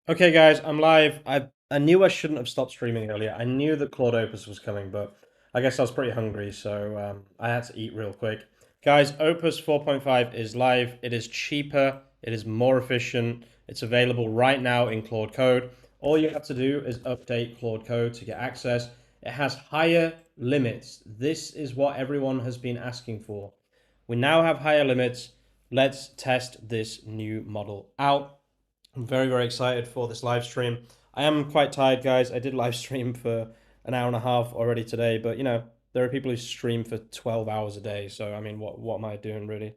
Okay, guys, I'm live. I knew I shouldn't have stopped streaming earlier. I knew that Claude Opus was coming, but I guess I was pretty hungry, so I had to eat real quick. Guys, Opus 4.5 is live. It is cheaper. It is more efficient. It's available right now in Claude Code. All you have to do is update Claude Code to get access. It has higher limits. This is what everyone has been asking for. We now have higher limits. Let's test this new model out. I'm very, very excited for this live stream. I am quite tired, guys. I did live stream for an hour and a half already today, but you know, there are people who stream for 12 hours a day. So, I mean, what am I doing really?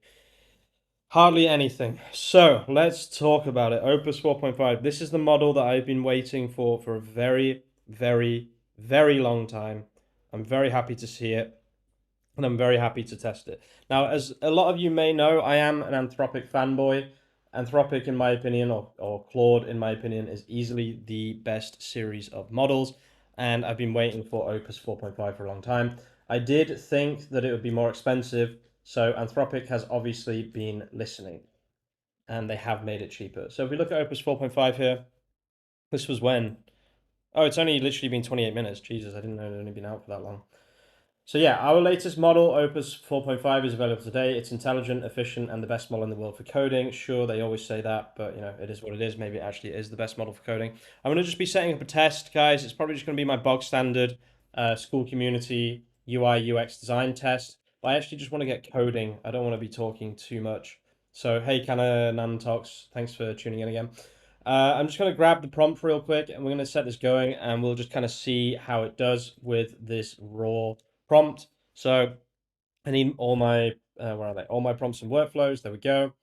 Hardly anything. So, let's talk about it. Opus 4.5. This is the model that I've been waiting for a very, very, very long time. I'm very happy to see it, and I'm very happy to test it. Now, as a lot of you may know, I am an Anthropic fanboy. Anthropic, in my opinion, or Claude, in my opinion, is easily the best series of models, and I've been waiting for Opus 4.5 for a long time. I did think that it would be more expensive, so Anthropic has obviously been listening, and they have made it cheaper. So if we look at Opus 4.5 here, this was when? Oh, it's only literally been 28 minutes. Jesus, I didn't know it had only been out for that long. So yeah, our latest model, Opus 4.5, is available today. It's intelligent, efficient, and the best model in the world for coding. Sure, they always say that, but you know, it is what it is. Maybe it actually is the best model for coding. I'm going to just be setting up a test, guys. It's probably just going to be my bog standard school community UI UX design test. But I actually just want to get coding. I don't want to be talking too much. So hey, Kana Nantox, thanks for tuning in again. I'm just going to grab the prompt real quick, and we're going to set this going, and we'll just kind of see how it does with this raw prompt. So I need all my, where are they? All my prompts and workflows. There we go.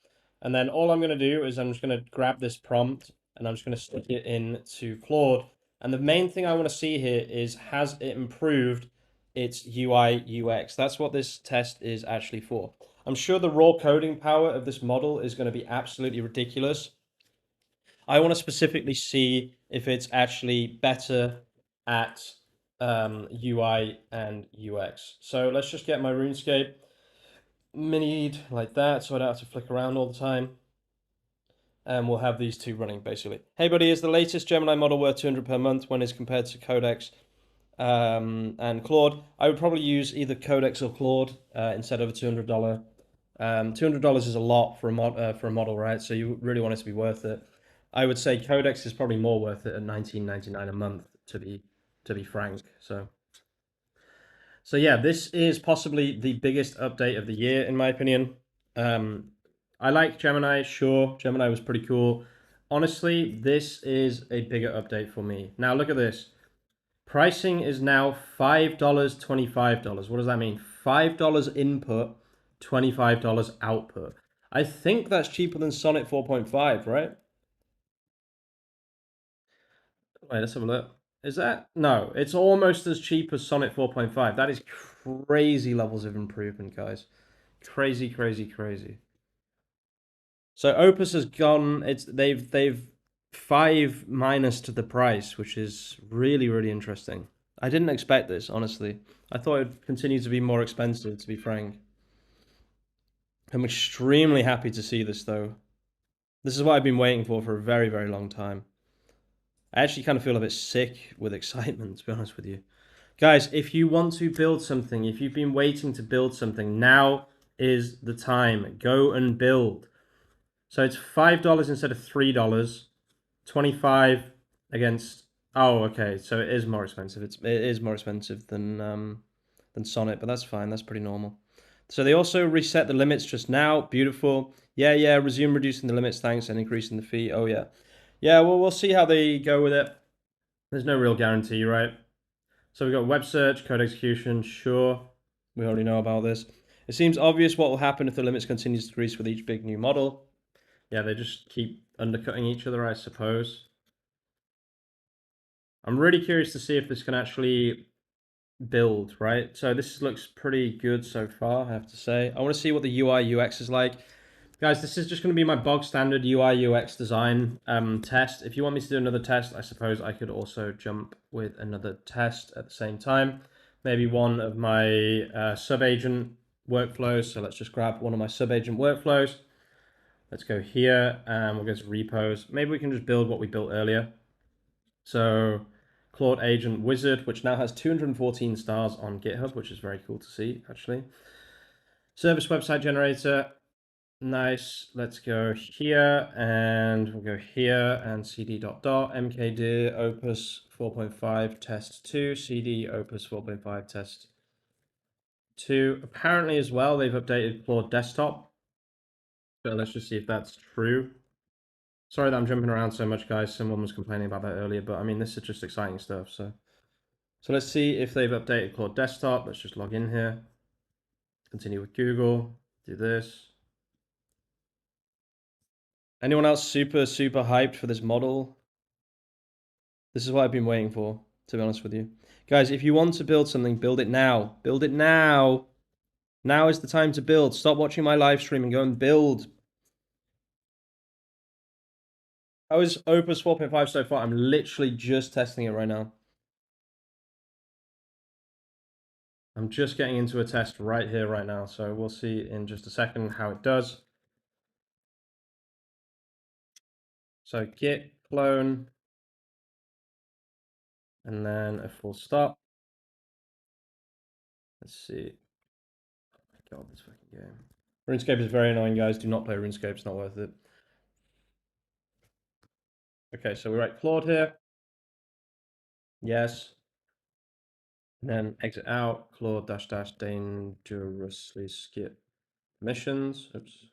And then all I'm going to do is I'm just going to grab this prompt and I'm just going to stick it into Claude. And the main thing I want to see here is, has it improved its UI UX? That's what this test is actually for. I'm sure the raw coding power of this model is going to be absolutely ridiculous. I want to specifically see if it's actually better at UI and UX. So let's just get my RuneScape minied like that so I don't have to flick around all the time. And we'll have these two running basically. Hey buddy, is the latest Gemini model worth 200 per month when it's compared to Codex and Claude? I would probably use either Codex or Claude instead of a $200. $200 is a lot for a model, right? So you really want it to be worth it. I would say Codex is probably more worth it at $19.99 a month, to be frank. So yeah, this is possibly the biggest update of the year in my opinion. I like Gemini, sure. Gemini was pretty cool. Honestly, this is a bigger update for me. Now look at this. Pricing is now $5, $25. What does that mean? $5 input, $25 output. I think that's cheaper than Sonnet 4.5, right? Wait, let's have a look. Is that? No, it's almost as cheap as Sonnet 4.5. That is crazy levels of improvement, guys. Crazy, crazy, crazy. So Opus has gone. They've 5 minus to the price, which is really, really interesting. I didn't expect this, honestly. I thought it'd continue to be more expensive, to be frank. I'm extremely happy to see this, though. This is what I've been waiting for a very, very long time. I actually kind of feel a bit sick with excitement, to be honest with you. Guys, if you want to build something, if you've been waiting to build something, now is the time. Go and build. So it's $5 instead of $3. 25 against. Oh, okay. So it is more expensive. It is more expensive than Sonnet, but that's fine. That's pretty normal. So they also reset the limits just now. Beautiful. Yeah, yeah. Resume reducing the limits. Thanks, and increasing the fee. Oh yeah, yeah. Well, we'll see how they go with it. There's no real guarantee, right? So we've got web search, code execution. Sure, we already know about this. It seems obvious what will happen if the limits continue to decrease with each big new model. Yeah, they just keep undercutting each other, I suppose. I'm really curious to see if this can actually build, right? So this looks pretty good so far, I have to say. I want to see what the UI UX is like. Guys, this is just going to be my bog standard UI UX design test. If you want me to do another test, I suppose I could also jump with another test at the same time. Maybe one of my sub-agent workflows. So let's just grab one of my sub-agent workflows. Let's go here and we'll go to repos. Maybe we can just build what we built earlier. So Claude Agent Wizard, which now has 214 stars on GitHub, which is very cool to see, actually. Service website generator. Nice. Let's go here and we'll go here and cd ... mkdir opus 4.5 test 2, cd opus 4.5 test 2. Apparently as well, they've updated Claude Desktop. So let's just see if that's true. Sorry that I'm jumping around so much, guys. Someone was complaining about that earlier, but I mean, this is just exciting stuff. So let's see if they've updated Claude Desktop. Let's just log in here. Continue with Google. Do this. Anyone else super hyped for this model? This is what I've been waiting for, to be honest with you. Guys, if you want to build something, build it now. Build it now. Now is the time to build. Stop watching my live stream and go and build. How is Opus 4.5 so far? I'm literally just testing it right now. I'm just getting into a test right here, right now. So we'll see in just a second how it does. So git clone, and then a full stop. Let's see. Oh my god, this fucking game. RuneScape is very annoying, guys. Do not play RuneScape. It's not worth it. Okay, so we write Claude here. Yes. And then exit out. Claude -- dangerously skip missions. Oops.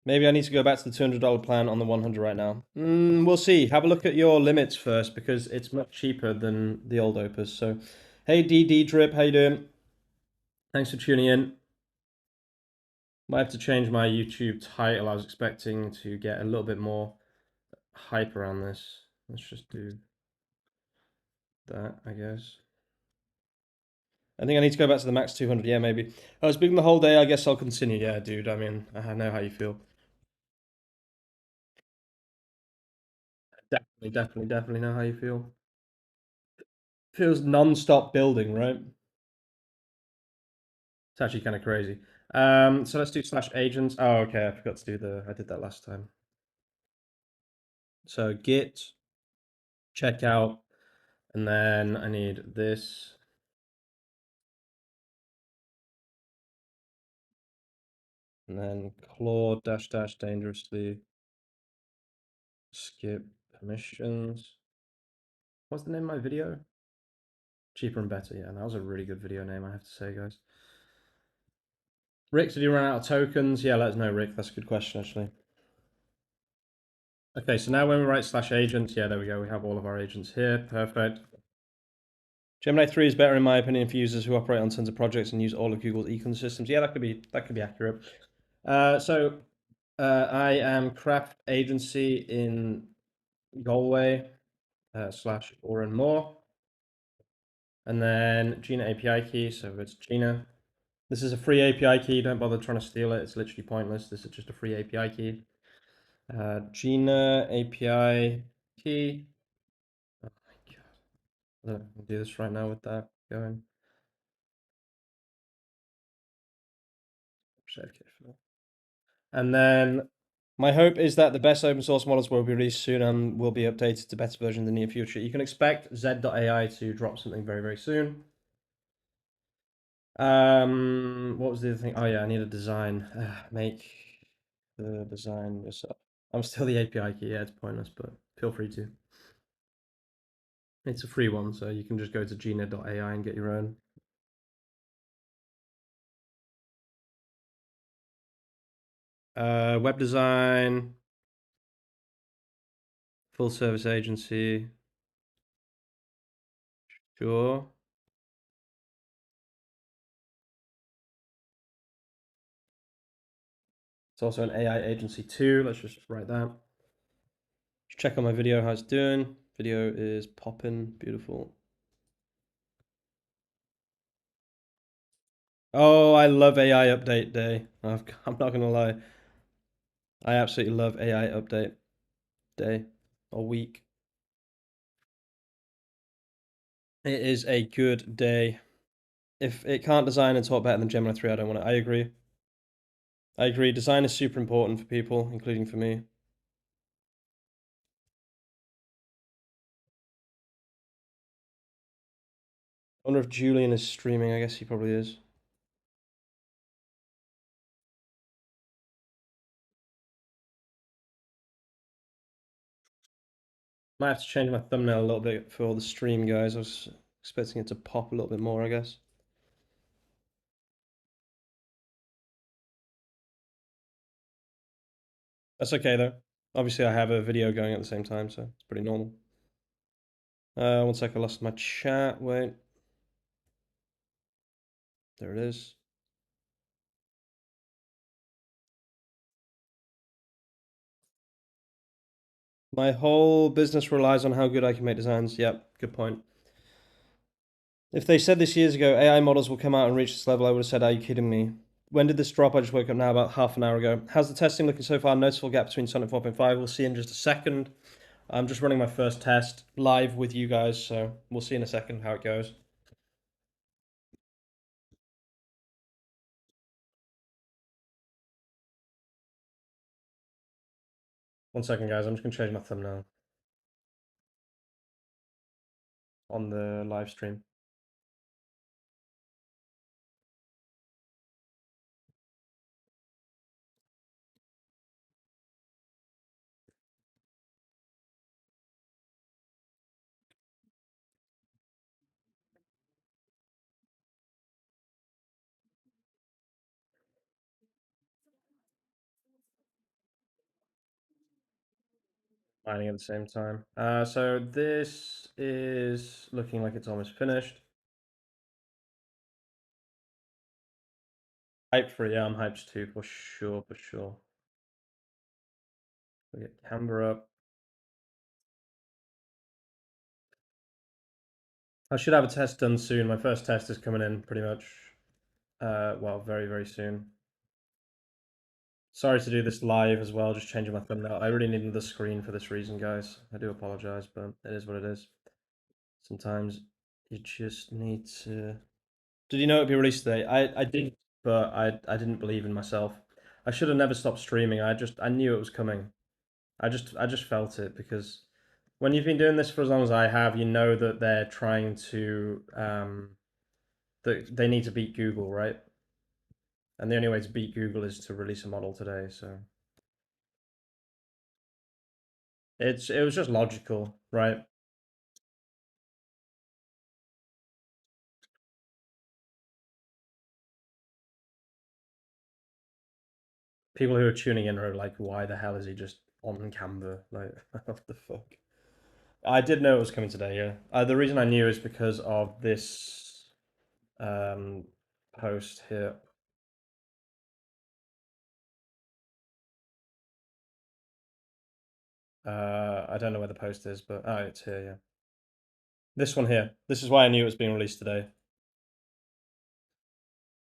Maybe I need to go back to the $200 plan on the 100 right now. We'll see. Have a look at your limits first because it's much cheaper than the old Opus. So, hey DD Drip, how you doing? Thanks for tuning in. Might have to change my YouTube title. I was expecting to get a little bit more hype around this. Let's just do that, I guess. I think I need to go back to the max 200. Yeah, maybe. I was speaking the whole day. I guess I'll continue. Yeah, dude. I mean, I know how you feel. Definitely know how you feel. Feels non-stop building, right? It's actually kind of crazy. So let's do /agents. Oh, okay. I forgot to do I did that last time. So git checkout, and then I need this. And then Claude -- dangerously skip permissions. What's the name of my video? Cheaper and better. Yeah, that was a really good video name, I have to say, guys. Rick, did you run out of tokens? Yeah, let us know, Rick. That's a good question, actually. Okay, so now when we write /agents, yeah, there we go. We have all of our agents here. Perfect. Gemini 3 is better, in my opinion, for users who operate on tons of projects and use all of Google's ecosystems. Yeah, that could be accurate. I am Craft Agency in Galway / or and more. And then Gina API key, so it's Gina. This is a free API key. Don't bother trying to steal it. It's literally pointless. This is just a free API key. Gina API key. Oh my god. I'll do this right now with that going. And then my hope is that the best open source models will be released soon and will be updated to better version in the near future. You can expect Z.AI to drop something very, very soon. What was the other thing? Oh yeah, I need a design. Make the design yourself. I'm still the API key. Yeah, it's pointless, but feel free to. It's a free one, so you can just go to gina.ai and get your own. Web design, full service agency. Sure. It's also an AI agency too. Let's just write that. Just check on my video how it's doing. Video is popping, beautiful. Oh, I love AI update day. I'm not gonna lie. I absolutely love AI update day or week. It is a good day. If it can't design and talk better than Gemini 3, I don't want it. I agree. I agree. Design is super important for people, including for me. I wonder if Julian is streaming. I guess he probably is. Might have to change my thumbnail a little bit for the stream, guys. I was expecting it to pop a little bit more, I guess. That's okay though. Obviously, I have a video going at the same time, so it's pretty normal. One sec, I lost my chat. Wait, there it is. My whole business relies on how good I can make designs. Yep, good point. If they said this years ago, AI models will come out and reach this level, I would have said, are you kidding me? When did this drop? I just woke up now about half an hour ago. How's the testing looking so far? Noticeable gap between Sonnet 4.5. We'll see in just a second. I'm just running my first test live with you guys, so we'll see in a second how it goes. One second, guys. I'm just going to change my thumbnail on the live stream. Mining at the same time. So this is looking like it's almost finished. Hyped for it, yeah, I'm hyped too, for sure, for sure. We get Canva up. I should have a test done soon. My first test is coming in pretty much, well, very, very soon. Sorry to do this live as well, just changing my thumbnail. I really needed the screen for this reason, guys. I do apologize, but it is what it is. Sometimes you just need to. Did you know it'd be released today? I did, but I didn't believe in myself. I should have never stopped streaming. I knew it was coming. I just felt it because when you've been doing this for as long as I have, you know that they're trying to that they need to beat Google, right? And the only way to beat Google is to release a model today. So it was just logical, right? People who are tuning in are like, why the hell is he just on Canva? Like, what the fuck? I did know it was coming today, yeah. The reason I knew is because of this um, post here. I don't know where the post is, but oh, it's here, yeah. This one here. This is why I knew it was being released today.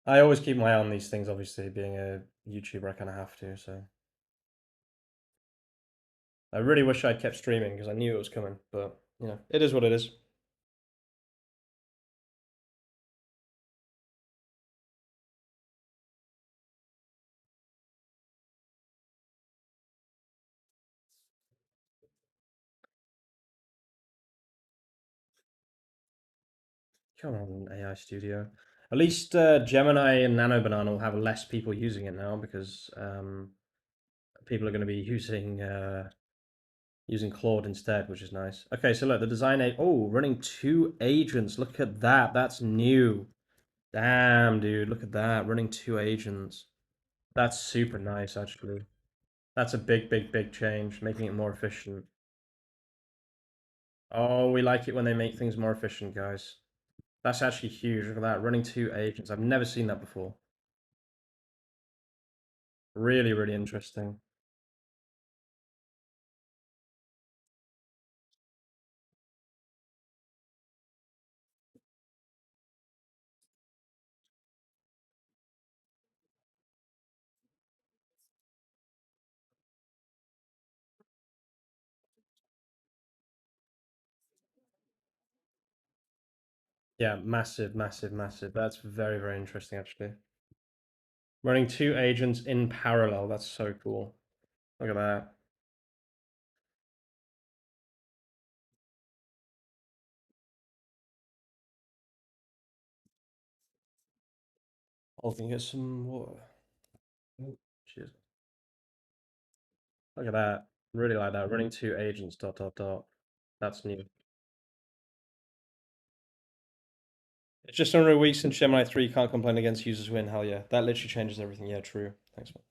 I always keep my eye on these things, obviously, being a YouTuber, I kind of have to, so. I really wish I'd kept streaming because I knew it was coming, but, you know, it is what it is. Come on, AI Studio. At least Gemini and Nano Banana will have less people using it now because people are going to be using Claude instead, which is nice. Okay, so look, the design oh, running 2 agents. Look at that. That's new. Damn, dude, look at that. Running 2 agents. That's super nice, actually. That's a big, big, big change, making it more efficient. Oh, we like it when they make things more efficient, guys. That's actually huge. Look at that. Running 2 agents. I've never seen that before. Really, really interesting. Yeah, massive, massive, massive. That's very, very interesting, actually. Running 2 agents in parallel. That's so cool. Look at that. Oh, can you get some water? Oh, cheers. Look at that. Really like that. Running 2 agents, dot, dot, dot. That's new. It's just under a week since Gemini 3. Can't complain against users win. Hell yeah. That literally changes everything. Yeah, true. Thanks, man.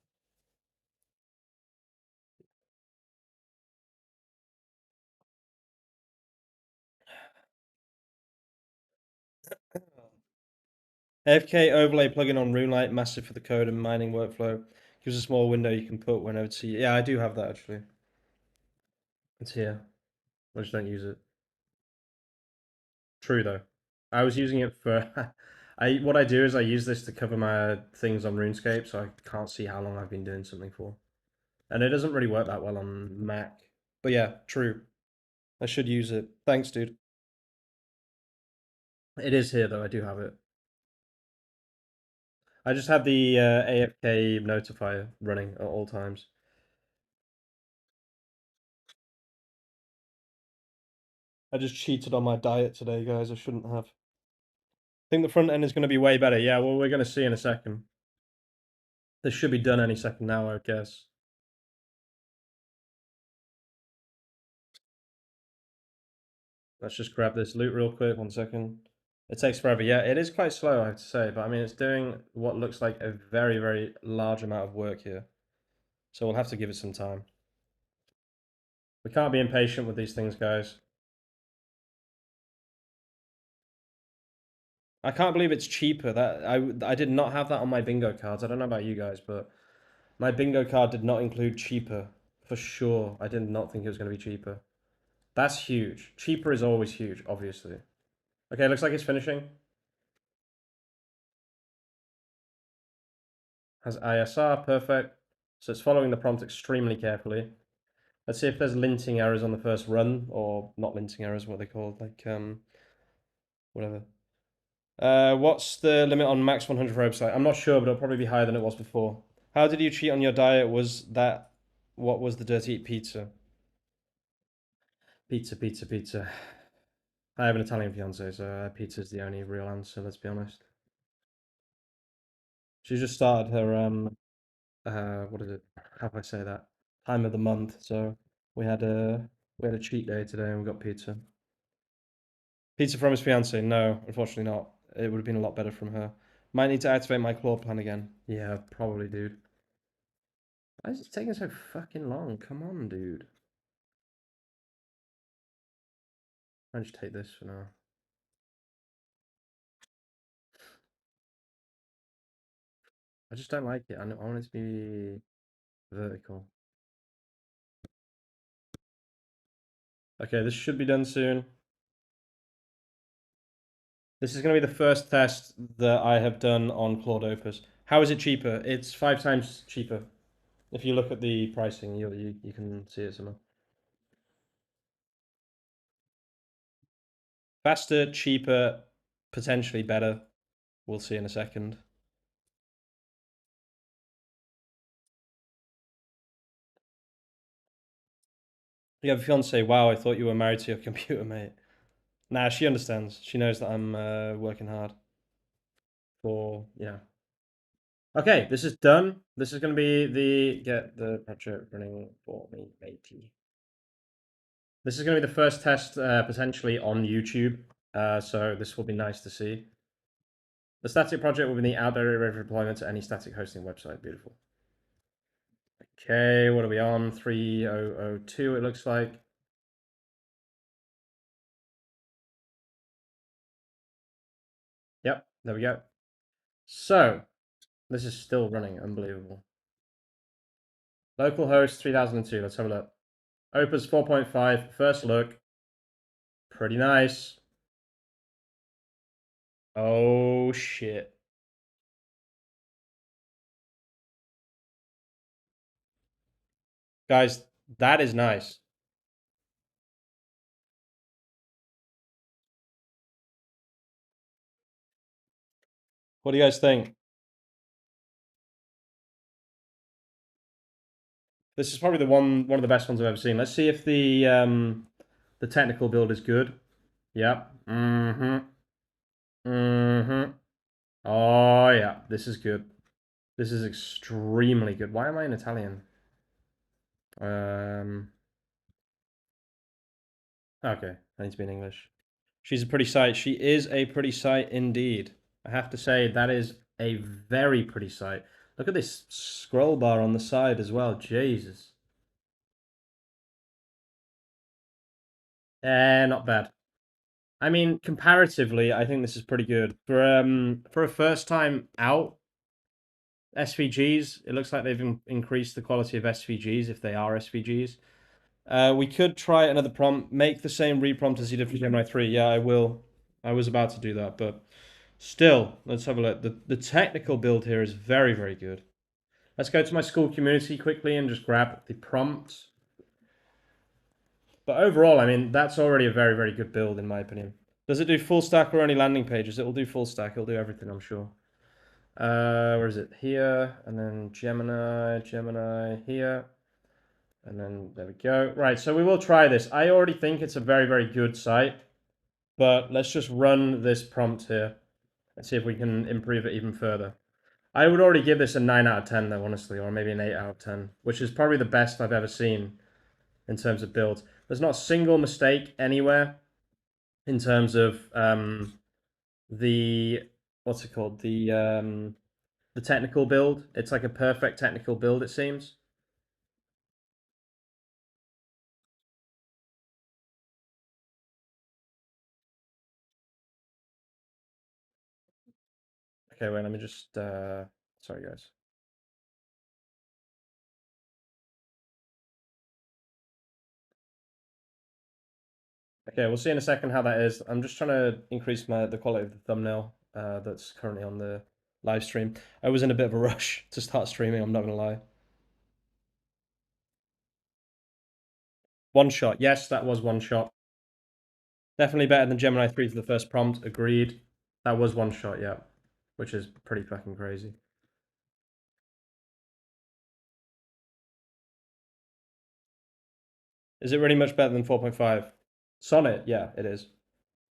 AFK overlay plugin on Runelight, massive for the code and mining workflow. Gives a small window you can put whenever to. Yeah, I do have that actually. It's here. I just don't use it. True though. I was using it for. What I do is I use this to cover my things on RuneScape, so I can't see how long I've been doing something for. And it doesn't really work that well on Mac. But yeah, true. I should use it. Thanks, dude. It is here though. I do have it. I just have the AFK notifier running at all times. I just cheated on my diet today, guys. I shouldn't have. I think the front end is going to be way better. Yeah, well, we're going to see in a second. This should be done any second now, I guess. Let's just grab this loot real quick. 1 second. It takes forever. Yeah, it is quite slow, I have to say. But I mean, it's doing what looks like a very, very large amount of work here. So we'll have to give it some time. We can't be impatient with these things, guys. I can't believe it's cheaper. That I did not have that on my bingo cards. I don't know about you guys, but my bingo card did not include cheaper. For sure. I did not think it was going to be cheaper. That's huge. Cheaper is always huge, obviously. Okay, looks like it's finishing. Has ISR, perfect. So it's following the prompt extremely carefully. Let's see if there's linting errors on the first run, or not linting errors, what they called, like, whatever. What's the limit on max 100 for website? I'm not sure, but it'll probably be higher than it was before. How did you cheat on your diet? What was the dirty eat pizza? Pizza, pizza, pizza. I have an Italian fiance, so pizza is the only real answer, let's be honest. She just started her, what is it? How do I say that? Time of the month, so we had a cheat day today and we got pizza. Pizza from his fiance? No, unfortunately not. It would have been a lot better from her. Might need to activate my Claude plan again. Yeah, probably, dude. Why is it taking so fucking long? Come on, dude. I'll just take this for now. I just don't like it. I want it to be vertical. Okay, this should be done soon. This is going to be the first test that I have done on Claude Opus. How is it cheaper? It's 5 times cheaper. If you look at the pricing, you can see it somewhere. Faster, cheaper, potentially better. We'll see in a second. You have a fiance. Wow, I thought you were married to your computer, mate. Nah, she understands. She knows that I'm working hard for, Okay, this is done. This is going to be the get the project running for me, matey. This is going to be the first test potentially on YouTube. So this will be nice to see. The static project will be the outdoor ready for deployment to any static hosting website. Beautiful. Okay, what are we on? 3002, it looks like. Yep, there we go. So, this is still running. Unbelievable. Localhost 3002. Let's have a look. Opus 4.5. First look. Pretty nice. Oh, shit. Guys, that is nice. What do you guys think? This is probably one of the best ones I've ever seen. Let's see if the technical build is good. Yep. Mm-hmm. Mm-hmm. Oh yeah, this is good. This is extremely good. Why am I in Italian? Okay, I need to be in English. She's a pretty sight. She is a pretty sight indeed. I have to say that is a very pretty sight. Look at this scroll bar on the side as well. Jesus. Not bad. I mean, comparatively, I think this is pretty good for a first time out SVGs. It looks like they've increased the quality of SVGs if they are SVGs. We could try another prompt. Make the same reprompt as you did for Gemini 3. Yeah, I will. I was about to do that, but still, let's have a look. The technical build here is very, very good. Let's go to my school community quickly and just grab the prompt. But overall, I mean, that's already a very, very good build in my opinion. Does it do full stack or only landing pages? It will do full stack. It'll do everything, I'm sure. Where is it? Here, and then Gemini here. And then there we go. Right, so we will try this. I already think it's a very, very good site. But let's just run this prompt here and see if we can improve it even further. I would already give this a 9 out of 10 though, honestly, or maybe an 8 out of 10, which is probably the best I've ever seen in terms of builds. There's not a single mistake anywhere in terms of the what's it called? The technical build. It's like a perfect technical build, it seems. Okay, wait, let me just sorry guys. Okay, we'll see in a second how that is. I'm just trying to increase the quality of the thumbnail that's currently on the live stream. I was in a bit of a rush to start streaming, I'm not gonna lie. One shot. Yes, that was one shot. Definitely better than Gemini 3 for the first prompt. Agreed. That was one shot, yeah. Which is pretty fucking crazy. Is it really much better than 4.5? Sonnet, yeah, it is.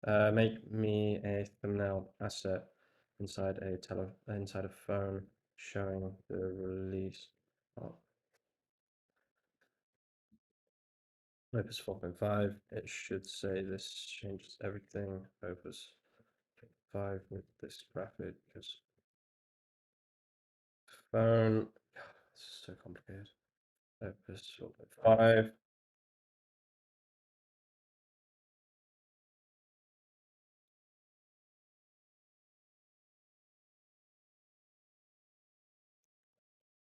Make me a thumbnail asset inside a phone showing the release of Opus 4.5. It should say this changes everything. Opus 5 with this graphic because phone. This is so complicated. Opus 4.5.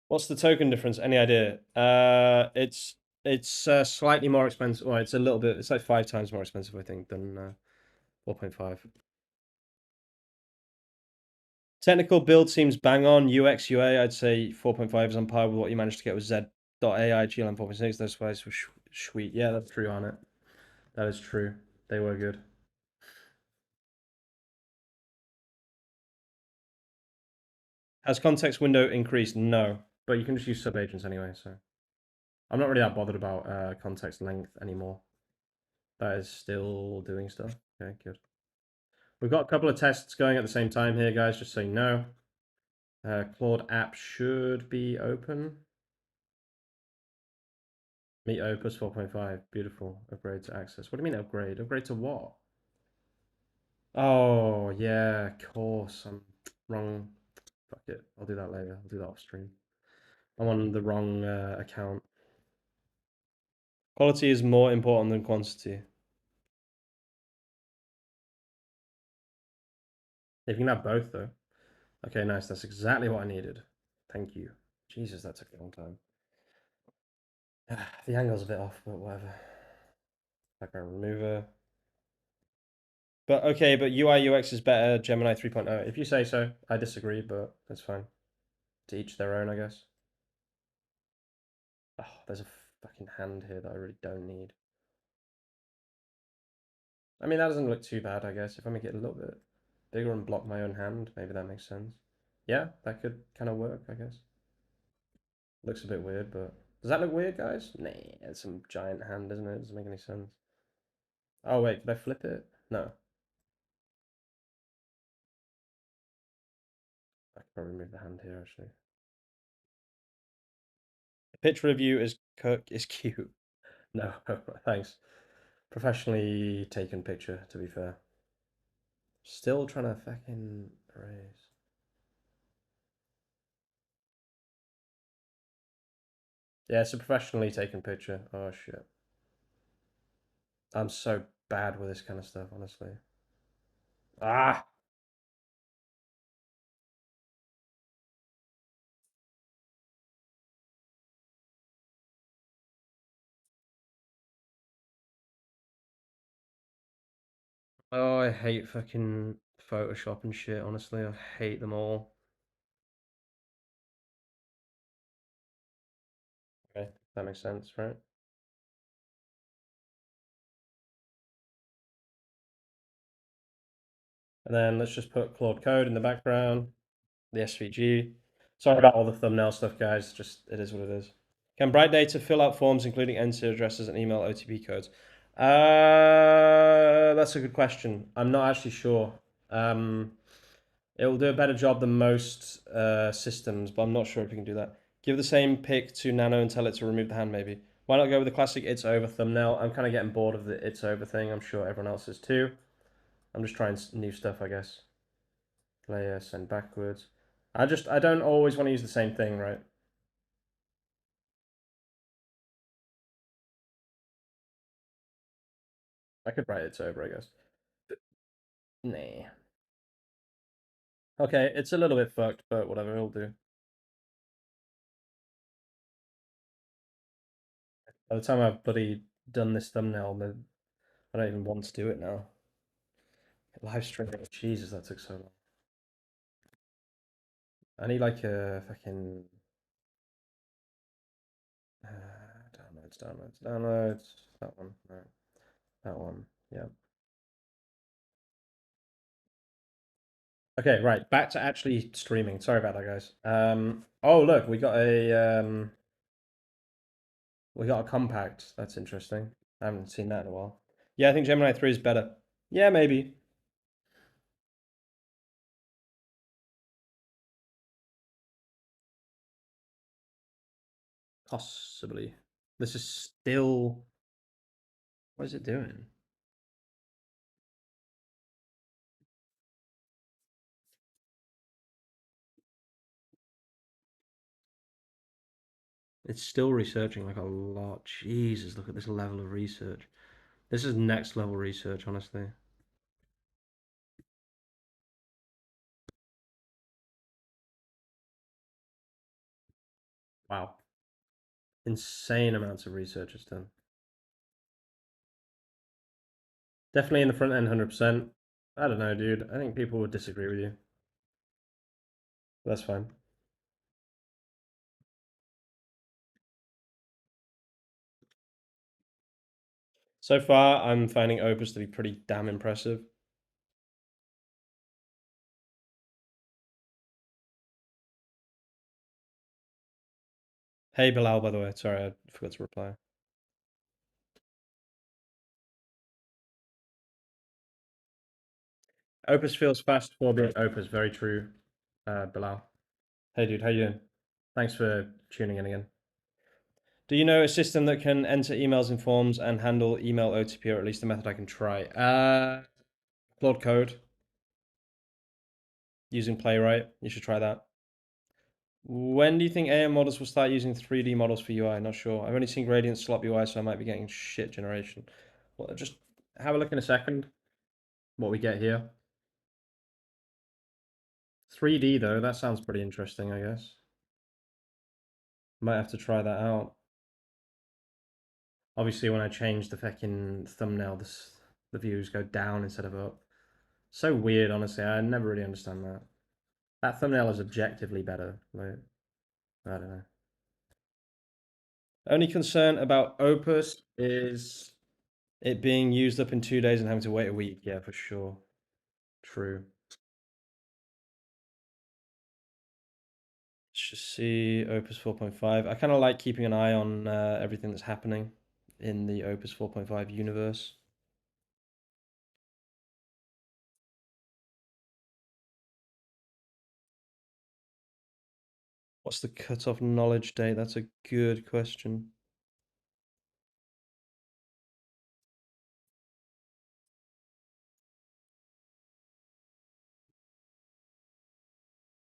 What's the token difference? Any idea? It's slightly more expensive. Well, it's a little bit. It's like 5 times more expensive, I think, than 4.5. Technical build seems bang on. UX UA, I'd say 4.5 is on par with what you managed to get with Z.AI GLM4.6. Those files were sweet. Yeah, that's true on it. That is true. They were good. Has context window increased? No, but you can just use subagents anyway. So I'm not really that bothered about context length anymore. That is still doing stuff. Okay, good. We've got a couple of tests going at the same time here, guys, just so you know. Claude app should be open. Meet Opus 4.5. Beautiful. Upgrade to access. What do you mean upgrade? Upgrade to what? Oh, yeah, of course. I'm wrong. Fuck it. I'll do that later. I'll do that off stream. I'm on the wrong account. Quality is more important than quantity. If you can have both, though. Okay, nice. That's exactly what I needed. Thank you. Jesus, that took a long time. The angle's a bit off, but whatever. Background remover. But okay, but UI UX is better Gemini 3.0. If you say so, I disagree, but that's fine. To each their own, I guess. Oh, there's a fucking hand here that I really don't need. I mean, that doesn't look too bad, I guess. If I make it a little bit bigger and block my own hand, maybe that makes sense. Yeah, that could kind of work, I guess. Looks a bit weird, but Does that look weird, guys? Nah, it's some giant hand, isn't it? It doesn't make any sense. Oh, wait, could I flip it? No. I can probably move the hand here, actually. The picture of you is cute. No, thanks. Professionally taken picture, to be fair. Still trying to fucking erase. Yeah, it's a professionally taken picture. Oh, shit. I'm so bad with this kind of stuff, honestly. Ah! Oh, I hate fucking Photoshop and shit, honestly. I hate them all. Okay, that makes sense, right? And then let's just put Claude code in the background, the SVG. Sorry about all the thumbnail stuff, guys. Just, it is what it is. Can Bright Data fill out forms including enter addresses and email OTP codes? That's a good question. I'm not actually sure. It will do a better job than most systems, but I'm not sure if we can do that. Give the same pic to Nano and tell it to remove the hand, maybe. Why not go with the classic it's over thumbnail? I'm kind of getting bored of the it's over thing. I'm sure everyone else is too. I'm just trying new stuff, I guess. Layer, send backwards. I don't always want to use the same thing, right? I could write it's over, I guess. Nah. Okay, it's a little bit fucked, but whatever, it'll do. By the time I've bloody done this thumbnail, I don't even want to do it now. Live streaming, Jesus, that took so long. I need like a fucking downloads. That one, right? That one, yeah. Okay, right. Back to actually streaming. Sorry about that, guys. Oh look, we got a compact. That's interesting. I haven't seen that in a while. Yeah, I think Gemini 3 is better. Yeah, maybe. Possibly. This is still. What is it doing? It's still researching like a lot. Jesus, look at this level of research. This is next level research, honestly. Wow. Insane amounts of research it's done. Definitely in the front end, 100%. I don't know, dude. I think people would disagree with you. That's fine. So far, I'm finding Opus to be pretty damn impressive. Hey, Bilal, by the way. Sorry, I forgot to reply. Opus feels fast for being Opus. Very true, Bilal. Hey, dude. How you doing? Thanks for tuning in again. Do you know a system that can enter emails in forms and handle email OTP, or at least a method I can try? Claude Code using Playwright. You should try that. When do you think AI models will start using 3D models for UI? Not sure. I've only seen gradient slop UI, so I might be getting shit generation. Well, just have a look in a second. What we get here. 3D though, that sounds pretty interesting, I guess. Might have to try that out. Obviously, when I change the fucking thumbnail, the views go down instead of up. So weird, honestly. I never really understand that. That thumbnail is objectively better. Like, I don't know. Only concern about Opus is it being used up in 2 days and having to wait a week. Yeah, for sure. True. just see Opus 4.5. I kind of like keeping an eye on everything that's happening in the Opus 4.5 universe. What's the cutoff knowledge date? That's a good question.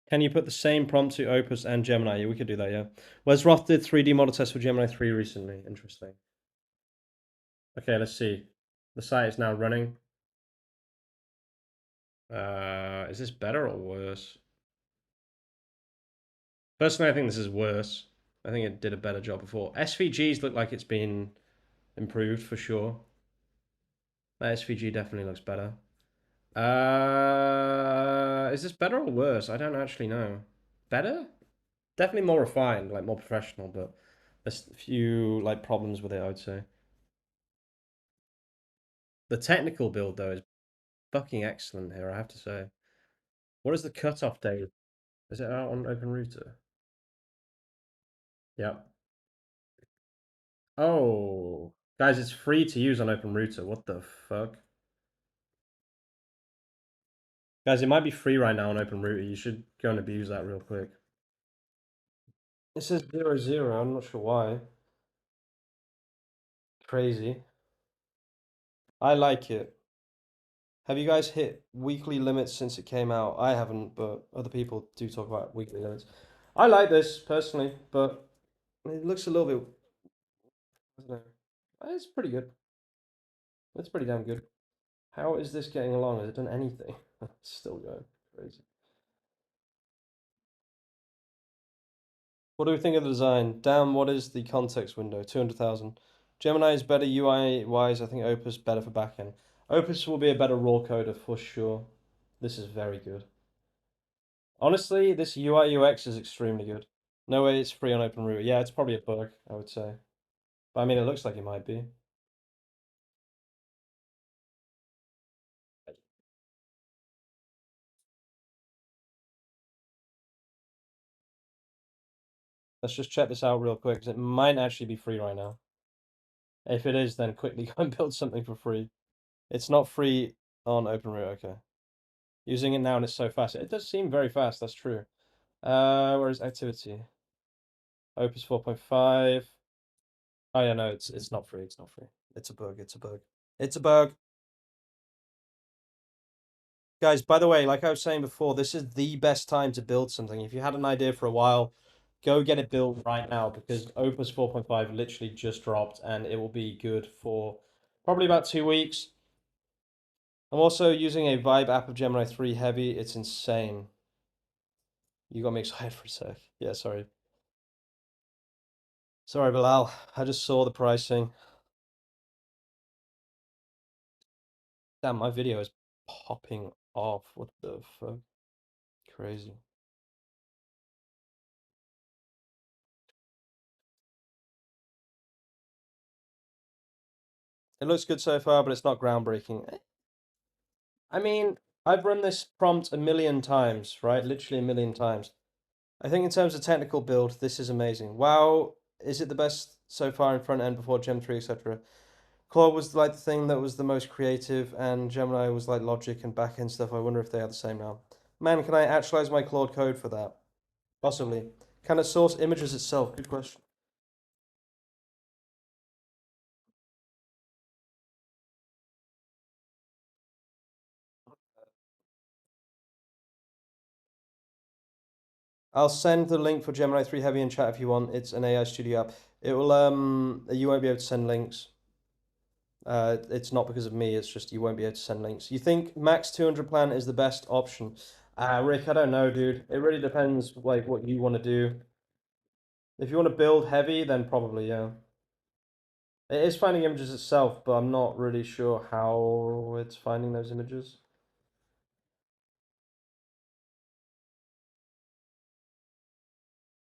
Can you put the same prompt to Opus and Gemini? Yeah, we could do that, yeah. Wes Roth did 3D model test for Gemini 3 recently. Interesting. Okay, let's see. The site is now running. Is this better or worse? Personally, I think this is worse. I think it did a better job before. SVGs look like it's been improved for sure. That SVG definitely looks better. Is this better or worse? I don't actually know. Better? Definitely more refined, like more professional, but there's a few like problems with it, I would say. The technical build though is fucking excellent here, I have to say. What is the cutoff date? Is it out on OpenRouter? Yep. Oh, guys, it's free to use on OpenRouter. What the fuck? Guys, it might be free right now on OpenRouter. You should go and abuse that real quick. It says 0, 0. I'm not sure why. Crazy. I like it. Have you guys hit weekly limits since it came out? I haven't, but other people do talk about weekly limits. I like this personally, but it looks a little bit. I don't know. It's pretty good. It's pretty damn good. How is this getting along? Has it done anything? It's still going crazy. What do we think of the design? Damn, what is the context window? 200,000. Gemini is better UI wise. I think Opus better for backend. Opus will be a better raw coder for sure. This is very good. Honestly, this UI UX is extremely good. No way it's free on OpenRouter. Yeah, it's probably a bug, I would say. But I mean, it looks like it might be. Let's just check this out real quick, because it might actually be free right now. If it is, then quickly go and build something for free. It's not free on OpenRouter, okay. Using it now and it's so fast. It does seem very fast, that's true. Where is activity? Opus 4.5. Oh yeah, no, it's not free, it's not free. It's a bug, it's a bug. It's a bug. Guys, by the way, like I was saying before, this is the best time to build something. If you had an idea for a while, go get it built right now because Opus 4.5 literally just dropped and it will be good for probably about 2 weeks. I'm also using a Vibe app of Gemini 3 Heavy. It's insane. You got me excited for a sec. Yeah, sorry. Sorry, Bilal. I just saw the pricing. Damn, my video is popping off. What the fuck? Crazy. It looks good so far, but it's not groundbreaking. I mean, I've run this prompt a million times, right? Literally a million times. I think in terms of technical build, this is amazing. Wow, is it the best so far in front end before Gem 3, etc.? Claude was like the thing that was the most creative, and Gemini was like logic and back end stuff. I wonder if they are the same now. Man, can I actualize my Claude code for that? Possibly. Can it source images itself? Good question. I'll send the link for Gemini 3 Heavy in chat if you want. It's an AI studio app. It will you won't be able to send links. It's not because of me, it's just you won't be able to send links. You think max 200 plan is the best option? Rick, I don't know, dude. It really depends like what you want to do. If you want to build heavy, then probably, yeah. It is finding images itself, but I'm not really sure how it's finding those images.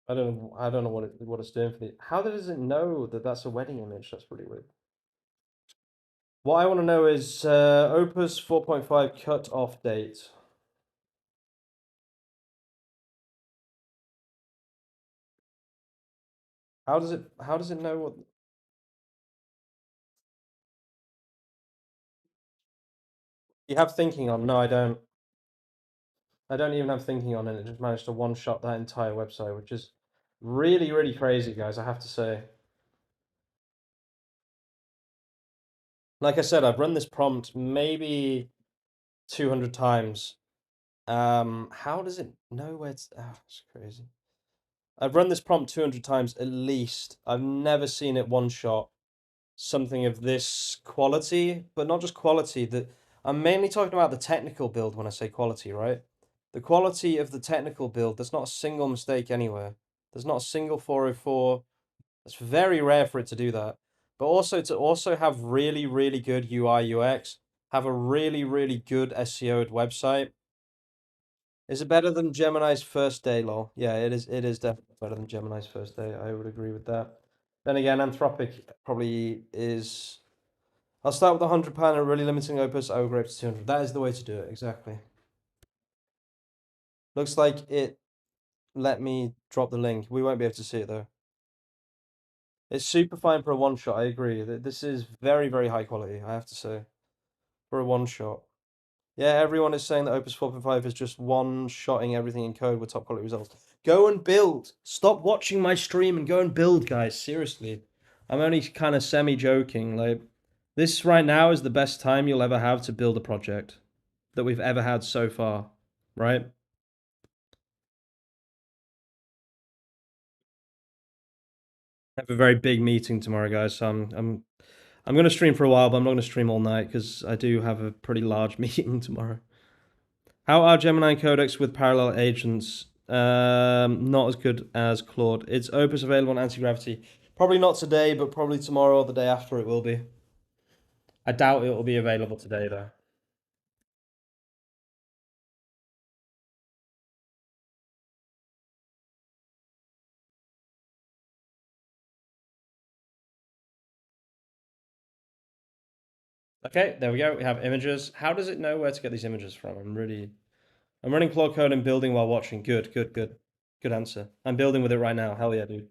I don't know what it's doing for the. How does it know that that's a wedding image? That's pretty weird. What I want to know is Opus 4.5 cut off date. How does it know what you have thinking on? No, I don't. I don't even have thinking on it. It just managed to one-shot that entire website, which is really, really crazy, guys, I have to say. Like I said, I've run this prompt maybe 200 times. How does it know where it's... Oh, it's crazy. I've run this prompt 200 times at least. I've never seen it one-shot something of this quality, but not just quality. I'm mainly talking about the technical build when I say quality, right? The quality of the technical build, there's not a single mistake anywhere. There's not a single 404. It's very rare for it to do that. But also to also have really, really good UI UX, have a really, really good SEO'd website. Is it better than Gemini's first day, lol? Yeah, it is. It is definitely better than Gemini's first day. I would agree with that. Then again, Anthropic probably is. I'll start with £100 and really limiting Opus. I will go up to 200. That is the way to do it. Exactly. Looks like it let me drop the link. We won't be able to see it though. It's super fine for a one shot. I agree. This is very, very high quality, I have to say, for a one shot. Yeah, everyone is saying that Opus 4.5 is just one-shotting everything in code with top quality results. Go and build. Stop watching my stream and go and build, guys. Seriously. I'm only kind of semi-joking. Like, this right now is the best time you'll ever have to build a project that we've ever had so far, right? I have a very big meeting tomorrow, guys, so I'm going to stream for a while, but I'm not going to stream all night because I do have a pretty large meeting tomorrow. How are Gemini codecs with parallel agents? Not as good as Claude. It's Opus available on anti-gravity. Probably not today, but probably tomorrow or the day after it will be. I doubt it will be available today, though. Okay, there we go. We have images. How does it know where to get these images from? I'm running Claude Code and building while watching. Good, good, good. Good answer. I'm building with it right now. Hell yeah, dude.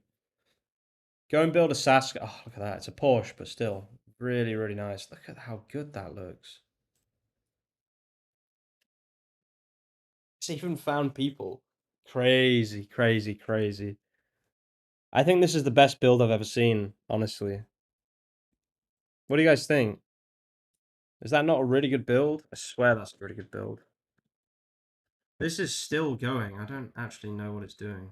Go and build a SaaS. Oh, look at that. It's a Porsche, but still really, really nice. Look at how good that looks. It's even found people. Crazy, crazy, crazy. I think this is the best build I've ever seen, honestly. What do you guys think? Is that not a really good build? I swear that's a really good build. This is still going. I don't actually know what it's doing.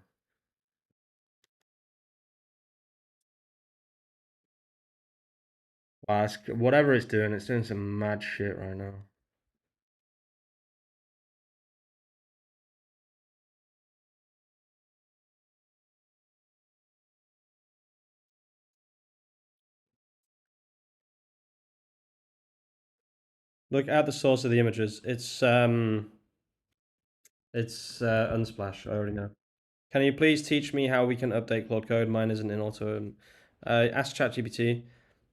Wow, whatever it's doing some mad shit right now. Look at the source of the images. It's Unsplash. I already know. Can you please teach me how we can update Claude Code? Mine isn't in auto. Ask ChatGPT.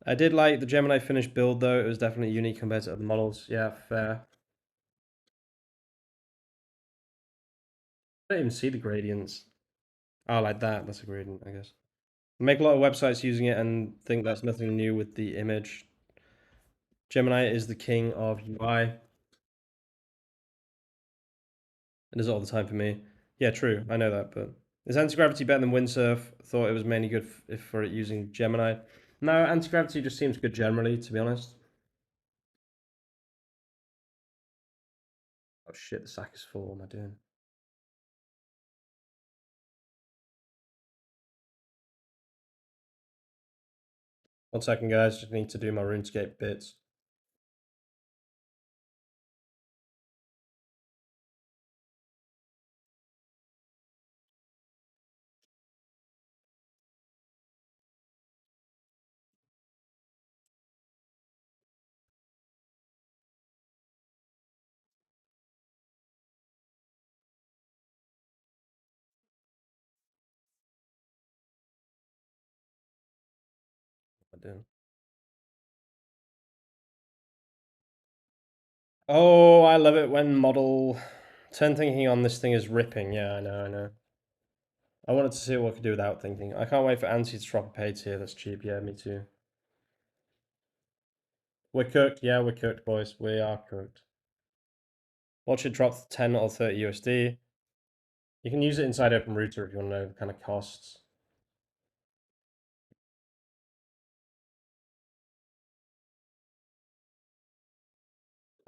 I did like the Gemini finished build though. It was definitely unique compared to other models. Yeah, fair. I don't even see the gradients. Oh, like that. That's a gradient, I guess. Make a lot of websites using it and think that's nothing new with the image. Gemini is the king of UI. It does it all the time for me. Yeah, true. I know that, but is anti-gravity better than windsurf? Thought it was mainly good if for it using Gemini. No, anti-gravity just seems good generally, to be honest. Oh shit, the sack is full. What am I doing? 1 second, guys. Just need to do my RuneScape bits. What am I doing? Oh, I love it when model turn thinking on this thing is ripping. Yeah, I know, I know. I wanted to see what I could do without thinking. I can't wait for Anti to drop a paid tier that's cheap. Yeah, me too. We're cooked. Yeah, we're cooked, boys. We are cooked. Watch it drop to 10 or 30 USD. You can use it inside OpenRouter if you want to know the kind of costs.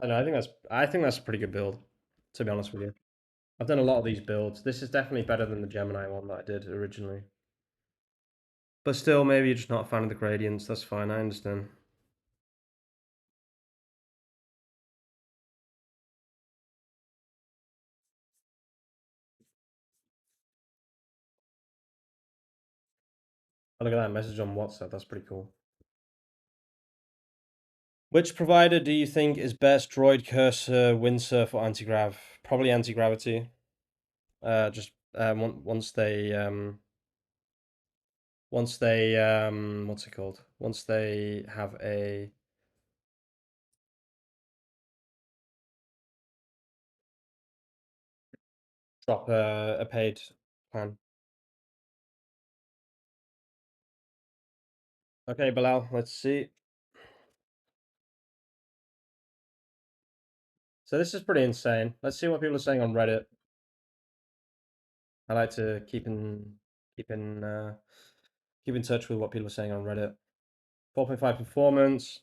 I know. I think that's a pretty good build, to be honest with you. I've done a lot of these builds. This is definitely better than the Gemini one that I did originally. But still, maybe you're just not a fan of the gradients. That's fine. I understand. Oh, look at that message on WhatsApp. That's pretty cool. Which provider do you think is best? Droid, Cursor, Windsurf, or Antigrav? Probably Antigravity. Once they what's it called? Once they have a drop a paid plan. Okay, Bilal, let's see. So this is pretty insane. Let's see what people are saying on Reddit. I like to keep in keep in touch with what people are saying on Reddit. 4.5 performance.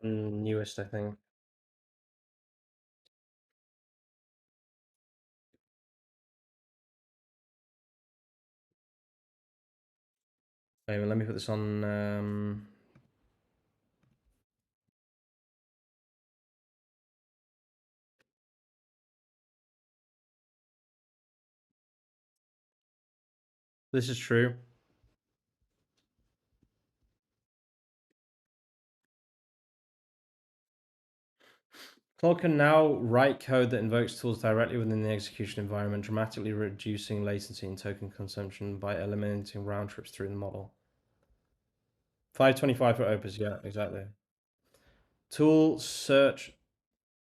Newest, I think. Anyway, let me put this on. This is true. Claude can now write code that invokes tools directly within the execution environment, dramatically reducing latency and token consumption by eliminating round trips through the model. 525 for Opus, yeah, exactly. Tool search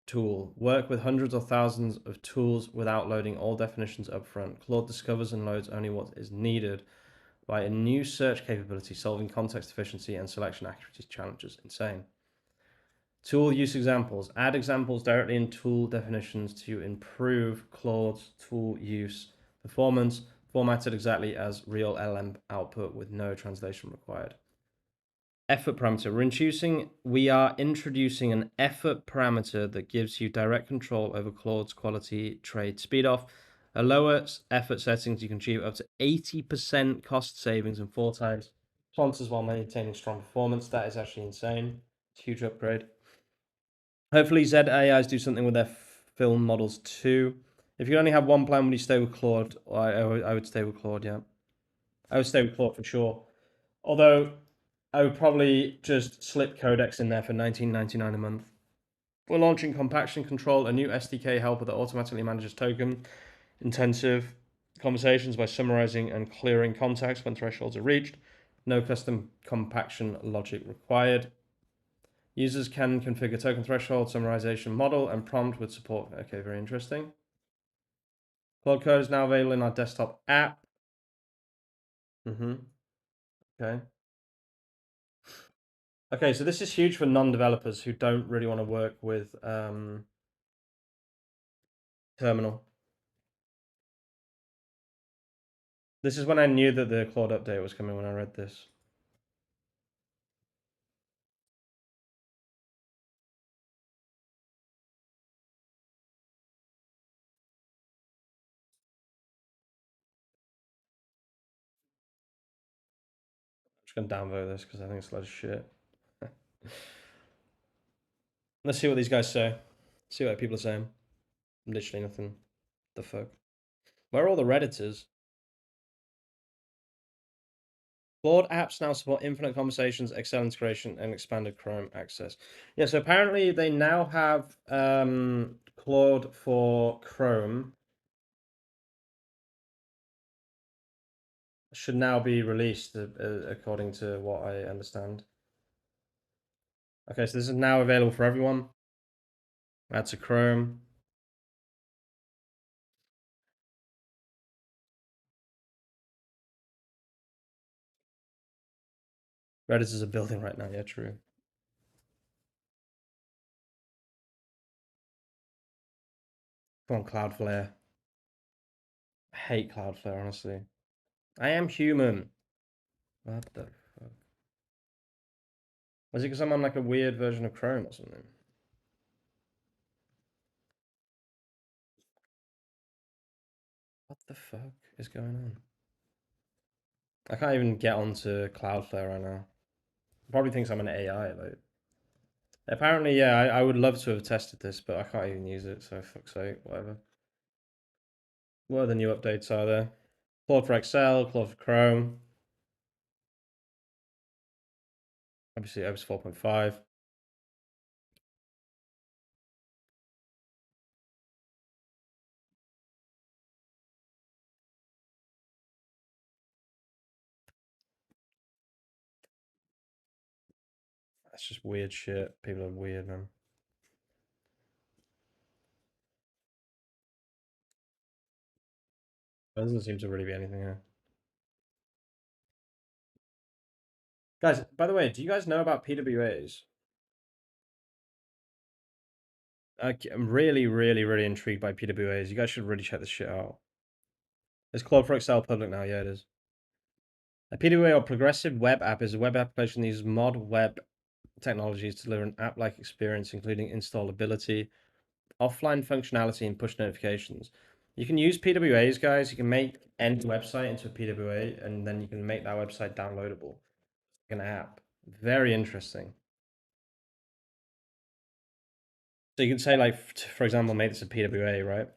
tool. Work with hundreds or thousands of tools without loading all definitions up front. Claude discovers and loads only what is needed by a new search capability, solving context efficiency and selection accuracy challenges. Insane. Tool use examples. Add examples directly in tool definitions to improve Claude's tool use performance, formatted exactly as real LM output with no translation required. Effort parameter. We are introducing an effort parameter that gives you direct control over Claude's quality trade speed off. At lower effort settings, you can achieve up to 80% cost savings and 4 times responses while maintaining strong performance. That is actually insane. It's a huge upgrade. Hopefully, Z.AIs do something with their film models too. If you only have one plan, would you stay with Claude? I would stay with Claude, yeah. I would stay with Claude for sure. Although, I would probably just slip Codex in there for $19.99 a month. We're launching Compaction Control, a new SDK helper that automatically manages token intensive conversations by summarizing and clearing context when thresholds are reached. No custom compaction logic required. Users can configure token threshold, summarization model, and prompt with support. Okay, very interesting. Claude Code is now available in our desktop app. Okay. Okay, so this is huge for non-developers who don't really want to work with terminal. This is when I knew that the Claude update was coming when I read this. I'm just going to downvote this because I think it's a lot of shit. Let's see what these guys say. See what people are saying. Literally nothing. The fuck? Where are all the Redditors? Claude apps now support infinite conversations, Excel integration, and expanded Chrome access. Yeah, so apparently they now have Claude for Chrome. Should now be released, according to what I understand. Okay, so this is now available for everyone. Add to Chrome. Redditors are building right now. Yeah, true. Come on, Cloudflare. I hate Cloudflare, honestly. I am human. What the fuck? Was it because I'm on like a weird version of Chrome or something? What the fuck is going on? I can't even get onto Cloudflare right now. Probably thinks I'm an AI. Like, apparently, yeah, I would love to have tested this, but I can't even use it. So fuck's sake, whatever. What are the new updates are there? Claude for Excel, Claude for Chrome. Obviously, Opus 4.5. That's just weird shit. People are weird, man. There doesn't seem to really be anything here. Guys, by the way, do you guys know about PWAs? I'm really, really, really intrigued by PWAs. You guys should really check this shit out. Is Claude for Excel public now? Yeah, it is. A PWA or progressive web app is a web application that uses mod web technologies to deliver an app-like experience, including installability, offline functionality, and push notifications. You can use PWAs, guys. You can make any website into a PWA, and then you can make that website downloadable, like an app. Very interesting. So you can say, like, for example, make this a PWA, right?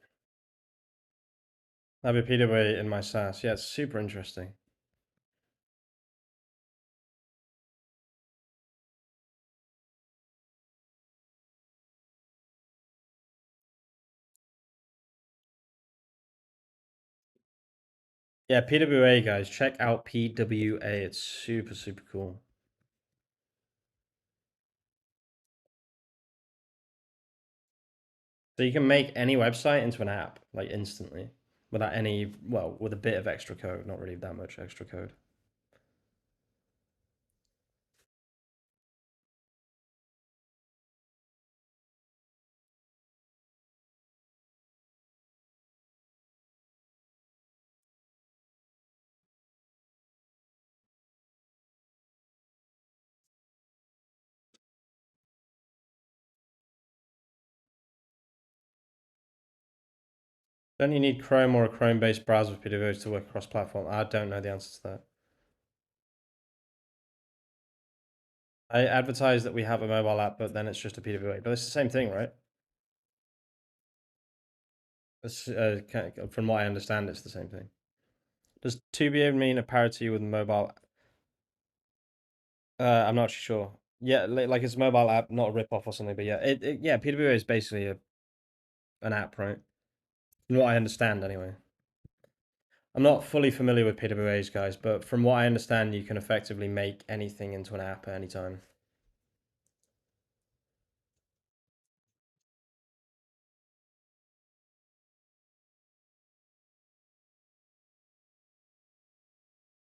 I have a PWA in my SaaS. Yeah, it's super interesting. Yeah, PWA, guys. Check out PWA. It's super, super cool. So you can make any website into an app, like instantly, without any, well, with a bit of extra code, not really that much extra code. Don't you need Chrome or a Chrome-based browser with PWAs to work across platform? I don't know the answer to that. I advertise that we have a mobile app, but then it's just a PWA. But it's the same thing, right? It's, from what I understand, it's the same thing. Does 2BA mean a parity with mobile? I'm not sure. Yeah, like it's a mobile app, not a rip-off or something. But yeah, yeah, PWA is basically an app, right? From what I understand, anyway. I'm not fully familiar with PWAs, guys, but from what I understand, you can effectively make anything into an app at any time.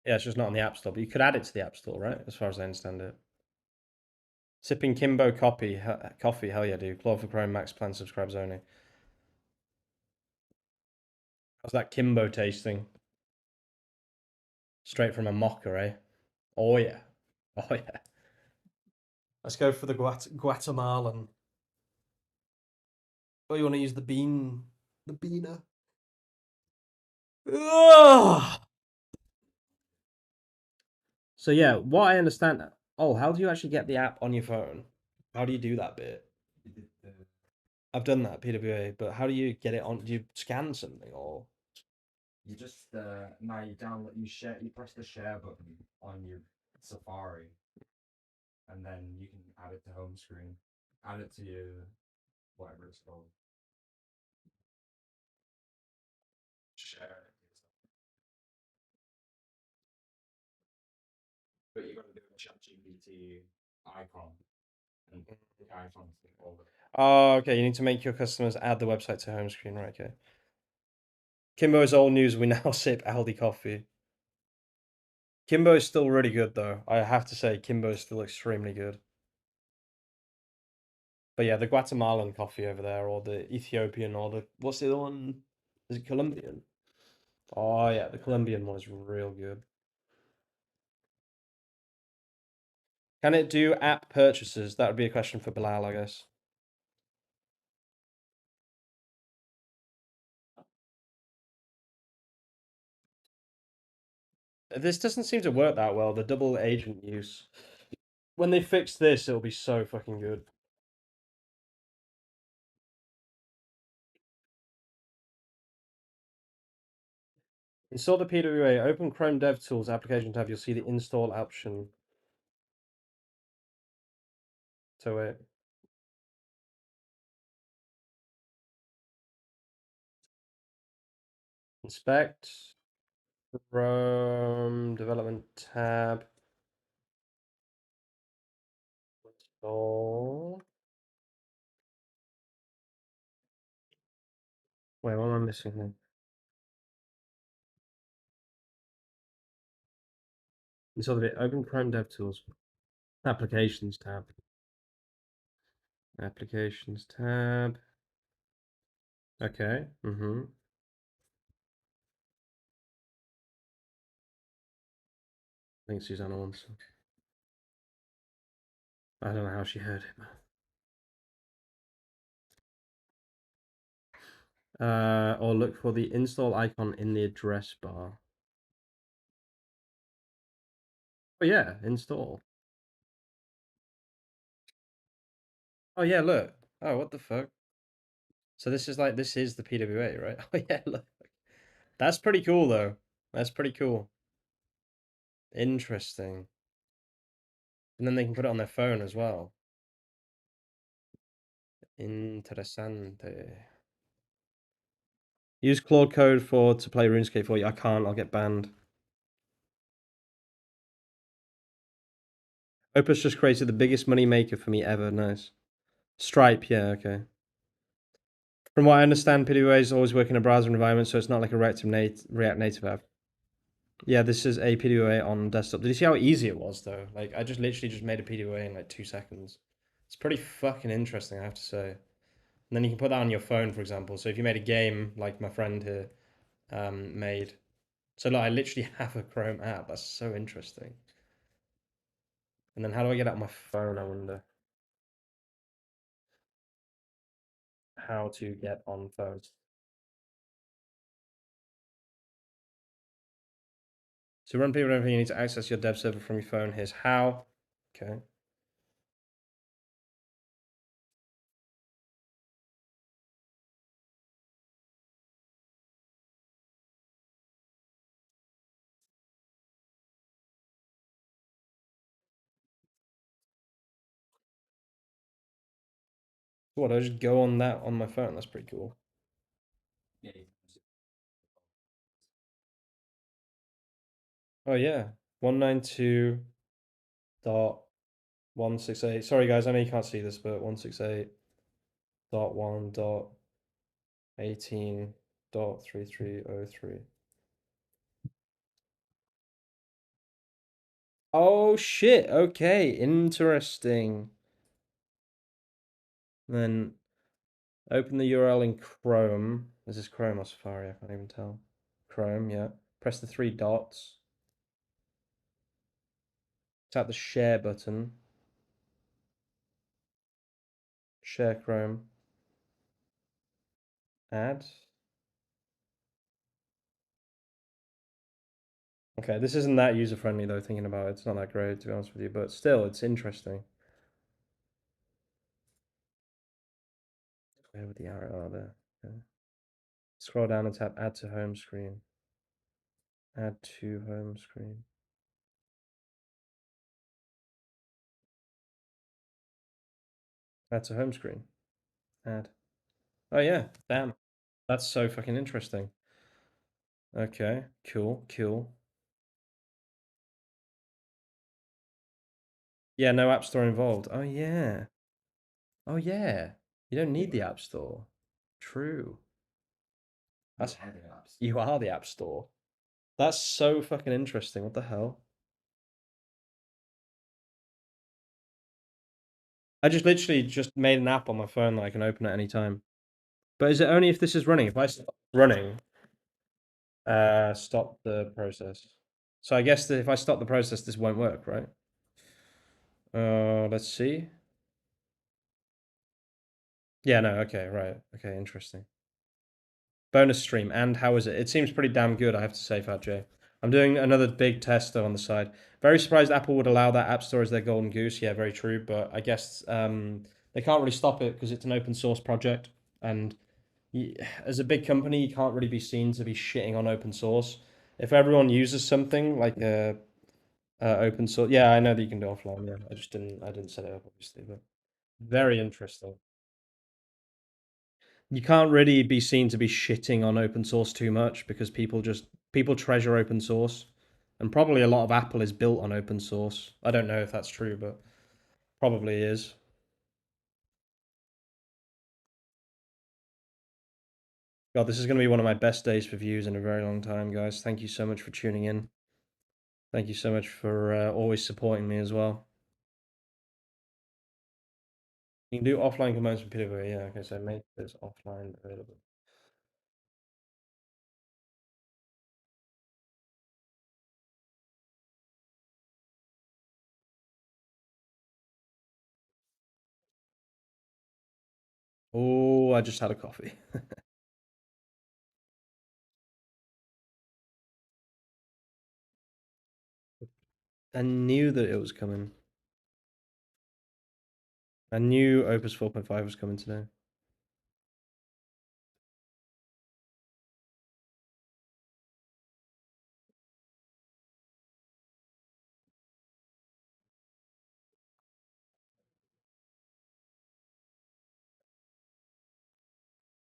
Yeah, it's just not on the App Store, but you could add it to the App Store, right? As far as I understand it. Sipping Kimbo coffee, hell yeah, dude. Claude for Chrome Max Plan subscribers only. How's that Kimbo tasting? Straight from a mocker, eh? Oh yeah. Oh yeah. Let's go for the Guatemalan. Oh, you want to use the beaner? Ugh! So yeah, what I understand. Oh, how do you actually get the app on your phone? How do you do that bit? I've done that PWA, but how do you get it on? Do you scan something or? You just now you download you share you press the share button on your Safari, and then you can add it to home screen, add it to your whatever it's called. Share it. But you got to do a ChatGPT icon and the icons all the. Oh, okay. You need to make your customers add the website to home screen, right? Okay. Kimbo is old news. We now sip Aldi coffee. Kimbo is still really good though. I have to say, Kimbo is still extremely good. But yeah, the Guatemalan coffee over there, or the Ethiopian, or the what's the other one? Is it Colombian? Oh yeah, the Colombian one is real good. Can it do app purchases? That would be a question for Bilal, I guess. This doesn't seem to work that well, the double agent use. When they fix this, it'll be so fucking good. Install the PWA, open Chrome DevTools application tab, you'll see the install option to it. Inspect, Chrome development tab, install. Wait, what am I missing here? Install the open Chrome DevTools applications tab. Applications tab. Okay. Mm-hmm. I think Susanna wants. I don't know how she heard it. Or look for the install icon in the address bar. Oh yeah, install. Oh yeah, look. Oh, what the fuck? So this is the PWA, right? Oh yeah, look. That's pretty cool though. That's pretty cool. Interesting. And then they can put it on their phone as well. Interessante. Use Claude Code to play RuneScape for you. I can't, I'll get banned. Opus just created the biggest money maker for me ever. Nice. Stripe, yeah, okay. From what I understand, PWAs always work in a browser environment, so it's not like a React Native app. Yeah, this is a PWA on desktop. Did you see how easy it was, though? Like, I just literally just made a PWA in like 2 seconds. It's pretty fucking interesting, I have to say. And then you can put that on your phone, for example. So if you made a game like my friend here made. So look, I literally have a Chrome app. That's so interesting. And then how do I get it on my phone, I wonder? How to get on phone. To run PWA, you need to access your dev server from your phone. Here's how. Okay. What, I just go on that on my phone? That's pretty cool. Yeah. Oh yeah. 192.168. Sorry guys, I know you can't see this, but 168.1.18.3303. Oh shit, okay, interesting. Then open the URL in Chrome. Is this Chrome or Safari? I can't even tell. Chrome, yeah. Press the three dots. Tap the share button. Share Chrome. Add. Okay, this isn't that user friendly though, thinking about it. It's not that great to be honest with you, but still, it's interesting. Where would the arrow? Oh, there. Okay. Scroll down and tap add to home screen. Add to home screen. Add to home screen. Add. Oh yeah, damn. That's so fucking interesting. Okay, cool, cool. Yeah, no app store involved. Oh yeah. Oh yeah. You don't need the app store. True. That's Other apps. you are the app store. That's so fucking interesting. What the hell? I just literally just made an app on my phone that I can open at any time. But is it only if this is running? If I stop running, stop the process. So I guess that if I stop the process, this won't work, right? Let's see. Yeah, no, okay, right. Okay, interesting. Bonus stream, and how is it? It seems pretty damn good, I have to say, Fat J. I'm doing another big test though on the side. Very surprised Apple would allow that App Store as their golden goose. Yeah, very true. But I guess they can't really stop it because it's an open source project, and as a big company, you can't really be seen to be shitting on open source. If everyone uses something like open source, yeah, I know that you can do offline. Yeah, I didn't set it up obviously, but very interesting. You can't really be seen to be shitting on open source too much because people treasure open source, and probably a lot of Apple is built on open source. I don't know if that's true, but probably is. God, this is going to be one of my best days for views in a very long time, guys. Thank you so much for tuning in. Thank you so much for always supporting me as well. You can do offline commands from PWA. Yeah, okay, so make this offline available. Oh, I just had a coffee. I knew that it was coming. I knew Opus 4.5 was coming today.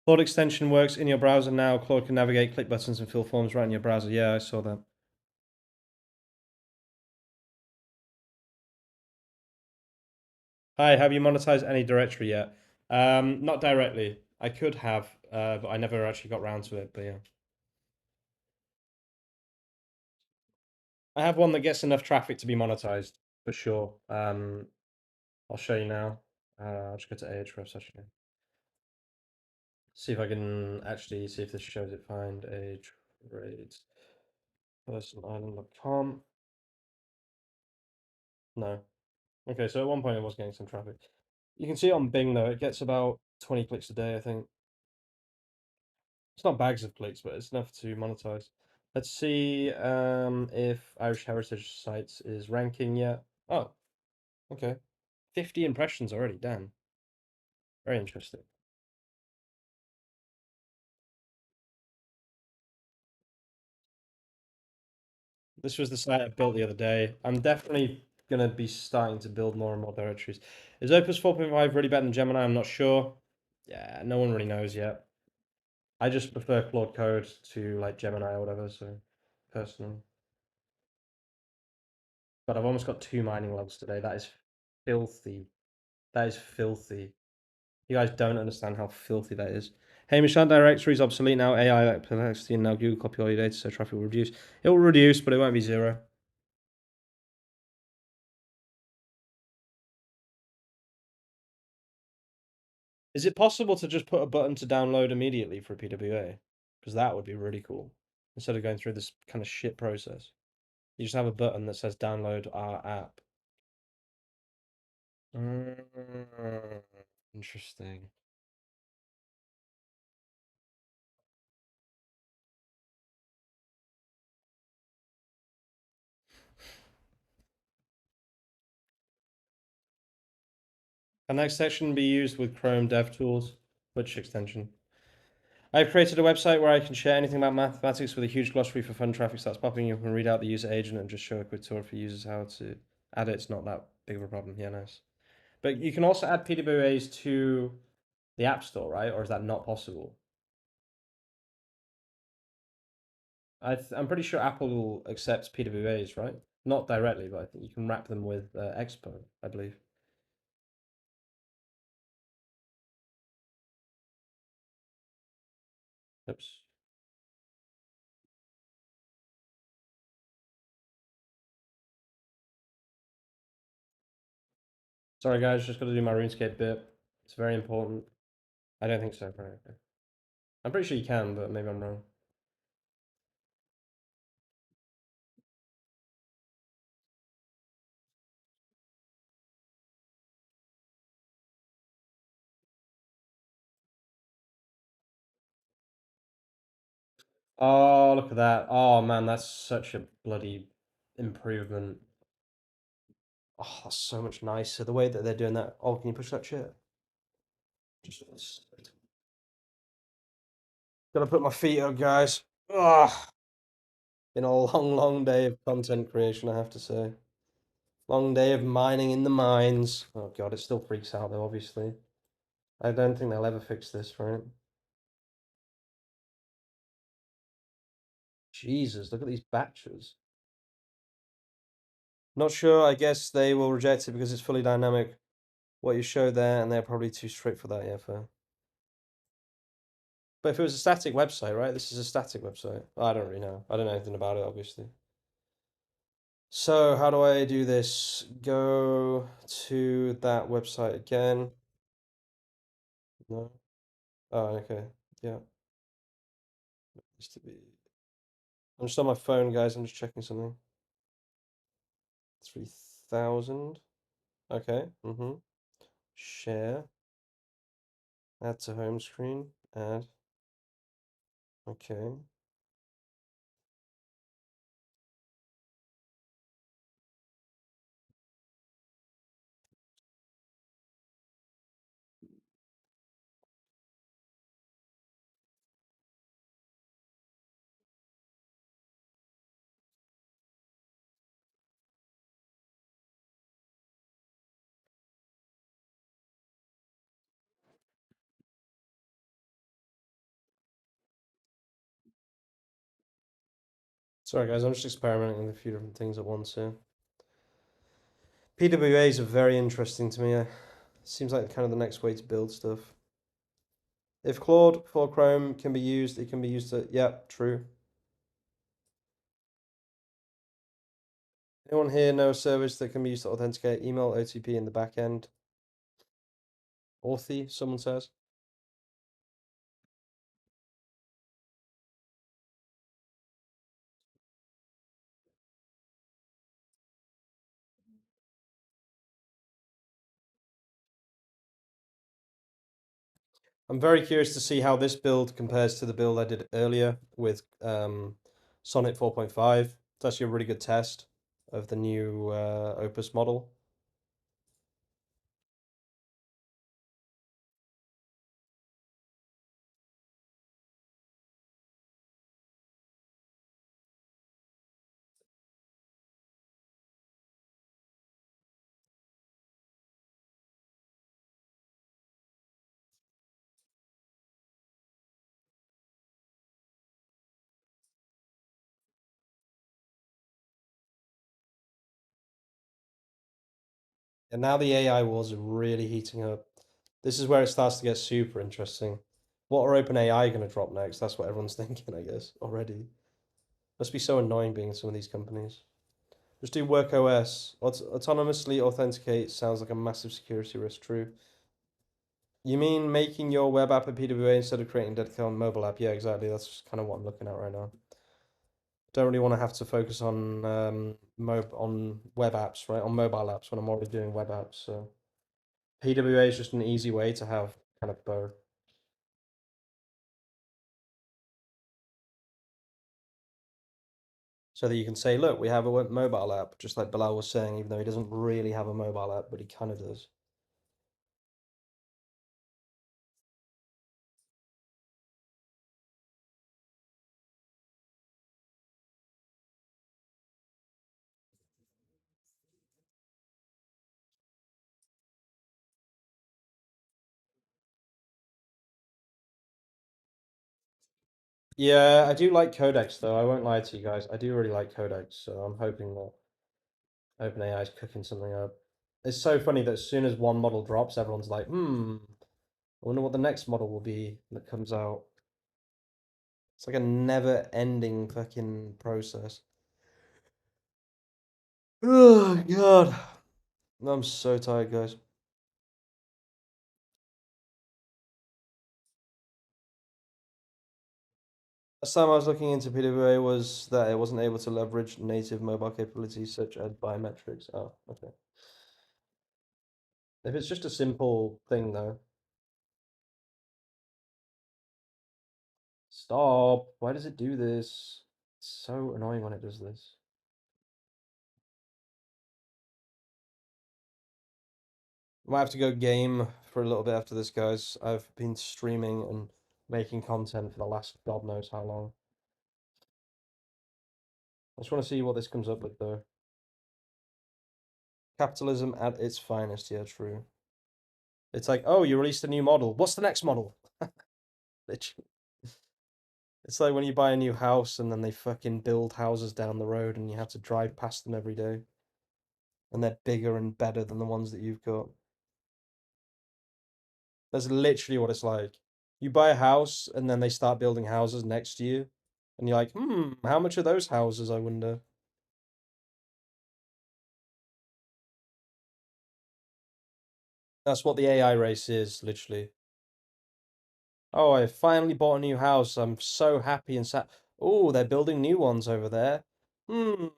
Claude extension works in your browser now. Claude can navigate, click buttons, and fill forms right in your browser. Yeah, I saw that. Hi, have you monetized any directory yet? Not directly. I could have, but I never actually got round to it. But yeah, I have one that gets enough traffic to be monetized for sure. I'll show you now. I'll just go to Ahrefs actually. See if I can actually see if this shows it. Find a trade personisland.com. No. Okay, so at one point it was getting some traffic. You can see it on Bing though, it gets about 20 clicks a day, I think. It's not bags of clicks, but it's enough to monetize. Let's see if Irish Heritage Sites is ranking yet. Oh, okay. 50 impressions already, damn. Very interesting. This was the site I built the other day. I'm definitely going to be starting to build more and more directories. Is Opus 4.5 really better than Gemini? I'm not sure. Yeah, no one really knows yet. I just prefer Claude Code to like Gemini or whatever, so personally. But I've almost got 2 mining logs today. That is filthy. That is filthy. You guys don't understand how filthy that is. Hamish, that directory is obsolete now. AI like Perplexity and now Google copy all your data, so traffic will reduce. It will reduce, but it won't be zero. Is it possible to just put a button to download immediately for a PWA? Because that would be really cool. Instead of going through this kind of shit process. You just have a button that says download our app. Mm, interesting. Can that extension be used with Chrome DevTools? Which extension? I've created a website where I can share anything about mathematics with a huge glossary for fun traffic starts popping. You can read out the user agent and just show a quick tour for users how to add it. It's not that big of a problem. Yeah, nice. But you can also add PWAs to the App Store, right? Or is that not possible? I'm pretty sure Apple accepts PWAs, right? Not directly, but I think you can wrap them with Expo, I believe. Oops. Sorry, guys, just got to do my RuneScape bit. It's very important. I don't think so. Right, okay. I'm pretty sure you can, but maybe I'm wrong. Oh, look at that. Oh, man, that's such a bloody improvement. Oh, that's so much nicer. The way that they're doing that. Oh, can you push that shit? Just gotta put my feet up, guys. Oh, been a long, long day of content creation, I have to say. Long day of mining in the mines. Oh, God, it still freaks out, though, obviously. I don't think they'll ever fix this, right? Jesus, look at these batches. Not sure. I guess they will reject it because it's fully dynamic. What you showed there, and they're probably too strict for that. Yeah, fair. But if it was a static website, right? This is a static website. I don't really know. I don't know anything about it, obviously. So how do I do this? Go to that website again. No. Oh, okay. Yeah. Used to be. I'm just on my phone, guys. I'm just checking something. 3,000. Okay. Share. Add to home screen. Add. Okay. Sorry, guys. I'm just experimenting with a few different things at once here. PWAs are very interesting to me. Seems like kind of the next way to build stuff. If Claude for Chrome can be used, it can be used to. Yeah, true. Anyone here know a service that can be used to authenticate email OTP in the back end? Authy, someone says. I'm very curious to see how this build compares to the build I did earlier with Sonnet 4.5. It's actually a really good test of the new Opus model. And now the AI wars are really heating up. This is where it starts to get super interesting. What are OpenAI going to drop next? That's what everyone's thinking, I guess, already. Must be so annoying being in some of these companies. Just do work OS. Autonomously authenticate sounds like a massive security risk, true. You mean making your web app a PWA instead of creating a dedicated mobile app? Yeah, exactly. That's kind of what I'm looking at right now. Don't really want to have to focus on on web apps, right? On mobile apps when I'm already doing web apps. So PWA is just an easy way to have kind of both. So that you can say, look, we have a mobile app, just like Bilal was saying, even though he doesn't really have a mobile app, but he kind of does. Yeah, I do like Codex though. I won't lie to you guys. I do really like Codex, so I'm hoping that OpenAI is cooking something up. It's so funny that as soon as one model drops, everyone's like, I wonder what the next model will be that comes out. It's like a never-ending fucking process. Oh God. I'm so tired, guys. Last time I was looking into PWA was that it wasn't able to leverage native mobile capabilities such as biometrics. Oh, okay. If it's just a simple thing though. Stop. Why does it do this? It's so annoying when it does this. I might have to go game for a little bit after this, guys. I've been streaming and making content for the last God knows how long. I just want to see what this comes up with though. Capitalism at its finest, yeah, true. It's like, oh, you released a new model. What's the next model? Literally. It's like when you buy a new house and then they fucking build houses down the road and you have to drive past them every day. And they're bigger and better than the ones that you've got. That's literally what it's like. You buy a house and then they start building houses next to you. And you're like, how much are those houses, I wonder? That's what the AI race is, literally. Oh, I finally bought a new house. I'm so happy and sad. Oh, they're building new ones over there. Hmm,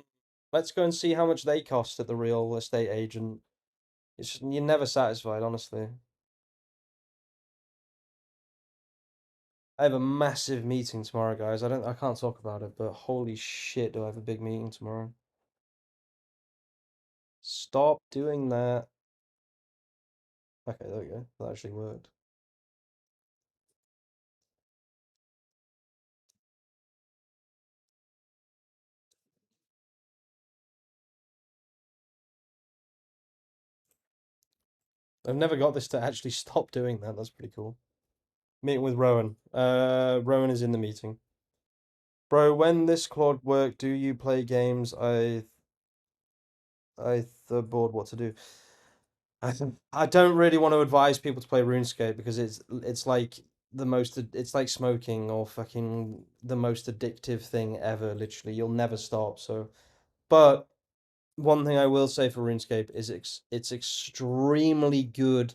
let's go and see how much they cost at the real estate agent. You're never satisfied, honestly. I have a massive meeting tomorrow, guys. I can't talk about it, but holy shit, do I have a big meeting tomorrow. Stop doing that. Okay, there we go. That actually worked. I've never got this to actually stop doing that. That's pretty cool. Meeting with Rowan. Rowan is in the meeting. Bro, when this Claude work, do you play games? I bored what to do. I don't really want to advise people to play RuneScape because it's like it's like smoking or fucking the most addictive thing ever, literally. You'll never stop. So, but one thing I will say for RuneScape is it's extremely good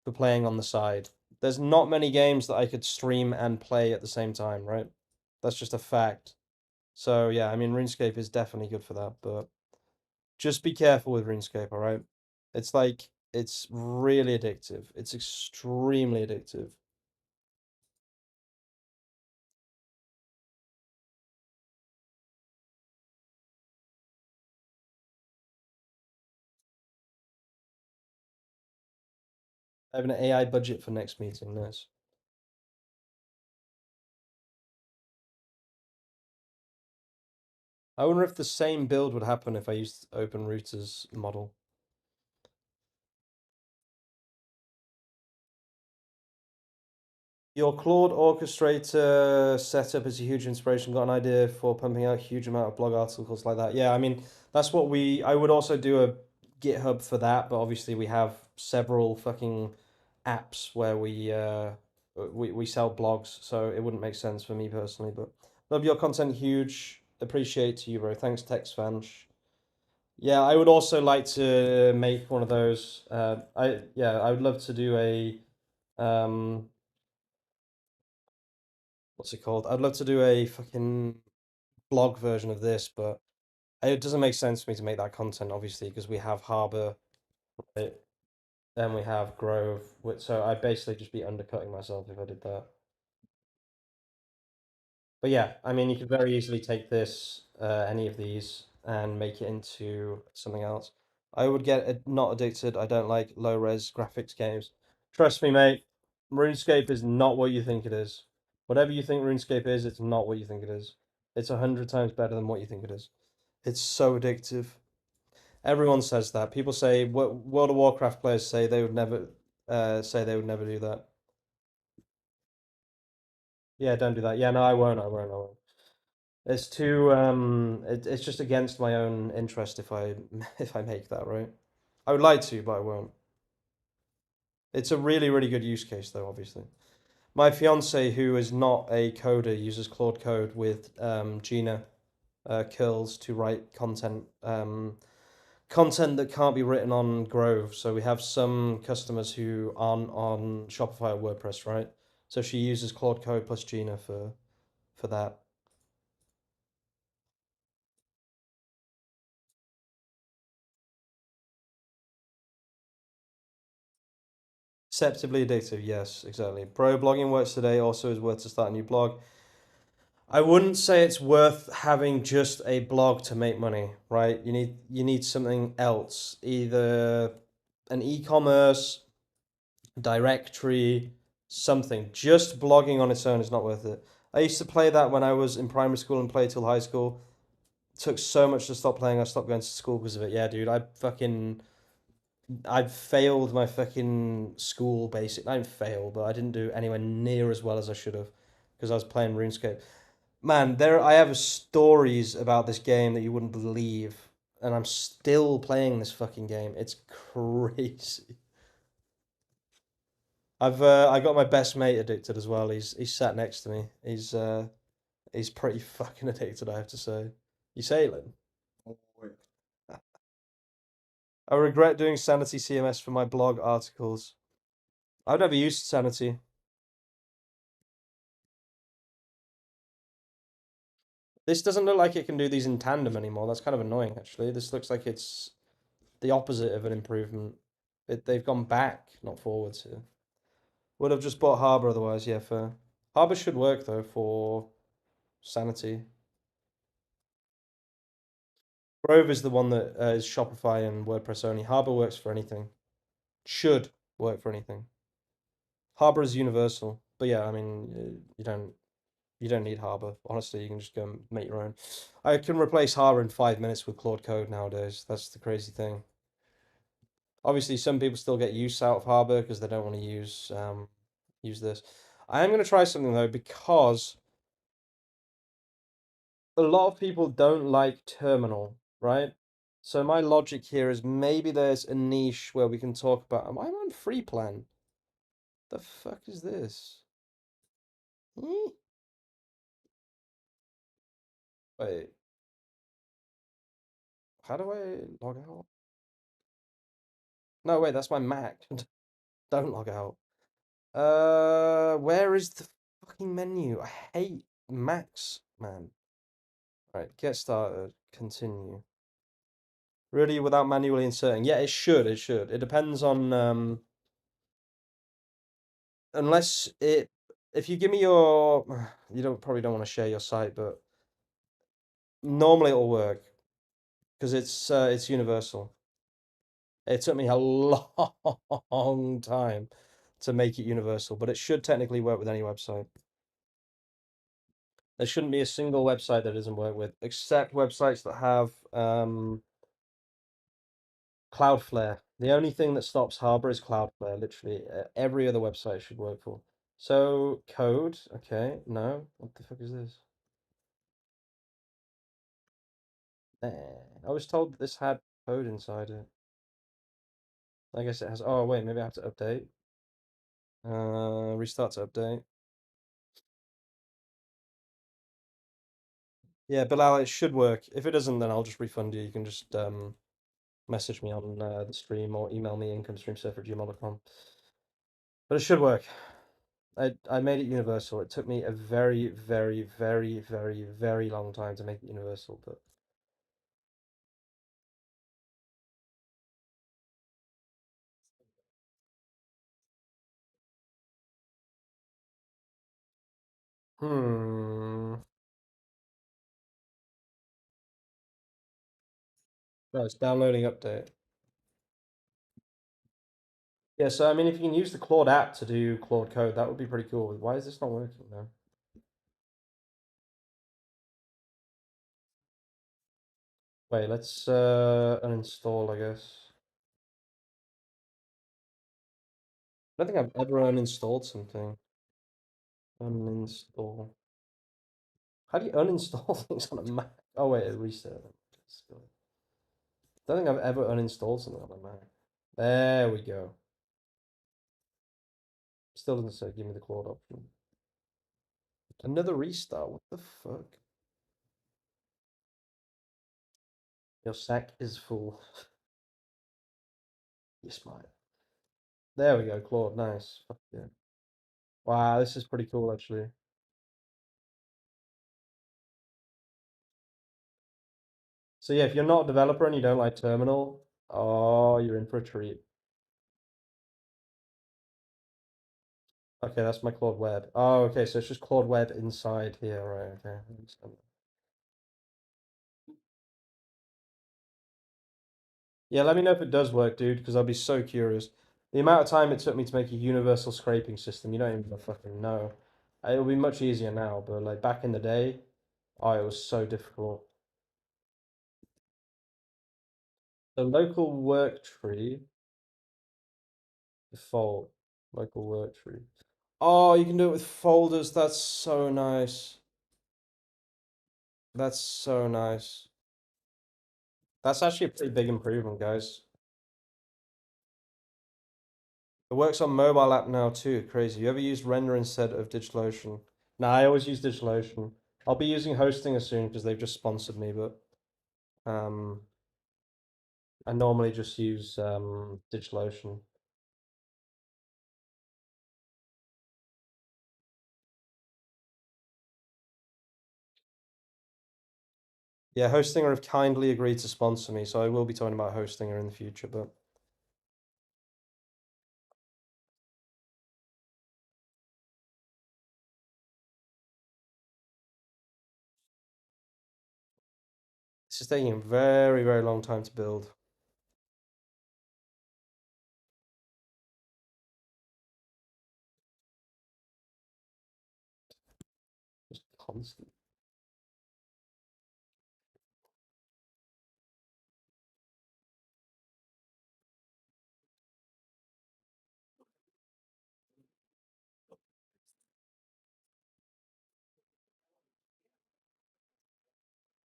for playing on the side. There's not many games that I could stream and play at the same time, right? That's just a fact. So yeah, I mean RuneScape is definitely good for that, but just be careful with RuneScape, all right? It's like it's really addictive. It's extremely addictive. I have an AI budget for next meeting. Nice. I wonder if the same build would happen if I used OpenRouter's model. Your Claude orchestrator setup is a huge inspiration. Got an idea for pumping out a huge amount of blog articles like that. Yeah, I mean, that's what I would also do a GitHub for that, but obviously we have several fucking apps where we sell blogs, so it wouldn't make sense for me personally, but love your content, huge. Appreciate you, bro. Thanks, Tex Vanch. Yeah, I would also like to make one of those. I would love to do a um what's it called? I'd love to do a fucking blog version of this, but it doesn't make sense for me to make that content, obviously, because we have Harbor, right, then we have Grove, so I'd basically just be undercutting myself if I did that. But yeah, I mean, you could very easily take this, any of these, and make it into something else. I would get not addicted. I don't like low res graphics games. Trust me, mate. RuneScape is not what you think it is. Whatever you think RuneScape is, it's not what you think it is. It's 100 times better than what you think it is. It's so addictive. Everyone says that. People say what World of Warcraft players say they would never do that. Yeah, don't do that. Yeah, no, I won't. I won't. I won't. It's too it's just against my own interest if I if I make that, right? I would like to, but I won't. It's a really, really good use case though, obviously. My fiance, who is not a coder, uses Claude Code with Gina curls to write content that can't be written on Grove. So we have some customers who aren't on Shopify or WordPress, right? So she uses Claude Code plus Gina for for that. Deceptively addictive, yes, exactly. Bro, blogging works today. Also, is worth to start a new blog. I wouldn't say it's worth having just a blog to make money, right? You need something else, either an e-commerce directory, something. Just blogging on its own is not worth it. I used to play that when I was in primary school and played till high school. It took so much to stop playing. I stopped going to school because of it. Yeah, dude, I failed my fucking school basic. I didn't fail, but I didn't do anywhere near as well as I should have because I was playing RuneScape. Man, there I have stories about this game that you wouldn't believe, and I'm still playing this fucking game. It's crazy. I got my best mate addicted as well. He's sat next to me. He's pretty fucking addicted, I have to say. You sailing? Oh, wait. I regret doing Sanity CMS for my blog articles. I've never used Sanity. This doesn't look like it can do these in tandem anymore. That's kind of annoying, actually. This looks like it's the opposite of an improvement. They've gone back, not forwards here. Would have just bought Harbor otherwise, yeah, fair. Harbor should work, though, for Sanity. Grove is the one that is Shopify and WordPress only. Harbor works for anything. Should work for anything. Harbor is universal. But yeah, I mean, you don't need Harbor. Honestly, you can just go and make your own. I can replace Harbor in 5 minutes with Claude Code nowadays. That's the crazy thing. Obviously, some people still get use out of Harbor because they don't want to use this. I am going to try something though because a lot of people don't like Terminal, right? So my logic here is maybe there's a niche where we can talk about. I'm on free plan. The fuck is this? Eh? Wait, how do I log out? No, wait, that's my Mac. Don't log out. Where is the fucking menu? I hate Macs, man. Right, get started. Continue. Really, without manually inserting? Yeah, it should. It should. It depends on unless it. If you give me your, you don't probably don't want to share your site, but normally it'll work because it's universal. It took me a long time to make it universal, but it should technically work with any website. There shouldn't be a single website that doesn't work with, except websites that have Cloudflare. The only thing that stops Harbor is Cloudflare. Literally, every other website should work for. So code, okay, no, what the fuck is this? I was told that this had code inside it. I guess it has. Oh wait, maybe I have to update. Restart to update. Yeah, Bilal, it should work. If it doesn't, then I'll just refund you. You can just message me on the stream or email me incomestreamsurf@gmail.com. But it should work. I made it universal. It took me a very, very, very, very, very long time to make it universal, but hmm. No, it's downloading update. Yeah, so I mean, if you can use the Claude app to do Claude code, that would be pretty cool. Why is this not working though? Wait, let's uninstall, I guess. I don't think I've ever uninstalled something. Uninstall. How do you uninstall things on a Mac? Oh wait, reset them. Don't think I've ever uninstalled something on a Mac. There we go. Still doesn't say give me the Claude option. Another restart. What the fuck? Your sack is full. You're smart. There we go, Claude. Nice. Fuck yeah. Wow, this is pretty cool actually. So yeah, if you're not a developer and you don't like terminal, oh, you're in for a treat. Okay, that's my Claude Web. Oh, okay, so it's just Claude Web inside here, right? Okay, I understand. Yeah, let me know if it does work, dude, because I'll be so curious. The amount of time it took me to make a universal scraping system, you don't even fucking know. It'll be much easier now, but like back in the day, oh, it was so difficult. The local work tree, default, local work tree. Oh, you can do it with folders. That's so nice. That's so nice. That's actually a pretty big improvement, guys. It works on mobile app now too. Crazy. You ever used Render instead of DigitalOcean? Nah, I always use DigitalOcean. I'll be using Hostinger soon because they've just sponsored me, but um, I normally just use DigitalOcean. Yeah, Hostinger have kindly agreed to sponsor me, so I will be talking about Hostinger in the future, but this is taking a very, very long time to build. Just constant.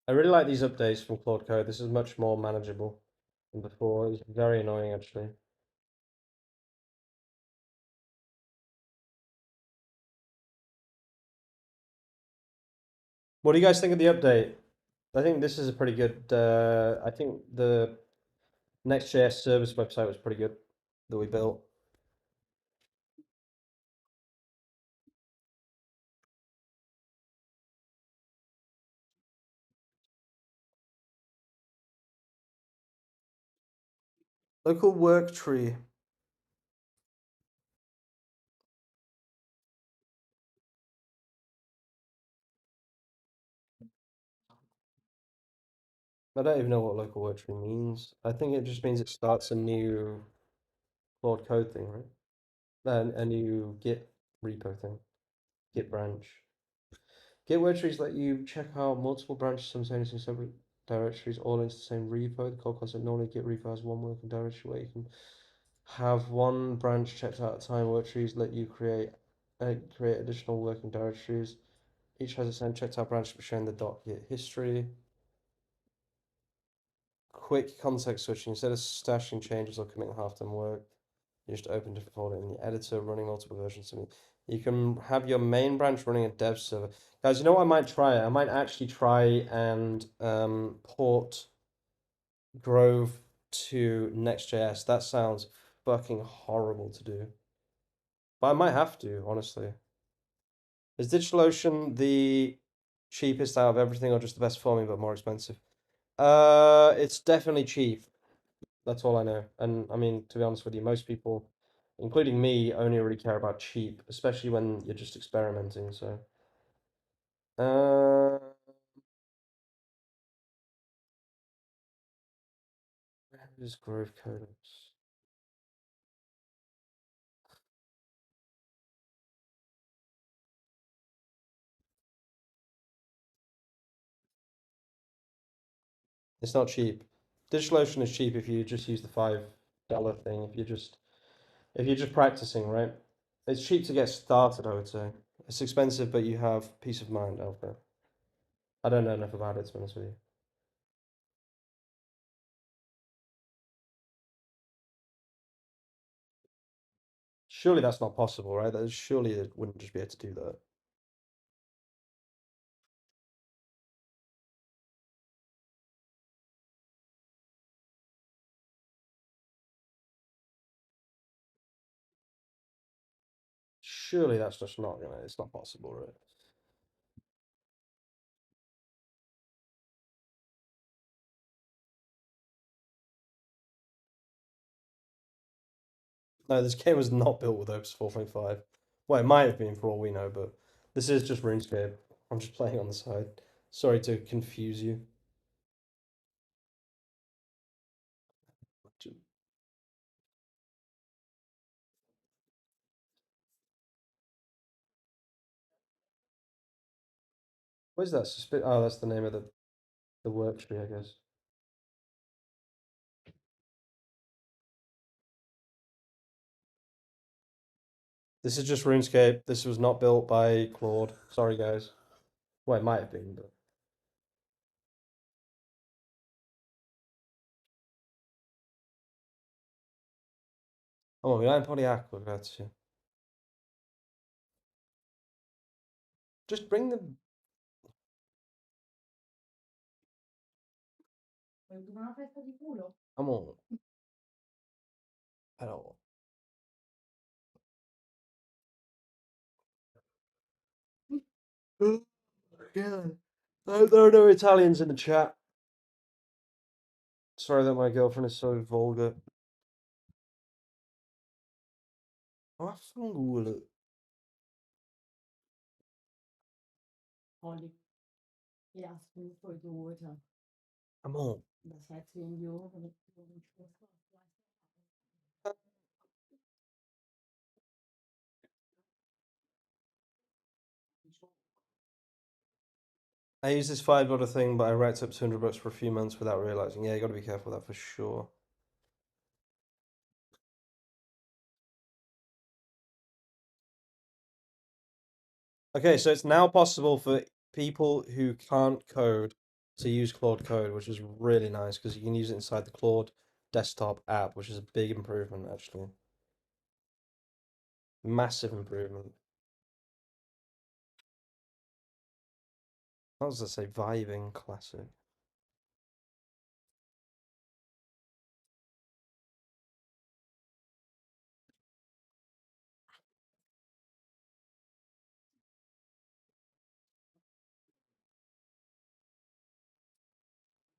I really like these updates from Claude Code. This is much more manageable than before. It was very annoying, actually. What do you guys think of the update? I think this is a pretty good. I think the Next.js service website was pretty good that we built. Local work tree. I don't even know what local work tree means. I think it just means it starts a new Claude Code thing, right? A new Git repo thing, Git branch. Git work trees let you check out multiple branches simultaneously in separate directories, all into the same repo. The core concept normally Git repo has one working directory where you can have one branch checked out at a time. Work trees let you create additional working directories. Each has its own checked out branch showing the .git history. Quick context switching. Instead of stashing changes or committing half-done work, you just open different folder in the editor, running multiple versions. You can have your main branch running a dev server. Guys, you know what I might try? I might actually try and port Grove to Next.js. That sounds fucking horrible to do. But I might have to, honestly. Is DigitalOcean the cheapest out of everything or just the best for me but more expensive? It's definitely cheap. That's all I know. And I mean, to be honest with you, most people, including me, only really care about cheap, especially when you're just experimenting. So, where is Grove Codex? It's not cheap. DigitalOcean is cheap if you just use the $5 thing. If you're just practicing, right? It's cheap to get started, I would say. It's expensive, but you have peace of mind out there. I don't know enough about it, to be honest with you. Surely that's not possible, right? Surely it wouldn't just be able to do that. Surely that's just not gonna. It's not possible, right? No, this game was not built with Opus 4.5. Well, it might have been for all we know, but this is just RuneScape. I'm just playing on the side. Sorry to confuse you. What is that? Oh, that's the name of the work tree, I guess. This is just RuneScape. This was not built by Claude. Sorry, guys. Well, it might have been, but oh, já em Poliaco, grazie. Just bring them. Come on. I don't. Yeah. There are no Italians in the chat. Sorry that my girlfriend is so vulgar. Vaffanculo. Come on. I use this $5 thing, but I racked up $200 for a few months without realizing. Yeah, you got to be careful with that for sure. Okay, so it's now possible for people who can't code to use Claude Code, which is really nice because you can use it inside the Claude desktop app, which is a big improvement, actually. Massive improvement. What was I say? Vibing classic.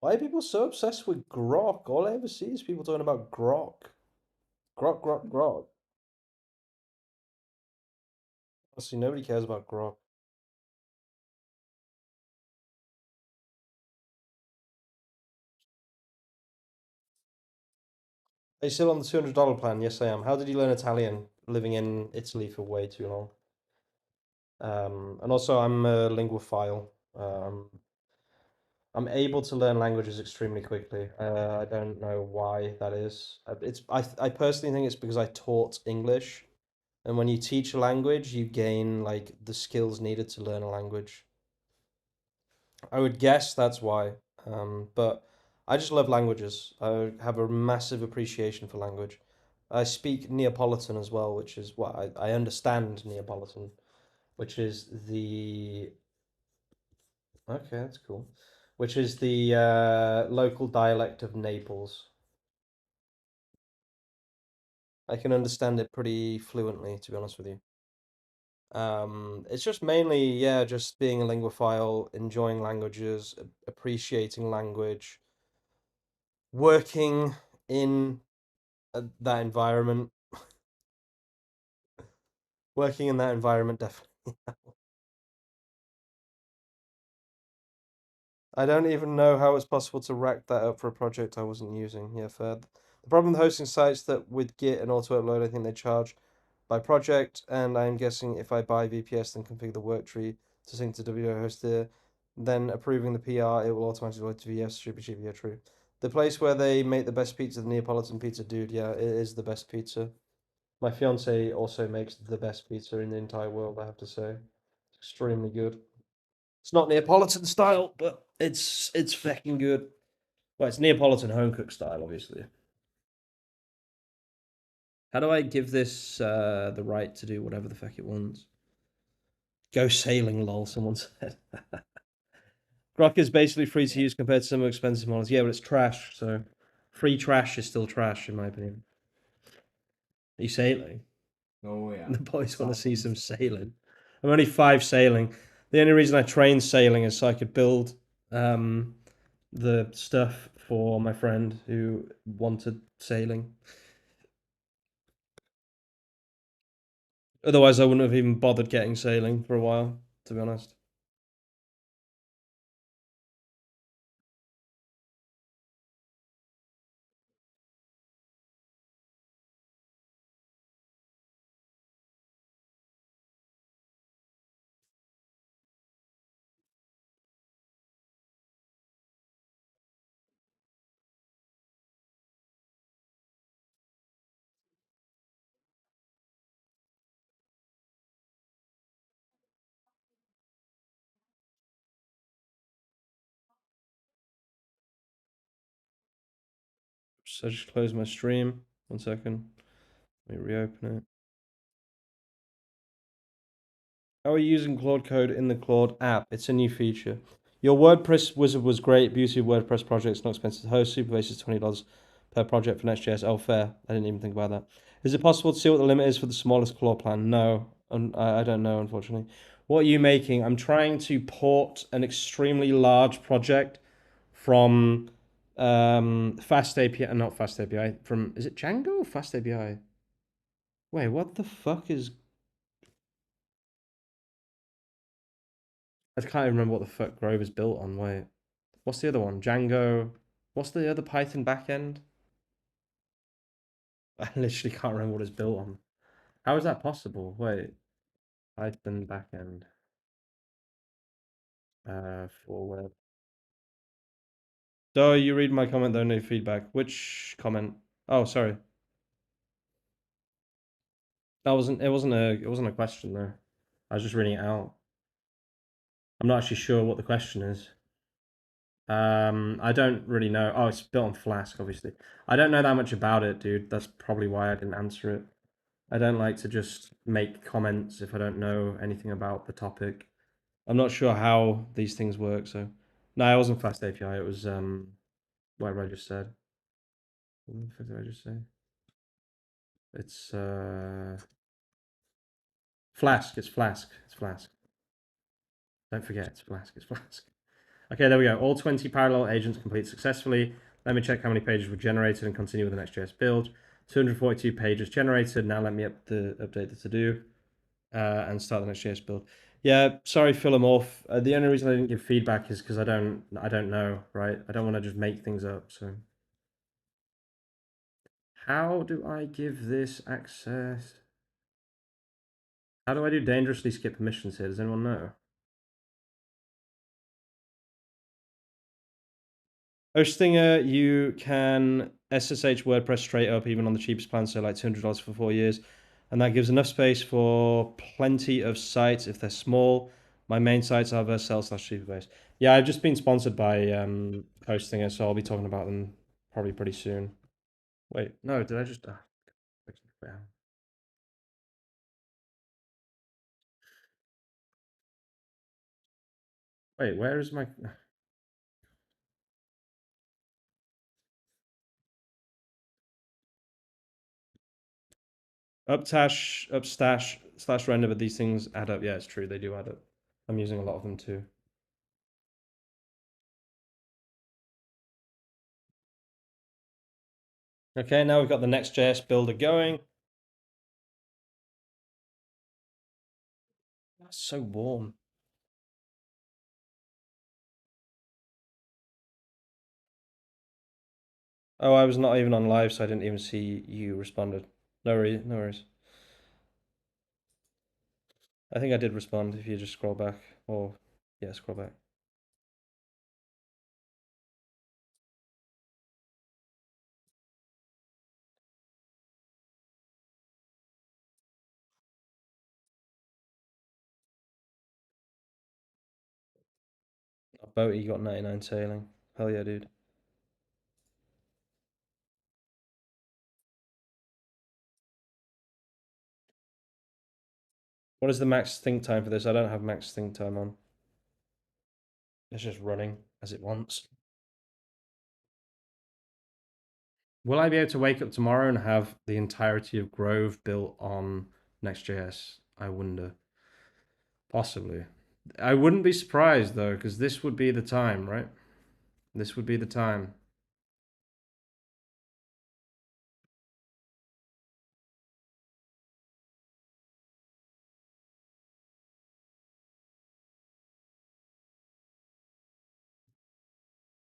Why are people so obsessed with grok? All I ever see is people talking about grok. Grok, grok, grok. Honestly, nobody cares about grok. Are you still on the $200 plan? Yes, I am. How did you learn Italian living in Italy for way too long? And also, I'm a linguophile. I'm able to learn languages extremely quickly. I don't know why that is. I personally think it's because I taught English, and when you teach a language, you gain like the skills needed to learn a language. I would guess that's why. But I just love languages. I have a massive appreciation for language. I speak Neapolitan as well, which is what I understand Neapolitan, which is the okay, that's cool. Which is the local dialect of Naples. I can understand it pretty fluently, to be honest with you. It's just mainly, yeah, just being a linguophile, enjoying languages, appreciating language, working in that environment. Working in that environment, definitely. I don't even know how it's possible to rack that up for a project I wasn't using. Yeah, fair. The problem with hosting sites that with Git and auto upload, I think they charge by project, and I'm guessing if I buy VPS then configure the work tree to sync to whoster, then approving the PR, it will automatically load to VS. Should be cheap, yeah, true. The place where they make the best pizza, the Neapolitan pizza, dude, yeah, it is the best pizza. My fiance also makes the best pizza in the entire world, I have to say. It's extremely good. It's not Neapolitan style, but it's fucking good. Well, it's Neapolitan home cook style, obviously. How do I give this the right to do whatever the fuck it wants? Go sailing, lol. Someone said. Grok is basically free to use compared to some expensive models. Yeah, but it's trash. So free trash is still trash, in my opinion. Are you sailing? Oh yeah. The boys want to see some sailing. I'm only 5 sailing. The only reason I trained sailing is so I could build the stuff for my friend who wanted sailing. Otherwise, I wouldn't have even bothered getting sailing for a while, to be honest. So I just close my stream. 1 second. Let me reopen it. How are you using Claude Code in the Claude app? It's a new feature. Your WordPress wizard was great. Beauty of WordPress projects, not expensive to host. Superbase is $20 per project for Next.js. Oh, fair. I didn't even think about that. Is it possible to see what the limit is for the smallest Claude plan? No, I don't know, unfortunately. What are you making? I'm trying to port an extremely large project from Fast API, not Fast API, from, is it Django or Fast API? Wait, what the fuck is, I can't even remember what the fuck Grove is built on. Wait, what's the other one? Django. What's the other Python backend? I literally can't remember what it's built on. How is that possible? Wait, Python backend. For web. So you read my comment though, no feedback. Which comment? Oh, sorry. That wasn't. It wasn't a. It wasn't a question though. I was just reading it out. I'm not actually sure what the question is. I don't really know. Oh, it's built on Flask, obviously. I don't know that much about it, dude. That's probably why I didn't answer it. I don't like to just make comments if I don't know anything about the topic. I'm not sure how these things work, so no, it wasn't Fast API. It was whatever I just said. What the fuck did I just say? It's Flask. It's Flask. It's Flask. Don't forget, it's Flask. It's Flask. Okay, there we go. All 20 parallel agents complete successfully. Let me check how many pages were generated and continue with the Next.js build. 242 pages generated. Now let me update the to-do and start the Next.js build. Yeah, sorry, Philomorph. The only reason I didn't give feedback is because I don't know, right? I don't want to just make things up. So, how do I give this access? How do I do dangerously skip permissions here? Does anyone know? Hostinger, you can SSH WordPress straight up, even on the cheapest plan, so like $200 for 4 years. And that gives enough space for plenty of sites if they're small. My main sites are Vercel/Superbase. Yeah, I've just been sponsored by Hostinger, so I'll be talking about them probably pretty soon. Wait, no, did I just... wait, where is my... upstash/render, but these things add up. Yeah, it's true, they do add up. I'm using a lot of them too. Okay, now we've got the Next.js builder going. That's so warm. Oh, I was not even on live, so I didn't even see you responded. No worries, no worries. I think I did respond if you just scroll back. Or, yeah, scroll back. Oh, Boaty got 99 sailing. Hell yeah, dude. What is the max think time for this? I don't have max think time on. It's just running as it wants. Will I be able to wake up tomorrow and have the entirety of Grove built on Next.js? I wonder. Possibly. I wouldn't be surprised though, because this would be the time, right? This would be the time.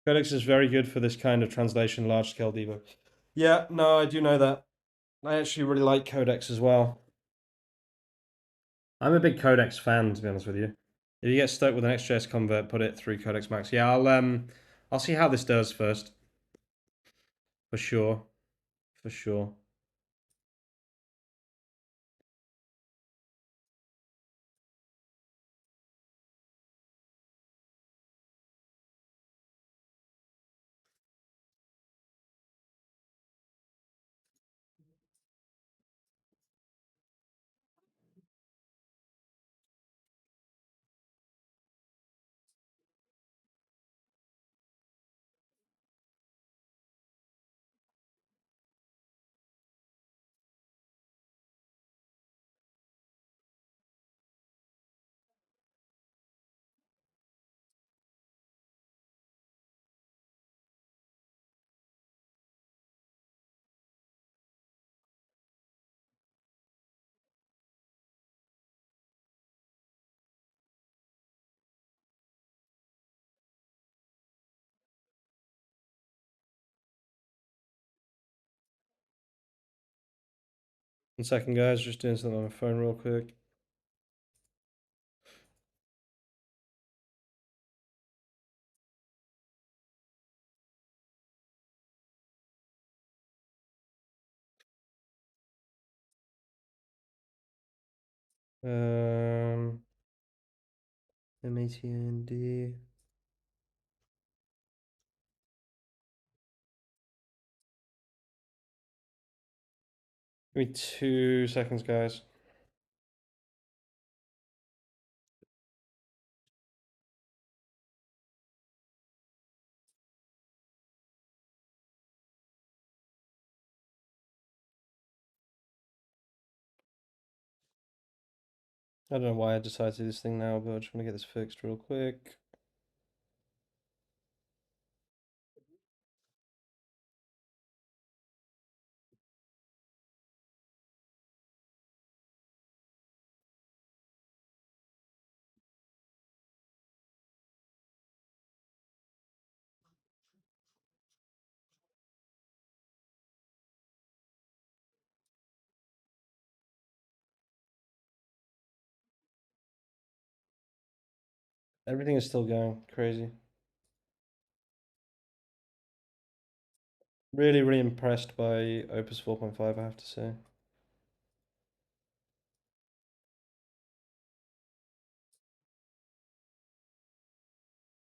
Codex is very good for this kind of translation, large scale debug. Yeah, no, I do know that. I actually really like Codex as well. I'm a big Codex fan, to be honest with you. If you get stuck with an XJS convert, put it through Codex Max. Yeah, I'll see how this does first. For sure. For sure. 1 second, guys. Just doing something on my phone real quick. MATND. Give me 2 seconds, guys. I don't know why I decided to do this thing now, but I just want to get this fixed real quick. Everything is still going crazy. Really, really impressed by Opus 4.5, I have to say.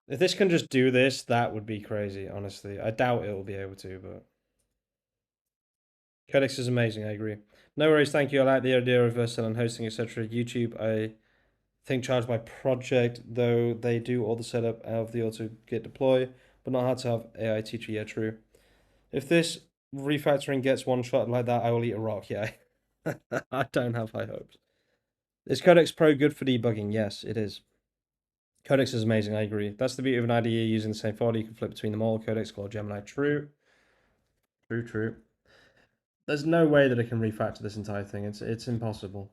If this can just do this, that would be crazy, honestly. I doubt it will be able to, but Codex is amazing, I agree. No worries, thank you. I like the idea of selling hosting, etc. YouTube, I think charge by project, though they do all the setup of the auto git deploy, but not hard to have AI teacher. Yeah, true. If this refactoring gets one shot like that, I will eat a rock. Yeah, I don't have high hopes. Is Codex Pro good for debugging? Yes, it is. Codex is amazing, I agree. That's the beauty of an IDE using the same folder. You can flip between them all. Codex, Claude, Gemini. True. True, true. There's no way that it can refactor this entire thing. It's impossible.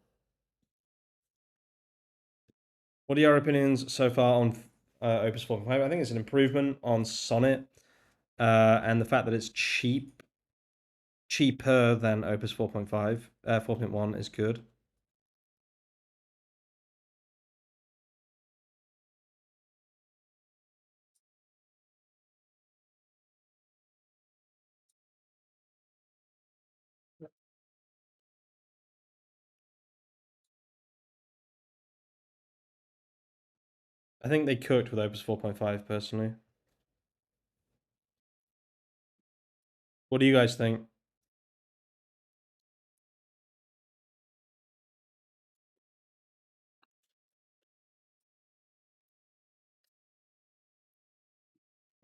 What are your opinions so far on Opus 4.5? I think it's an improvement on Sonnet, and the fact that it's cheaper than Opus 4.5, 4.1 is good. I think they cooked with Opus 4.5 personally. What do you guys think?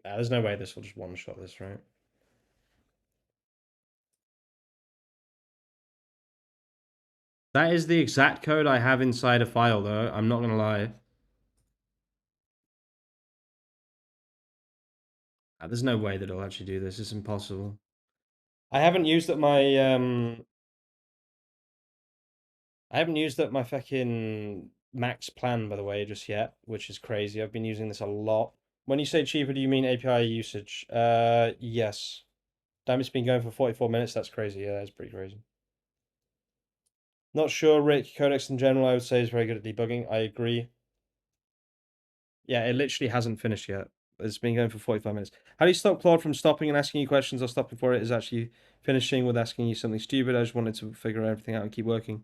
There's no way this will just one-shot this, right? That is the exact code I have inside a file, though. I'm not gonna lie. There's no way that it'll actually do this. It's impossible. I haven't used up my I haven't used up my fucking max plan, by the way, just yet, which is crazy. I've been using this a lot When you say cheaper, do you mean API usage? Yes. Damn, it's been going for 44 minutes. That's crazy. Yeah, that's pretty crazy. Not sure, Rick. Codex in general, I would say, is very good at debugging. I agree. Yeah, it literally hasn't finished yet. It's been going for 45 minutes. How do you stop Claude from stopping and asking you questions or stopping before it is actually finishing with asking you something stupid? I just wanted to figure everything out and keep working.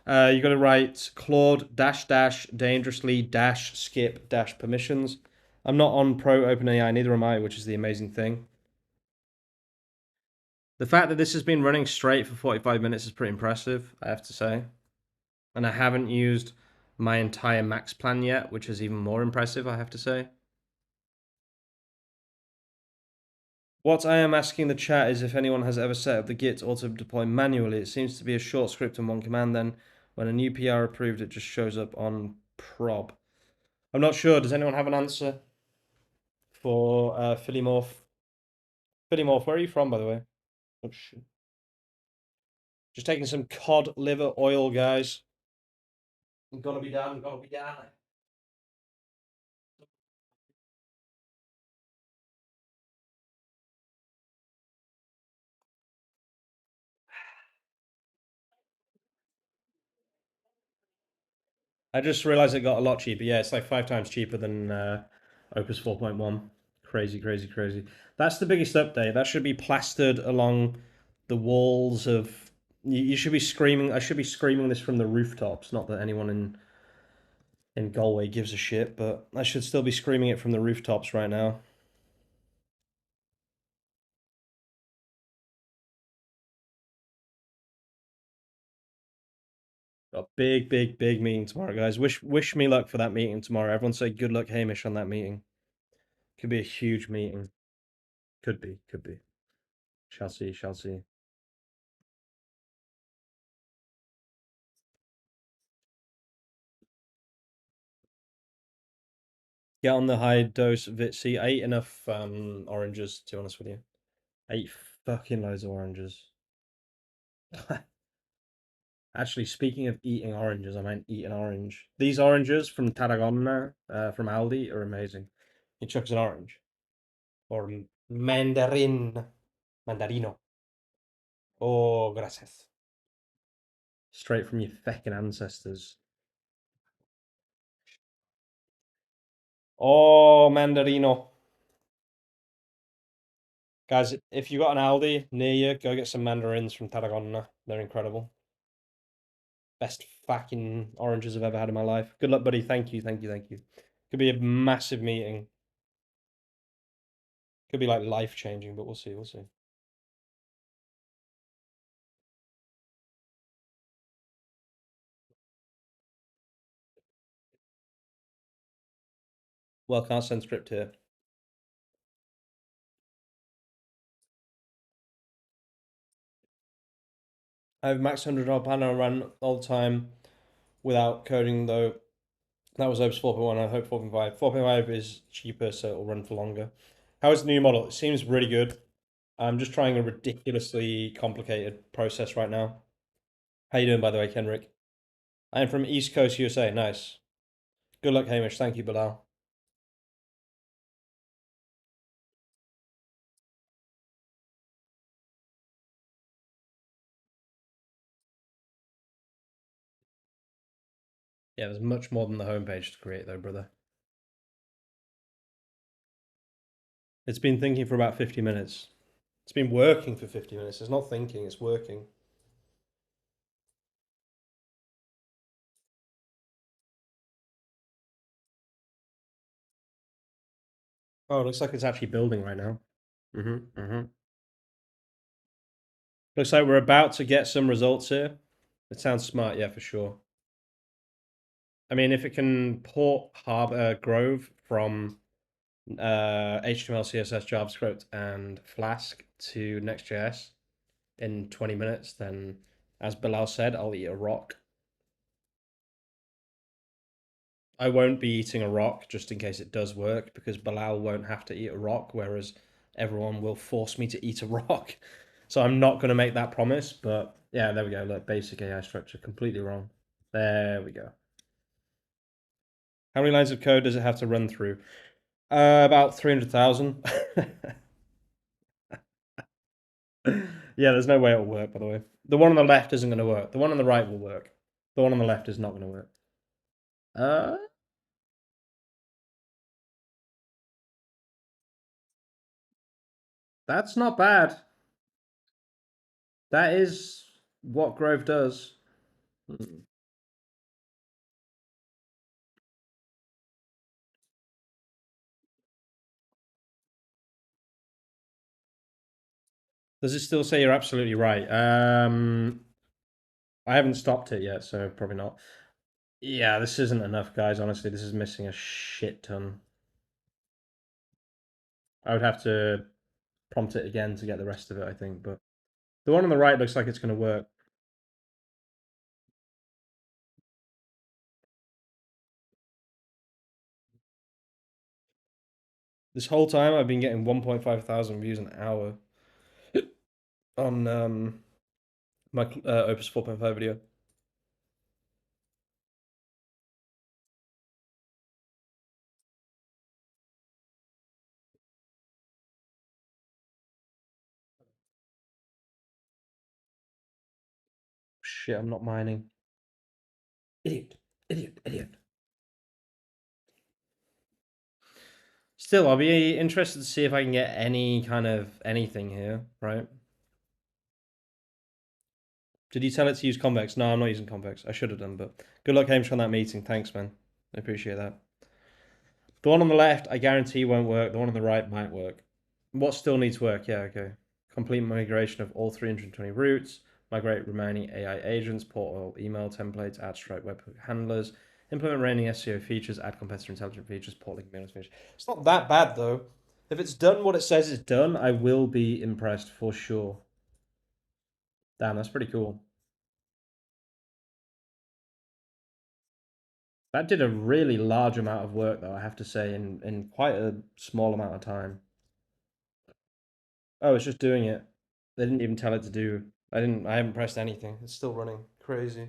You got to write Claude dash dash dangerously dash skip dash permissions. I'm not on pro OpenAI, neither am I, which is the amazing thing. The fact that this has been running straight for 45 minutes is pretty impressive, I have to say. And I haven't used my entire max plan yet, which is even more impressive, I have to say. What I am asking the chat is if anyone has ever set up the Git auto deploy manually. It seems to be a short script and one command. Then, when a new PR approved, it just shows up on prob. I'm not sure. Does anyone have an answer for Philly Morph, where are you from, by the way? Oh, shit. Just taking some cod liver oil, guys. Gotta be done. Gotta be done. I just realized it got a lot cheaper. Yeah, it's like 5 times cheaper than Opus 4.1. Crazy, crazy, crazy. That's the biggest update. That should be plastered along the walls of. You should be screaming. I should be screaming this from the rooftops. Not that anyone in Galway gives a shit, but I should still be screaming it from the rooftops right now. Got a big, big, big meeting tomorrow, guys. Wish me luck for that meeting tomorrow. Everyone say good luck, Hamish, on that meeting. Could be a huge meeting. Could be, could be. Shall see, shall see. Get on the high dose Vit C. I ate enough oranges, to be honest with you. I ate fucking loads of oranges. Actually, speaking of eating oranges, I might eat an orange. These oranges from Tarragona, from Aldi, are amazing. He chucks an orange. Or mandarin. Mandarino. Oh, gracias. Straight from your feckin' ancestors. Oh, mandarino. Guys, if you got an Aldi near you, go get some mandarins from Tarragona. They're incredible. Best fucking oranges I've ever had in my life. Good luck, buddy. Thank you, thank you, thank you. Could be a massive meeting. Could be like life changing, but we'll see, we'll see. Well, can't send script here. I have max $100 panel run all the time without coding though. That was Opus 4.1. I hope 4.5. 4.5 is cheaper, so it'll run for longer. How is the new model? It seems really good. I'm just trying a ridiculously complicated process right now. How you doing, by the way, Kenrick? I am from East Coast, USA. Nice. Good luck, Hamish. Thank you, Bilal. Yeah, there's much more than the homepage to create, though, brother. It's been thinking for about 50 minutes. It's been working for 50 minutes. It's not thinking, it's working. Oh, it looks like it's actually building right now. Looks like we're about to get some results here. It sounds smart, yeah, for sure. I mean, if it can port Harbor Grove from HTML, CSS, JavaScript, and Flask to Next.js in 20 minutes, then as Bilal said, I'll eat a rock. I won't be eating a rock just in case it does work because Bilal won't have to eat a rock, whereas everyone will force me to eat a rock. So I'm not going to make that promise, but yeah, there we go. Look, basic AI structure, completely wrong. There we go. How many lines of code does it have to run through? About 300,000. Yeah, there's no way it'll work, by the way. The one on the left isn't going to work. The one on the right will work. The one on the left is not going to work. Uh, that's not bad. That is what Grove does. Does it still say you're absolutely right? I haven't stopped it yet, so probably not. Yeah, this isn't enough, guys. Honestly, this is missing a shit ton. I would have to prompt it again to get the rest of it, I think. But the one on the right looks like it's going to work. This whole time, I've been getting 1.5 thousand views an hour on my Opus 4.5 video. Shit, I'm not mining. Idiot, idiot, idiot. Still, I'll be interested to see if I can get any kind of anything here, right? Did you tell it to use convex? No, I'm not using convex. I should have done, but good luck, Hamish, on that meeting. Thanks, man. I appreciate that. The one on the left, I guarantee won't work. The one on the right might work. What still needs work? Yeah, okay. Complete migration of all 320 routes, migrate remaining AI agents, port all email templates, add Stripe webhook handlers, implement remaining SEO features, add competitor intelligent features, port link mail features. It's not that bad though. If it's done what it says it's done, I will be impressed for sure. Damn, that's pretty cool. That did a really large amount of work though, I have to say, in quite a small amount of time. Oh, it's just doing it. They didn't even tell it to do. I haven't pressed anything. It's still running. Crazy.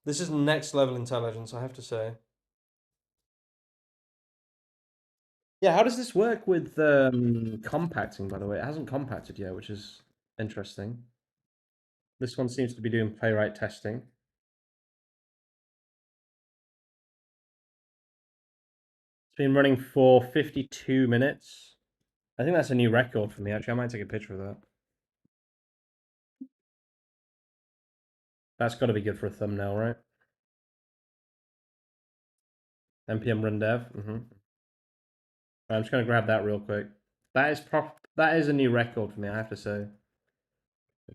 This is next level intelligence, I have to say. Yeah, how does this work with compacting, by the way? It hasn't compacted yet, which is interesting. This one seems to be doing playwright testing. It's been running for 52 minutes. I think that's a new record for me, actually. I might take a picture of that. That's got to be good for a thumbnail, right? npm run dev. I'm just going to grab that real quick. That is a new record for me, I have to say.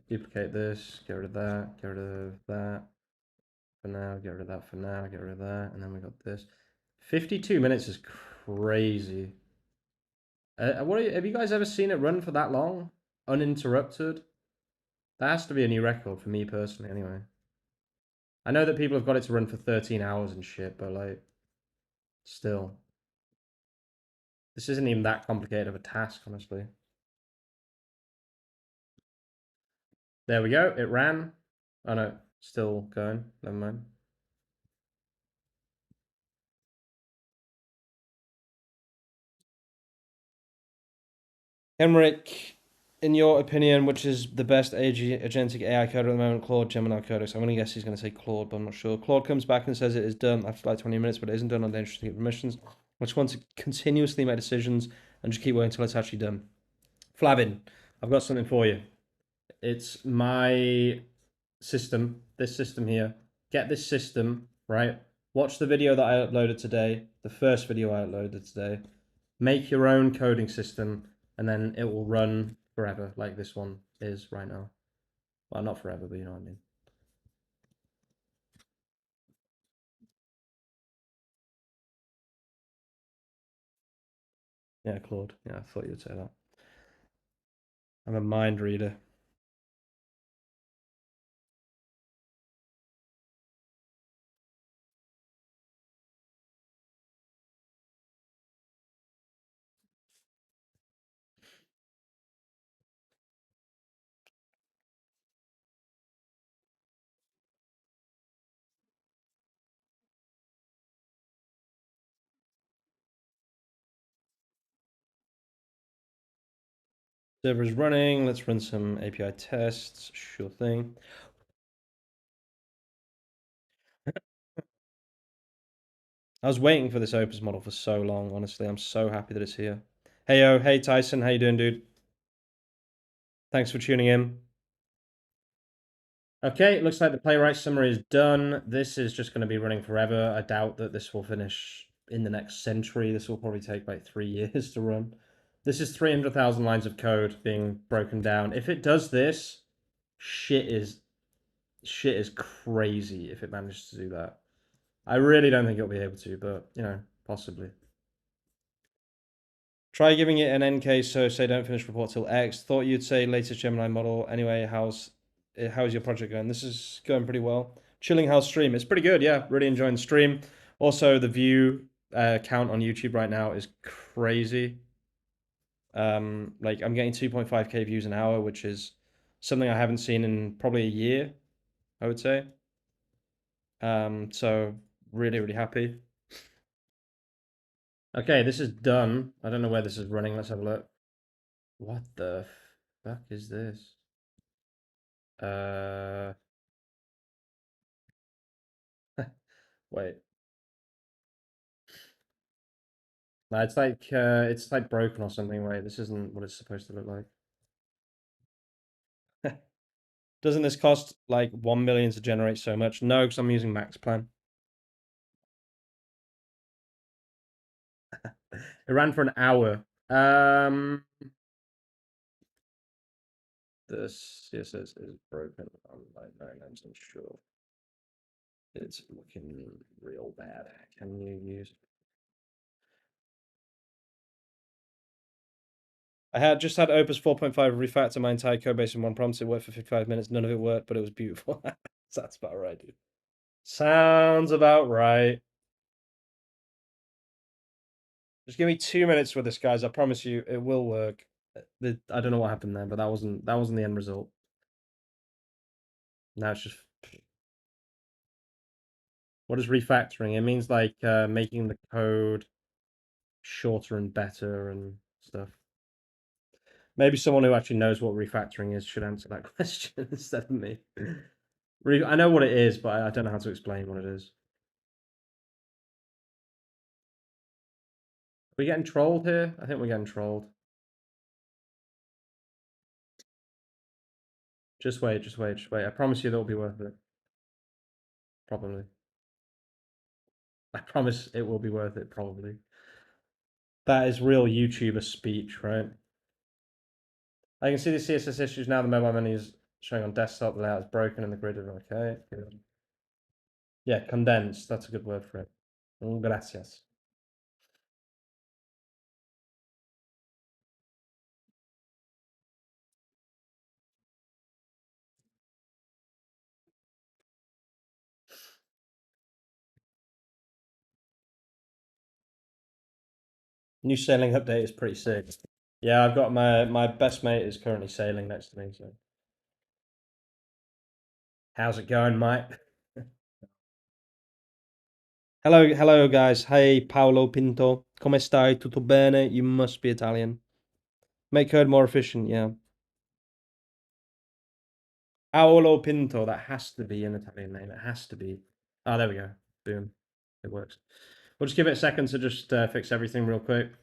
Duplicate this, get rid of that, get rid of that for now, get rid of that for now, get rid of that, and then we got this. 52 minutes is crazy. Have you guys ever seen it run for that long? Uninterrupted? That has to be a new record for me personally, anyway. I know that people have got it to run for 13 hours and shit, but like, still. This isn't even that complicated of a task, honestly. There we go, it ran. Oh no, still going, never mind. Henrik, in your opinion, which is the best agentic AI coder at the moment, Claude, Gemini, Codex? I'm going to guess he's going to say Claude, but I'm not sure. Claude comes back and says it is done after like 20 minutes, but it isn't done on the interesting permissions. I just want to continuously make decisions and just keep waiting until it's actually done. Flavin, I've got something for you. It's my system, this system here. Get this system, right? Watch the video that I uploaded today, the first video I uploaded today. Make your own coding system, and then it will run forever, like this one is right now. Well, not forever, but you know what I mean. Yeah, Claude. Yeah, I thought you'd say that. I'm a mind reader. Server is running. Let's run some API tests. Sure thing. I was waiting for this Opus model for so long, honestly. I'm so happy that it's here. Hey, yo. Hey, Tyson. How you doing, dude? Thanks for tuning in. Okay, it looks like the playwright summary is done. This is just going to be running forever. I doubt that this will finish in the next century. This will probably take like 3 years to run. This is 300,000 lines of code being broken down. If it does this, shit is crazy if it manages to do that. I really don't think it'll be able to, but you know, possibly. Try giving it an NK so say don't finish report till X. Thought you'd say latest Gemini model. Anyway, how's your project going? This is going pretty well. Chilling House stream. It's pretty good, yeah. Really enjoying the stream. Also, the view count on YouTube right now is crazy. Like I'm getting 2.5k views an hour, which is something I haven't seen in probably a year, I would say. So really, really happy. Okay, this is done. I don't know where this is running. Let's have a look. What the fuck is this? Uh, wait. No, it's like broken or something. Wait, this isn't what it's supposed to look like. Doesn't this cost like 1 million to generate so much? No, because I'm using Max Plan. It ran for an hour. The CSS is broken. I'm like 99% sure. It's looking real bad. Can you use? I had just had Opus 4.5 refactor my entire code base in one prompt. It worked for 55 minutes. None of it worked, but it was beautiful. That's about right, dude. Sounds about right. Just give me 2 minutes with this, guys. I promise you, it will work. I don't know what happened there, but that wasn't the end result. Now it's just what is refactoring? It means like making the code shorter and better and stuff. Maybe someone who actually knows what refactoring is should answer that question instead of me. I know what it is, but I don't know how to explain what it is. Are we getting trolled here? I think we're getting trolled. Just wait, just wait, just wait. I promise you that'll be worth it. Probably. I promise it will be worth it, probably. That is real YouTuber speech, right? I can see the CSS issues now. The mobile menu is showing on desktop. The layout is broken and the grid is okay. Good. Yeah, condensed. That's a good word for it. Gracias. New sailing update is pretty sick. Yeah, I've got my best mate is currently sailing next to me. So, how's it going, mate? Hello, guys. Hey, Paolo Pinto. Come stai? Tutto bene? You must be Italian. Make code more efficient. Yeah. Paolo Pinto. That has to be an Italian name. It has to be. Oh, there we go. Boom. It works. We'll just give it a second to just fix everything real quick.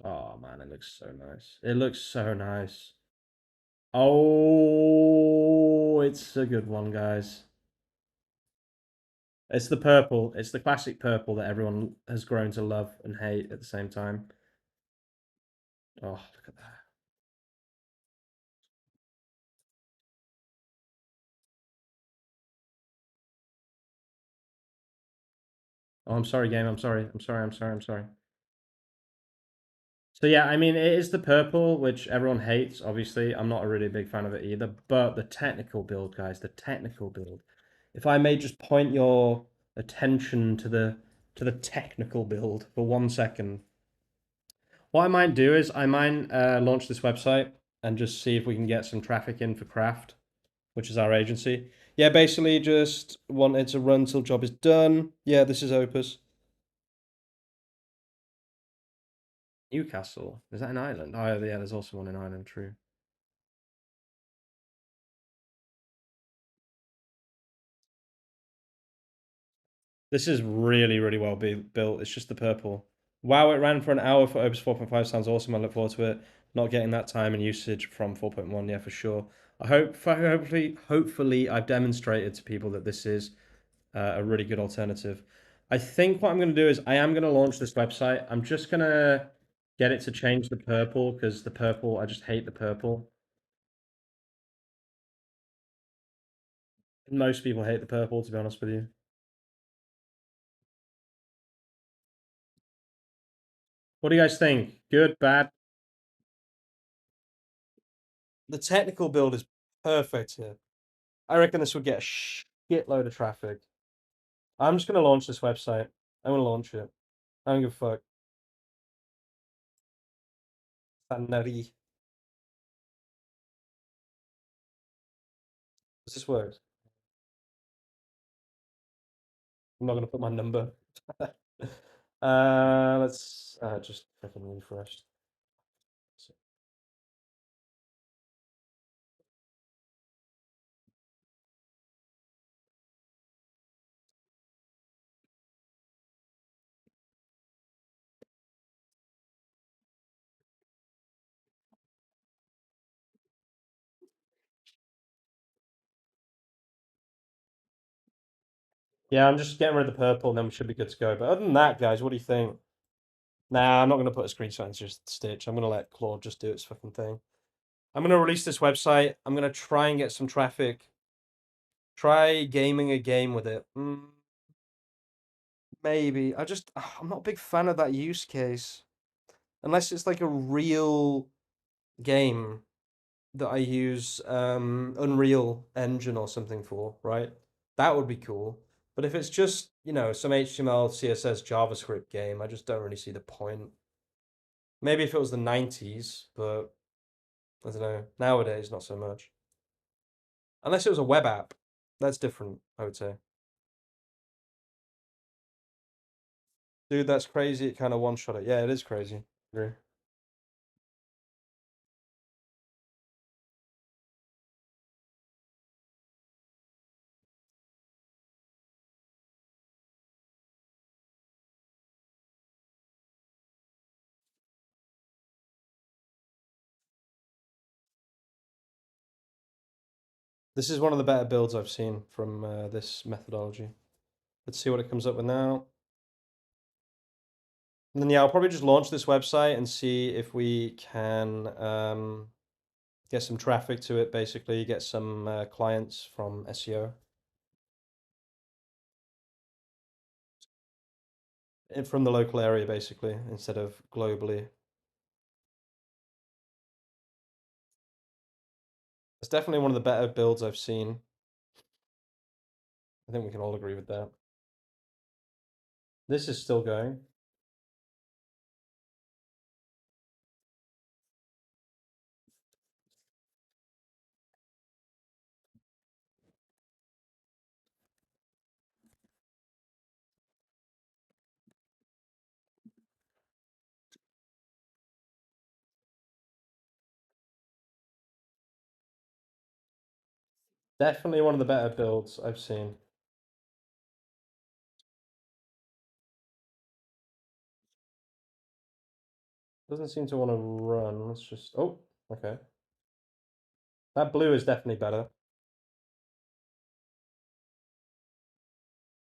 Oh man, it looks so nice. It looks so nice. Oh, it's a good one, guys. It's the purple. It's the classic purple that everyone has grown to love and hate at the same time. Oh, look at that. Oh, I'm sorry, game. I'm sorry. I'm sorry. So yeah, I mean, it is the purple, which everyone hates. Obviously, I'm not a really big fan of it either. But the technical build, guys, the technical build. If I may just point your attention to the technical build for 1 second. What I might do is I might launch this website and just see if we can get some traffic in for Craft, which is our agency. Yeah, basically just want it to run till job is done. Yeah, this is Opus. Newcastle. Is that an island? Oh, yeah, there's also one in Ireland, true. This is really, really well built. It's just the purple. Wow, it ran for an hour for Opus 4.5. Sounds awesome. I look forward to it. Not getting that time and usage from 4.1, yeah, for sure. Hopefully, I've demonstrated to people that this is a really good alternative. I think what I'm going to do is I am going to launch this website. I'm just going to get it to change the purple because the purple, I just hate the purple. Most people hate the purple, to be honest with you. What do you guys think? Good, bad? The technical build is perfect here. I reckon this would get a shitload of traffic. I'm just going to launch this website. I'm going to launch it. I don't give a fuck. Sanari. Does this work? I'm not going to put my number. Let's just freaking refresh. Yeah, I'm just getting rid of the purple, and then we should be good to go. But other than that, guys, what do you think? Nah, I'm not going to put a screenshot into just Stitch. I'm going to let Claude just do its fucking thing. I'm going to release this website. I'm going to try and get some traffic. Try gaming a game with it. Maybe. I'm not a big fan of that use case. Unless it's like a real game that I use Unreal Engine or something for, right? That would be cool. But if it's just, some HTML, CSS, JavaScript game, I just don't really see the point. Maybe if it was the 90s, but I don't know. Nowadays, not so much. Unless it was a web app. That's different, I would say. Dude, that's crazy. It kind of one-shot it. Yeah, it is crazy. Agree. This is one of the better builds I've seen from this methodology. Let's see what it comes up with now. And then, yeah, I'll probably just launch this website and see if we can get some traffic to it, basically, get some clients from SEO. From the local area, basically, instead of globally. It's definitely one of the better builds I've seen. I think we can all agree with that. This is still going. Definitely one of the better builds I've seen. Doesn't seem to want to run. Let's just... Oh, okay. That blue is definitely better.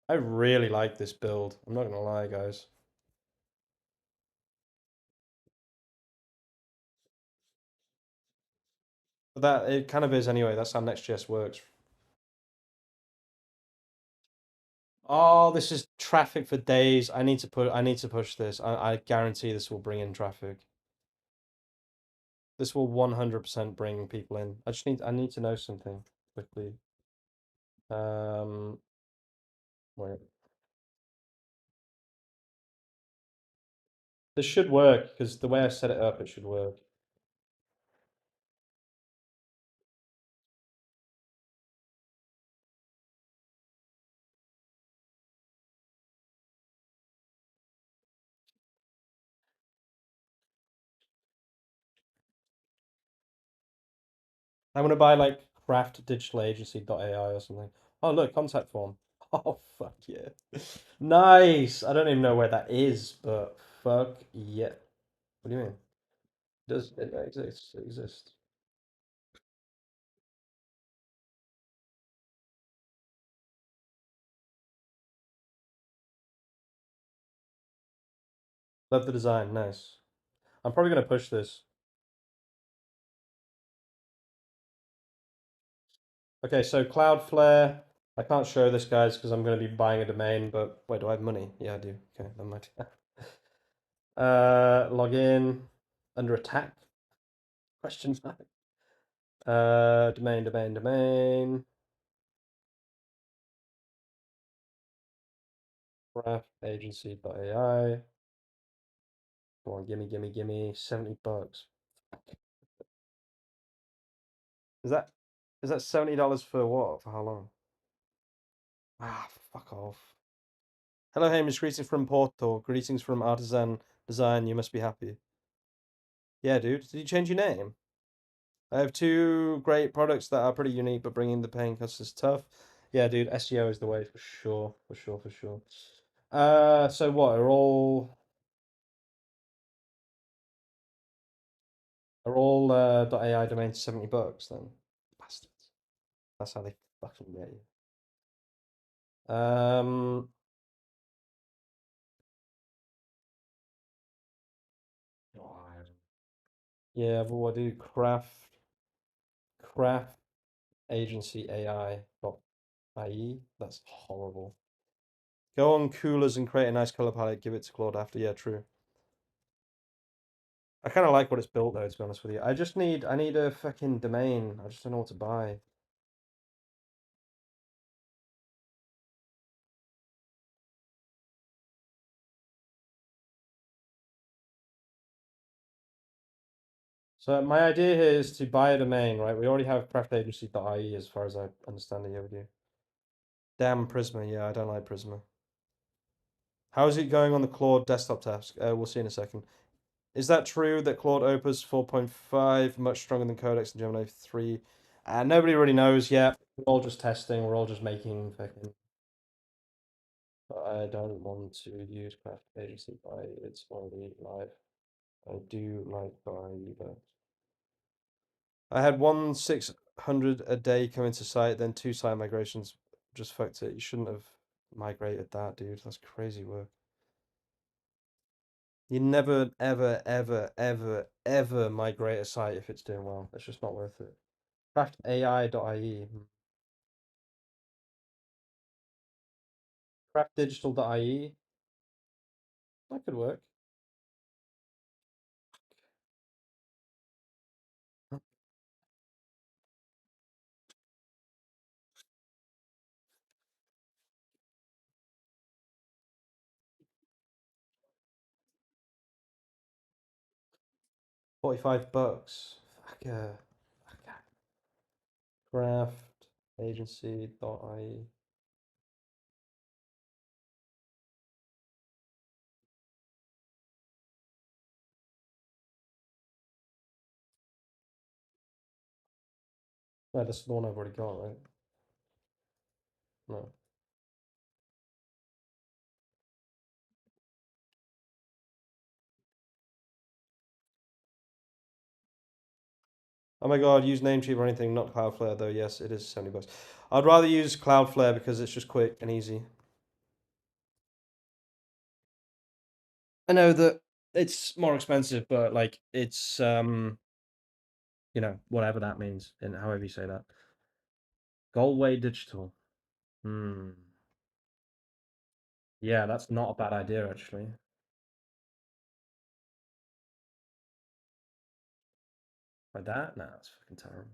I really like this build. I'm not going to lie, guys. But that, it kind of is anyway. That's how Next.js works. Oh, this is traffic for days. I need to push this. I guarantee this will bring in traffic. This will 100% bring people in. I need to know something quickly. Wait. This should work because the way I set it up, it should work. I'm gonna buy like craftdigitalagency.ai or something. Oh look, contact form. Oh fuck yeah. Nice. I don't even know where that is, but fuck yeah. What do you mean? Does it exist? Exist? Love the design. Nice. I'm probably gonna push this. Okay, so Cloudflare. I can't show this, guys, because I'm gonna be buying a domain. But wait, do I have money? Yeah, I do. Okay, never mind. Log in under attack? Question mark. Domain. Craftagency.ai. Come on, gimme. $70. Is that $70 for what? For how long? Ah, fuck off. Hello, Hamish. Greetings from Porto. Greetings from Artisan Design. You must be happy. Yeah, dude. Did you change your name? I have two great products that are pretty unique, but bringing the paying customers is tough. Yeah, dude. SEO is the way for sure. For sure. So what? Are all .ai domains $70 then? Bastards. That's how they fucking get you. God. Yeah, but what do craft agency AI dot IE? That's horrible. Go on coolers and create a nice color palette. Give it to Claude after. Yeah, true. I kind of like what it's built though, to be honest with you. I need a fucking domain. I just don't know what to buy. So my idea here is to buy a domain, right? We already have craftagency.ie as far as I understand it. Yeah, we do. Damn Prisma. Yeah, I don't like Prisma. How is it going on the Claude desktop task? We'll see in a second. Is that true that Claude Opus 4.5 much stronger than Codex and Gemini 3? Nobody really knows yet. We're all just testing. We're all just making fucking. But I don't want to use Craft Agency by it's already live. I do like by though. I had 1,600 a day come into site, then two site migrations. Just fucked it. You shouldn't have migrated that, dude. That's crazy work. You never, ever migrate a site if it's doing well. It's just not worth it. Craftai.ie. Craftdigital.ie. That could work. 45 bucks. Fuck yeah. Craftagency.ie. No, this is the one I've already got, right? No. Oh my god, use Namecheap or anything, not Cloudflare though. Yes, it is 70 bucks. I'd rather use Cloudflare because it's just quick and easy. I know that it's more expensive, but like it's whatever that means, and however you say that. Galway Digital. Hmm. Yeah, that's not a bad idea actually. Like that? Nah, that's fucking terrible.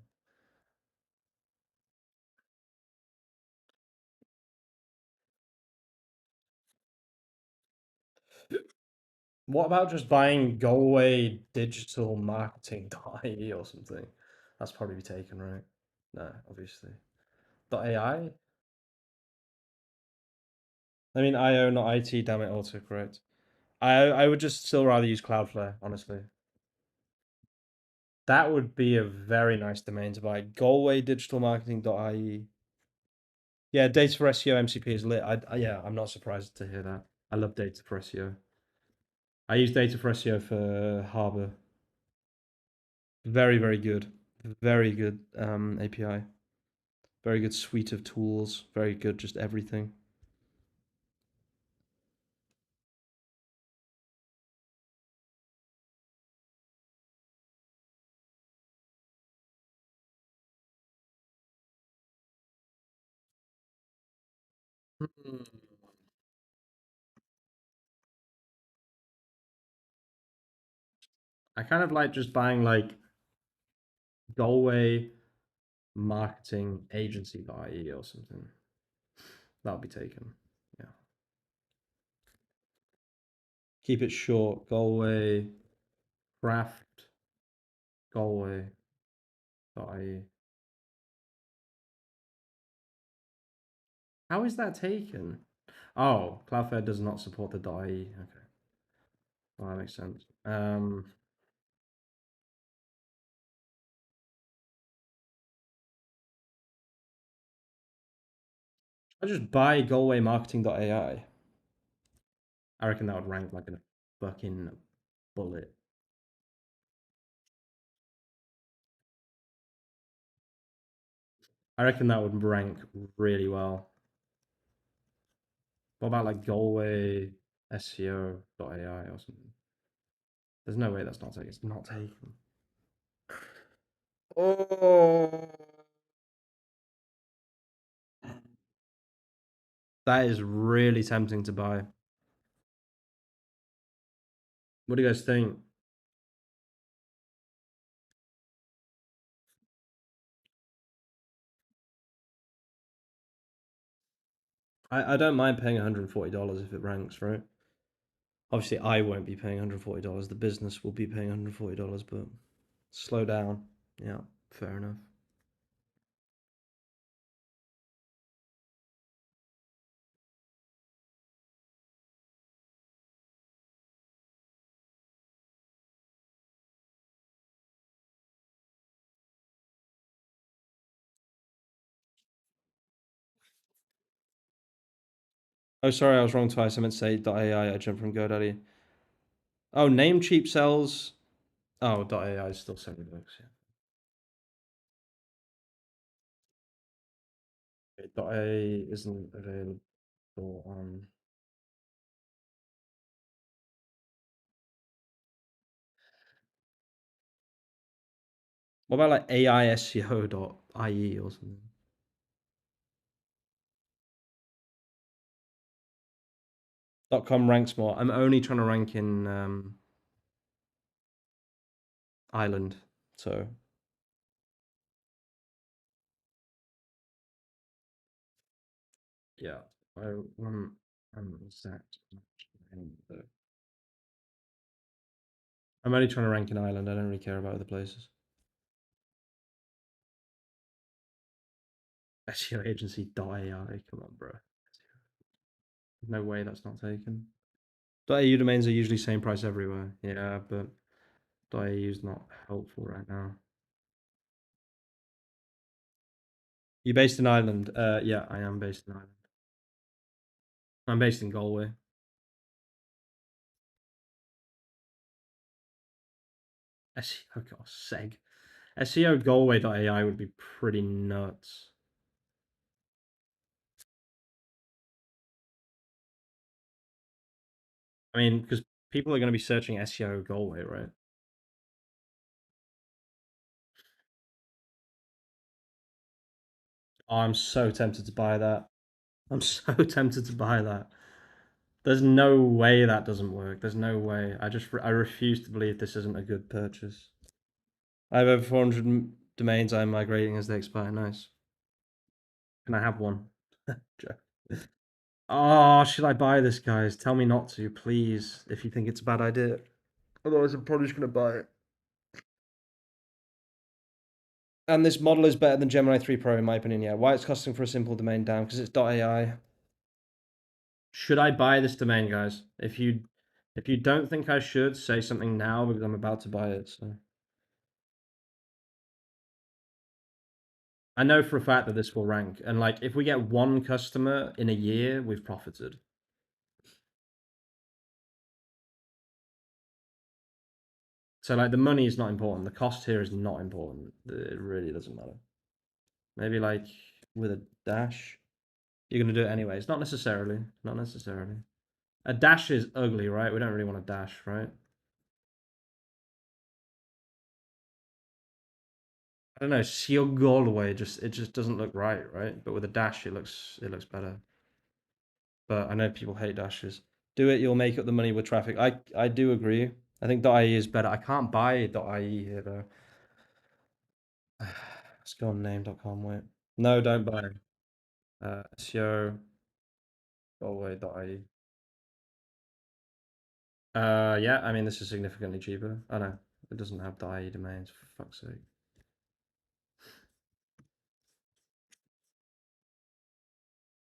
What about just buying Galway Digital Marketing.ie or something? That's probably be taken, right? No, obviously. .ai? I mean IO, not IT, damn it, autocorrect. I would just still rather use Cloudflare, honestly. That would be a very nice domain to buy. GalwayDigitalMarketing.ie. Yeah, data for SEO MCP is lit. Yeah, I'm not surprised to hear that. I love data for SEO. I use data for SEO for Harbor. Very, very good. Very good API. Very good suite of tools. Very good, just everything. Hmm. I kind of like just buying like Galway Marketing Agency.ie or something. That'll be taken. Yeah. Keep it short. Galway Craft Galway.ie. How is that taken? Oh, Cloudflare does not support the .ie. Okay. Well, that makes sense. I just buy Galway Marketing.ai. I reckon that would rank like a fucking bullet. I reckon that would rank really well. What about like Galway SEO.ai or something? There's no way that's not taken. It's not taken. Oh, that is really tempting to buy. What do you guys think? I don't mind paying $140 if it ranks, right? Obviously, I won't be paying $140. The business will be paying $140, but slow down. Yeah, fair enough. Oh, sorry, I was wrong twice. I meant to say .ai. I jumped from GoDaddy. Oh, Namecheap sells. Oh, .ai is still $70. Yeah. Okay, .ai isn't available on. What about like AISEO.ie or something? .com ranks more. I'm only trying to rank in Ireland, so yeah. I want that. I'm only trying to rank in Ireland. I don't really care about other places. SEO agency.ai. Come on, bro. No way that's not taken. .au domains are usually same price everywhere. Yeah, but .au is not helpful right now. You based in Ireland? Yeah, I am based in Ireland. I'm based in Galway. SEO, God, seg. SEO Galway.ai would be pretty nuts. I mean, because people are going to be searching SEO Galway, right? Oh, I'm so tempted to buy that. I'm so tempted to buy that. There's no way that doesn't work. There's no way. I refuse to believe this isn't a good purchase. I have over 400 domains I'm migrating as they expire. Nice. Can I have one? Oh, should I buy this, guys? Tell me not to, please, if you think it's a bad idea. Otherwise, I'm probably just going to buy it. And this model is better than Gemini 3 Pro, in my opinion, yeah. Why it's costing for a simple domain down? Because it's .ai. Should I buy this domain, guys? If you don't think I should, say something now because I'm about to buy it. So I know for a fact that this will rank, and like if we get one customer in a year, we've profited. So like the money is not important. The cost here is not important. It really doesn't matter. Maybe like with a dash, you're gonna do it anyways. Not necessarily. Not necessarily. A dash is ugly, right? We don't really want a dash, right? I don't know. Seal Galway just doesn't look right, right? But with a dash, it looks better. But I know people hate dashes. Do it, you'll make up the money with traffic. I do agree. I think .ie is better. I can't buy .ie here though. Let's go on name.com. Wait, no, don't buy. SEO Galway.ie. Yeah, I mean this is significantly cheaper. Oh no, it doesn't have .ie domains. For fuck's sake.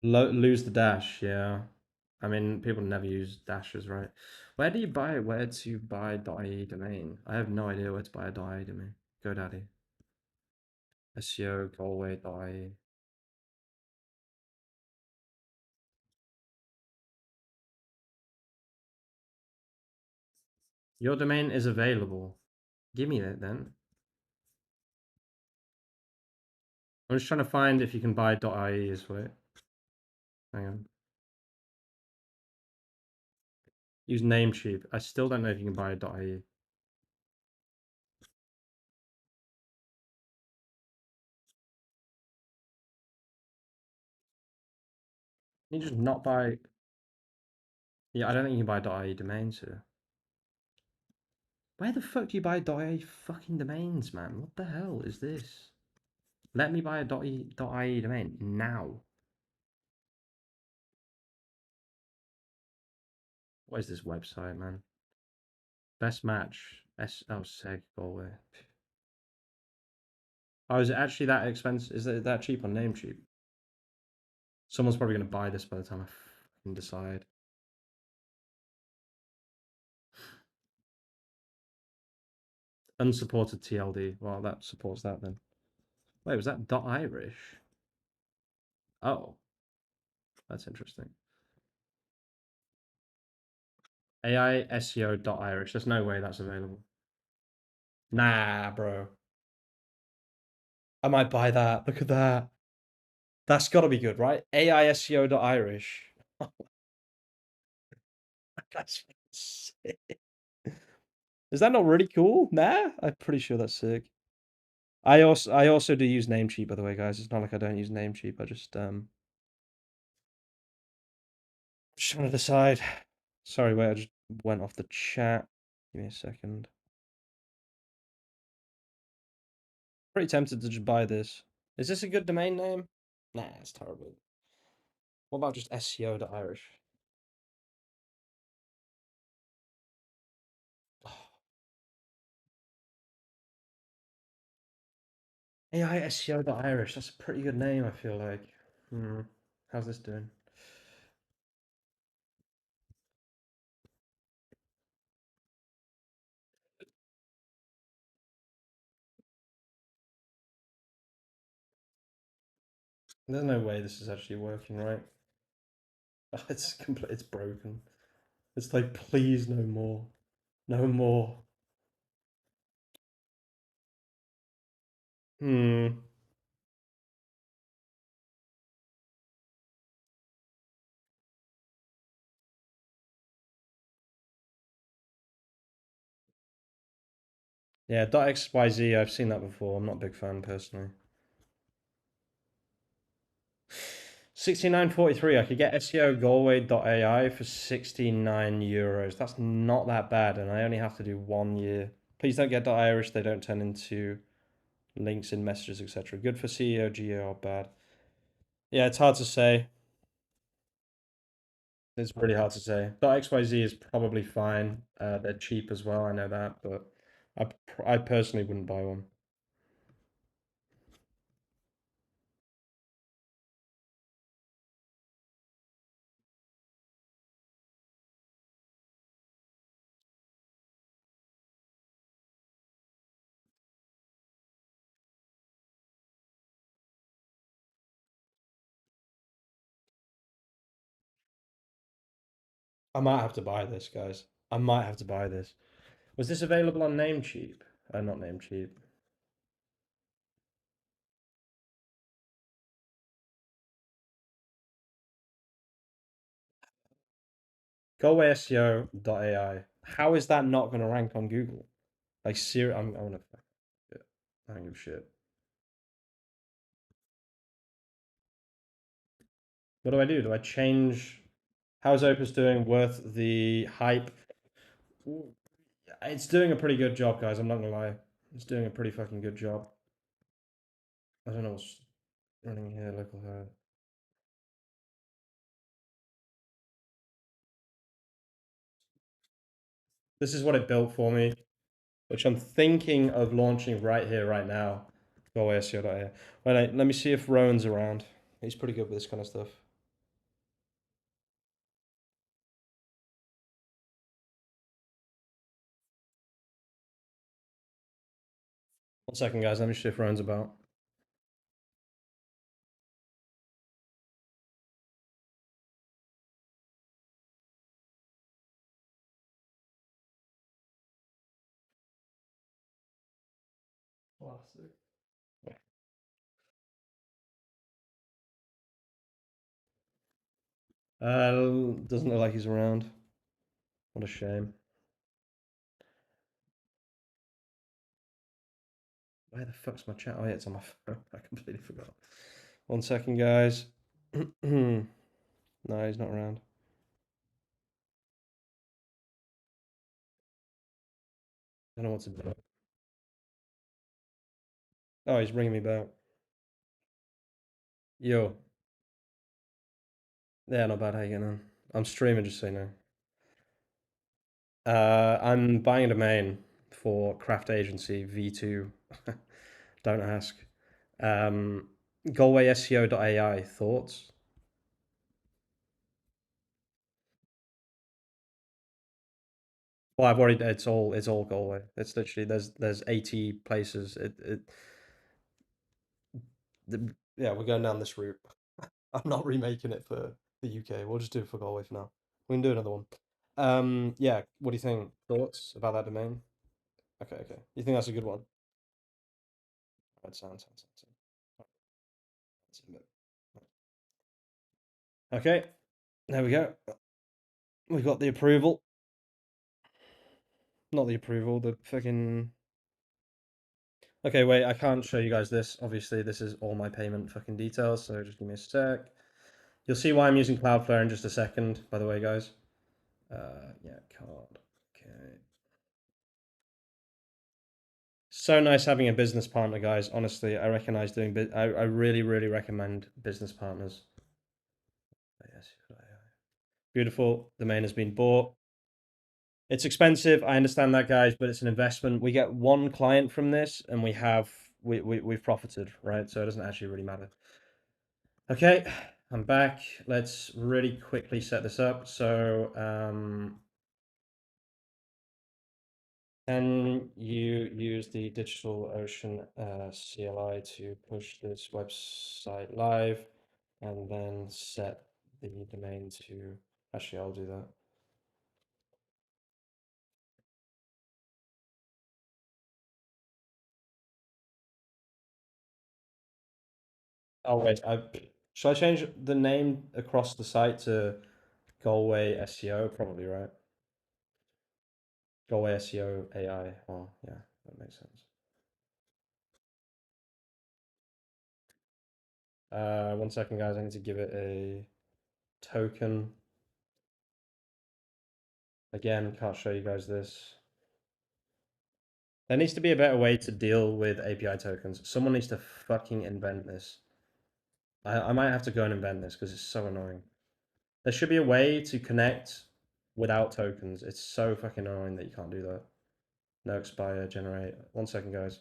Lose the dash. Yeah, I mean people never use dashes, right? Where do you buy? Where to buy .ie domain? I have no idea where to buy a .ie domain. GoDaddy. SEO Galway.ie. Your domain is available. Give me that then. I'm just trying to find if you can buy .ie as well. Hang on. Use Namecheap. I still don't know if you can buy .ie. You just not buy. Yeah, I don't think you can buy .ie domains here. Where the fuck do you buy .ie fucking domains, man? What the hell is this? Let me buy a .ie domain now. What is this website, man? Best match. Oh, seg, go away. Oh, is it actually that expensive? Is it that cheap on Namecheap? Someone's probably going to buy this by the time I fucking decide. Unsupported TLD. Well, that supports that then. Wait, was that .irish? Oh, that's interesting. AI SEO .irish. There's no way that's available. Nah, bro. I might buy that. Look at that. That's got to be good, right? AI SEO .irish. That's sick. Is that not really cool? Nah, I'm pretty sure that's sick. I also do use Namecheap, by the way, guys. It's not like I don't use Namecheap. I just trying to decide. Sorry, wait, I just went off the chat. Give me a second. Pretty tempted to just buy this. Is this a good domain name? Nah, it's terrible. What about just SEO.irish? AI SEO.irish. That's a pretty good name, I feel like. How's this doing? There's no way this is actually working, right? It's complete. It's broken. It's like, please, no more. No more. Hmm. Yeah, .xyz, I've seen that before. I'm not a big fan personally. 69.43. I could get SEO Galway.ai for 69 euros. That's not that bad, and I only have to do 1 year. Please don't get .irish. They don't turn into links in messages, etc. Good for CEO, GEO, or bad. Yeah, it's hard to say. It's really hard to say. .xyz is probably fine. They're cheap as well. I know that, but I personally wouldn't buy one. I might have to buy this, guys. I might have to buy this. Was this available on Namecheap? Not Namecheap. GoASEO.ai. How is that not going to rank on Google? Like, I'm gonna. Yeah, I don't give a shit. What do I do? Do I change? How's Opus doing? Worth the hype? It's doing a pretty good job, guys. I'm not gonna lie. It's doing a pretty fucking good job. I don't know what's running here. Local herd. This is what it built for me, which I'm thinking of launching right here, right now. Go ASCO.ai. Wait, let me see if Rowan's around. He's pretty good with this kind of stuff. One second, guys. Let me see if Rowan's about. Classic. Doesn't look like he's around. What a shame. Where the fuck's my chat? Oh, yeah, it's on my phone. I completely forgot. One second, guys. No, he's not around. I don't know what to do. Oh, he's ringing me back. Yo. Yeah, not bad. How you getting on? I'm streaming, just so you know. I'm buying a domain for craft agency V2. Don't ask. Um, GalwaySEO.ai. Thoughts? Well, I've already. It's all Galway. It's literally there's 80 places. Yeah, we're going down this route. I'm not remaking it for the UK. We'll just do it for Galway for now. We can do another one. Yeah. What do you think? Thoughts about that domain? Okay, okay. You think that's a good one? Right, sound. Okay, there we go. We got the approval. Not the approval, the fucking. Okay, wait, I can't show you guys this. Obviously, this is all my payment fucking details, so just give me a sec. You'll see why I'm using Cloudflare in just a second, by the way, guys. Yeah, card. Okay. So nice having a business partner, guys. Honestly, I recognize doing. I really, really recommend business partners. Yes. Beautiful. The domain has been bought. It's expensive. I understand that, guys, but it's an investment. We get one client from this, and we've profited, right? So it doesn't actually really matter. Okay, I'm back. Let's really quickly set this up. So, can you use the DigitalOcean CLI to push this website live and then set the domain to. Actually, I'll do that. Oh, wait. Should I change the name across the site to Galway SEO? Probably, right? Galway SEO AI. Oh, yeah, that makes sense. One second, guys. I need to give it a token. Again, can't show you guys this. There needs to be a better way to deal with API tokens. Someone needs to fucking invent this. I might have to go and invent this because it's so annoying. There should be a way to connect without tokens. It's so fucking annoying that you can't do that. No expire, generate. One second, guys.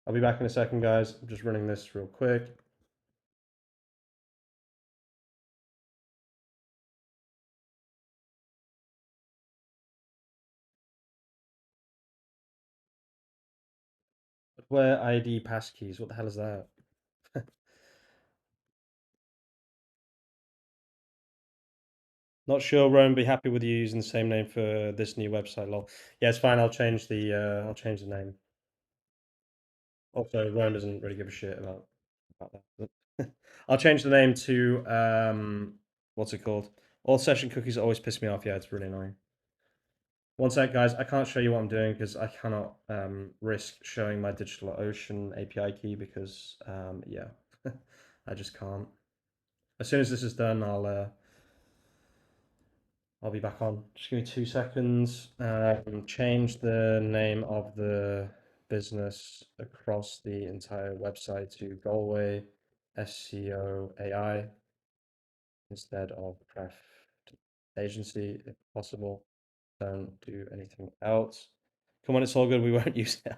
I'll be back in a second, guys. I'm just running this real quick. Software ID passkeys. What the hell is that? Not sure. Rowan, be happy with you using the same name for this new website. Lol. Yeah, it's fine. I'll change the name. Also, Rowan doesn't really give a shit about that. But I'll change the name to what's it called? All session cookies always piss me off. Yeah, it's really annoying. One sec, guys. I can't show you what I'm doing because I cannot risk showing my DigitalOcean API key because yeah, I just can't. As soon as this is done, I'll be back on. Just give me 2 seconds. Change the name of the business across the entire website to Galway SEO AI instead of Craft Agency, if possible. Don't do anything else. Come on, it's all good. We won't use it.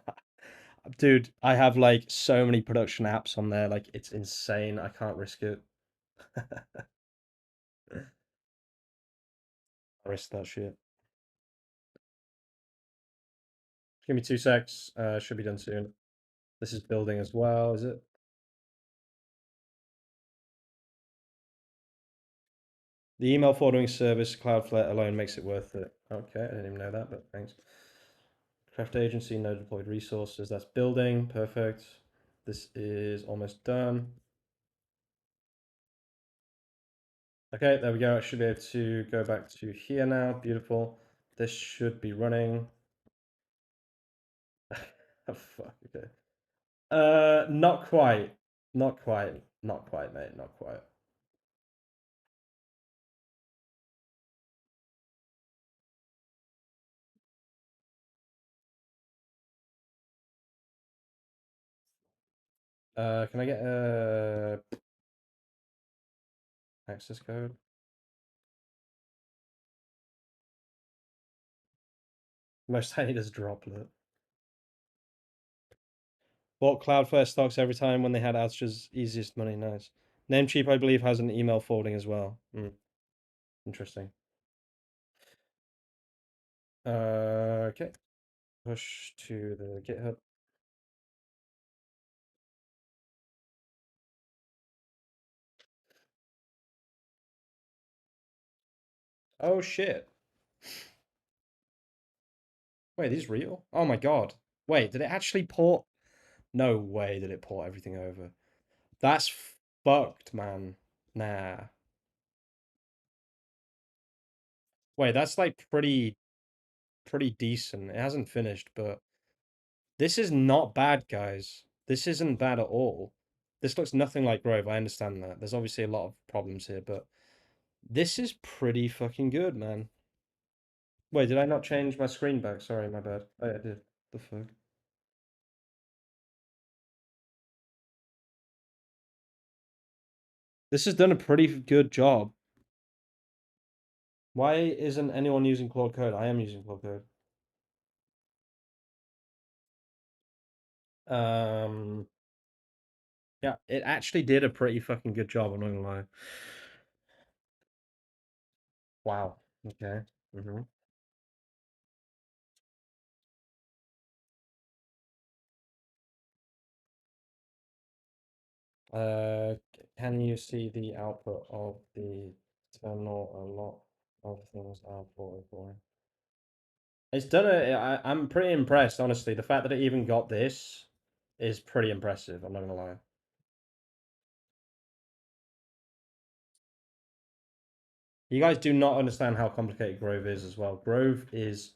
Dude, I have like so many production apps on there. Like, it's insane. I can't risk it. I risk that shit. Give me 2 secs. Should be done soon. This is building as well, is it? The email forwarding service, Cloudflare alone makes it worth it. Okay, I didn't even know that, but thanks. Craft agency, no deployed resources. That's building. Perfect. This is almost done. Okay, there we go. I should be able to go back to here now. Beautiful. This should be running. Oh, fuck, okay. Not quite. Not quite. Not quite, mate. Not quite. Can I get a access code? Most I need is a droplet. Bought Cloudflare stocks every time when they had outages. Easiest money, nice. Namecheap, I believe, has an email forwarding as well. Interesting. Okay. Push to the GitHub. Oh shit. Wait, these real? Oh my god. Wait, did it actually port? No way did it port everything over. That's fucked, man. Nah. Wait, that's like pretty decent. It hasn't finished, but this is not bad, guys. This isn't bad at all. This looks nothing like Grove. I understand that. There's obviously a lot of problems here, but this is pretty fucking good, man. Wait, did I not change my screen back? Sorry, my bad. Oh, yeah, I did. The fuck? This has done a pretty good job. Why isn't anyone using Claude Code? I am using Claude Code. Um, yeah, it actually did a pretty fucking good job, I'm not gonna lie. Wow. Okay. Mm-hmm. Can you see the output of the terminal? A lot of things are boring. It's done I'm pretty impressed, honestly. The fact that it even got this is pretty impressive, I'm not gonna lie. You guys do not understand how complicated Grove is as well. Grove is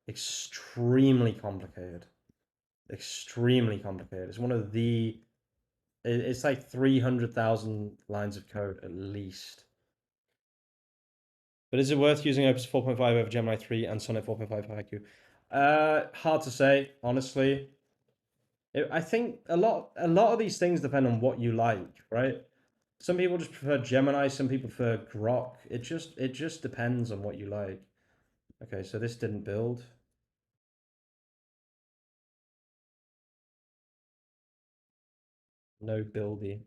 extremely complicated. Extremely complicated. It's one of the it's like 300,000 lines of code at least. But is it worth using Opus 4.5 over Gemini 3 and Sonnet 4.5 for Haiku? Hard to say, honestly. I think a lot of these things depend on what you like, right? Some people just prefer Gemini, some people prefer Grok. It just depends on what you like. Okay, so this didn't build. No buildy.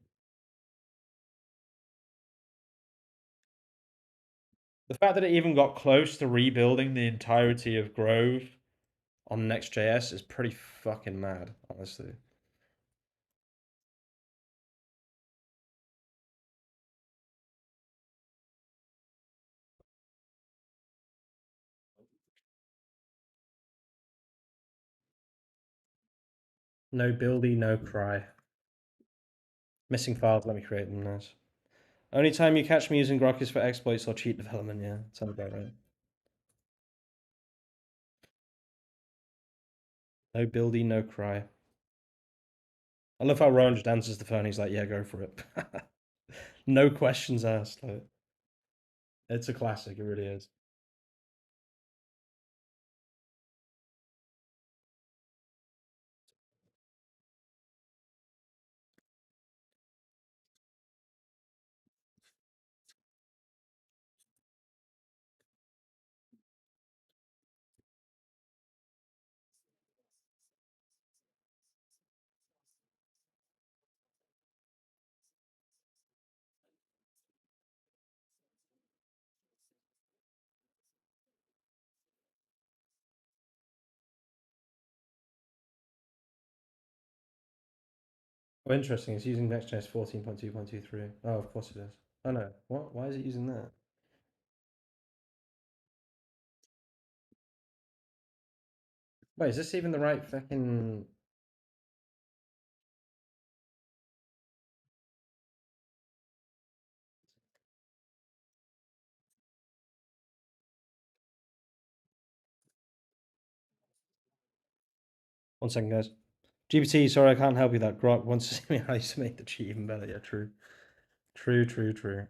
The fact that it even got close to rebuilding the entirety of Grove on Next.js is pretty fucking mad, honestly. No buildy, no cry. Missing files, let me create them, nice. Only time you catch me using Grok is for exploits or cheat development, yeah. Sounds about right. No buildy, no cry. I love how Rowan just answers the phone, he's like, yeah, go for it. No questions asked. Like, it's a classic, it really is. Oh, interesting. It's using Next.js 14.2.23. Oh, of course it is. Oh no. What? Why is it using that? Wait, is this even the right fucking... One second, guys. GPT, sorry, I can't help you that. Grok wants to see me how you to make the cheat even better. Yeah, true. True, true, true.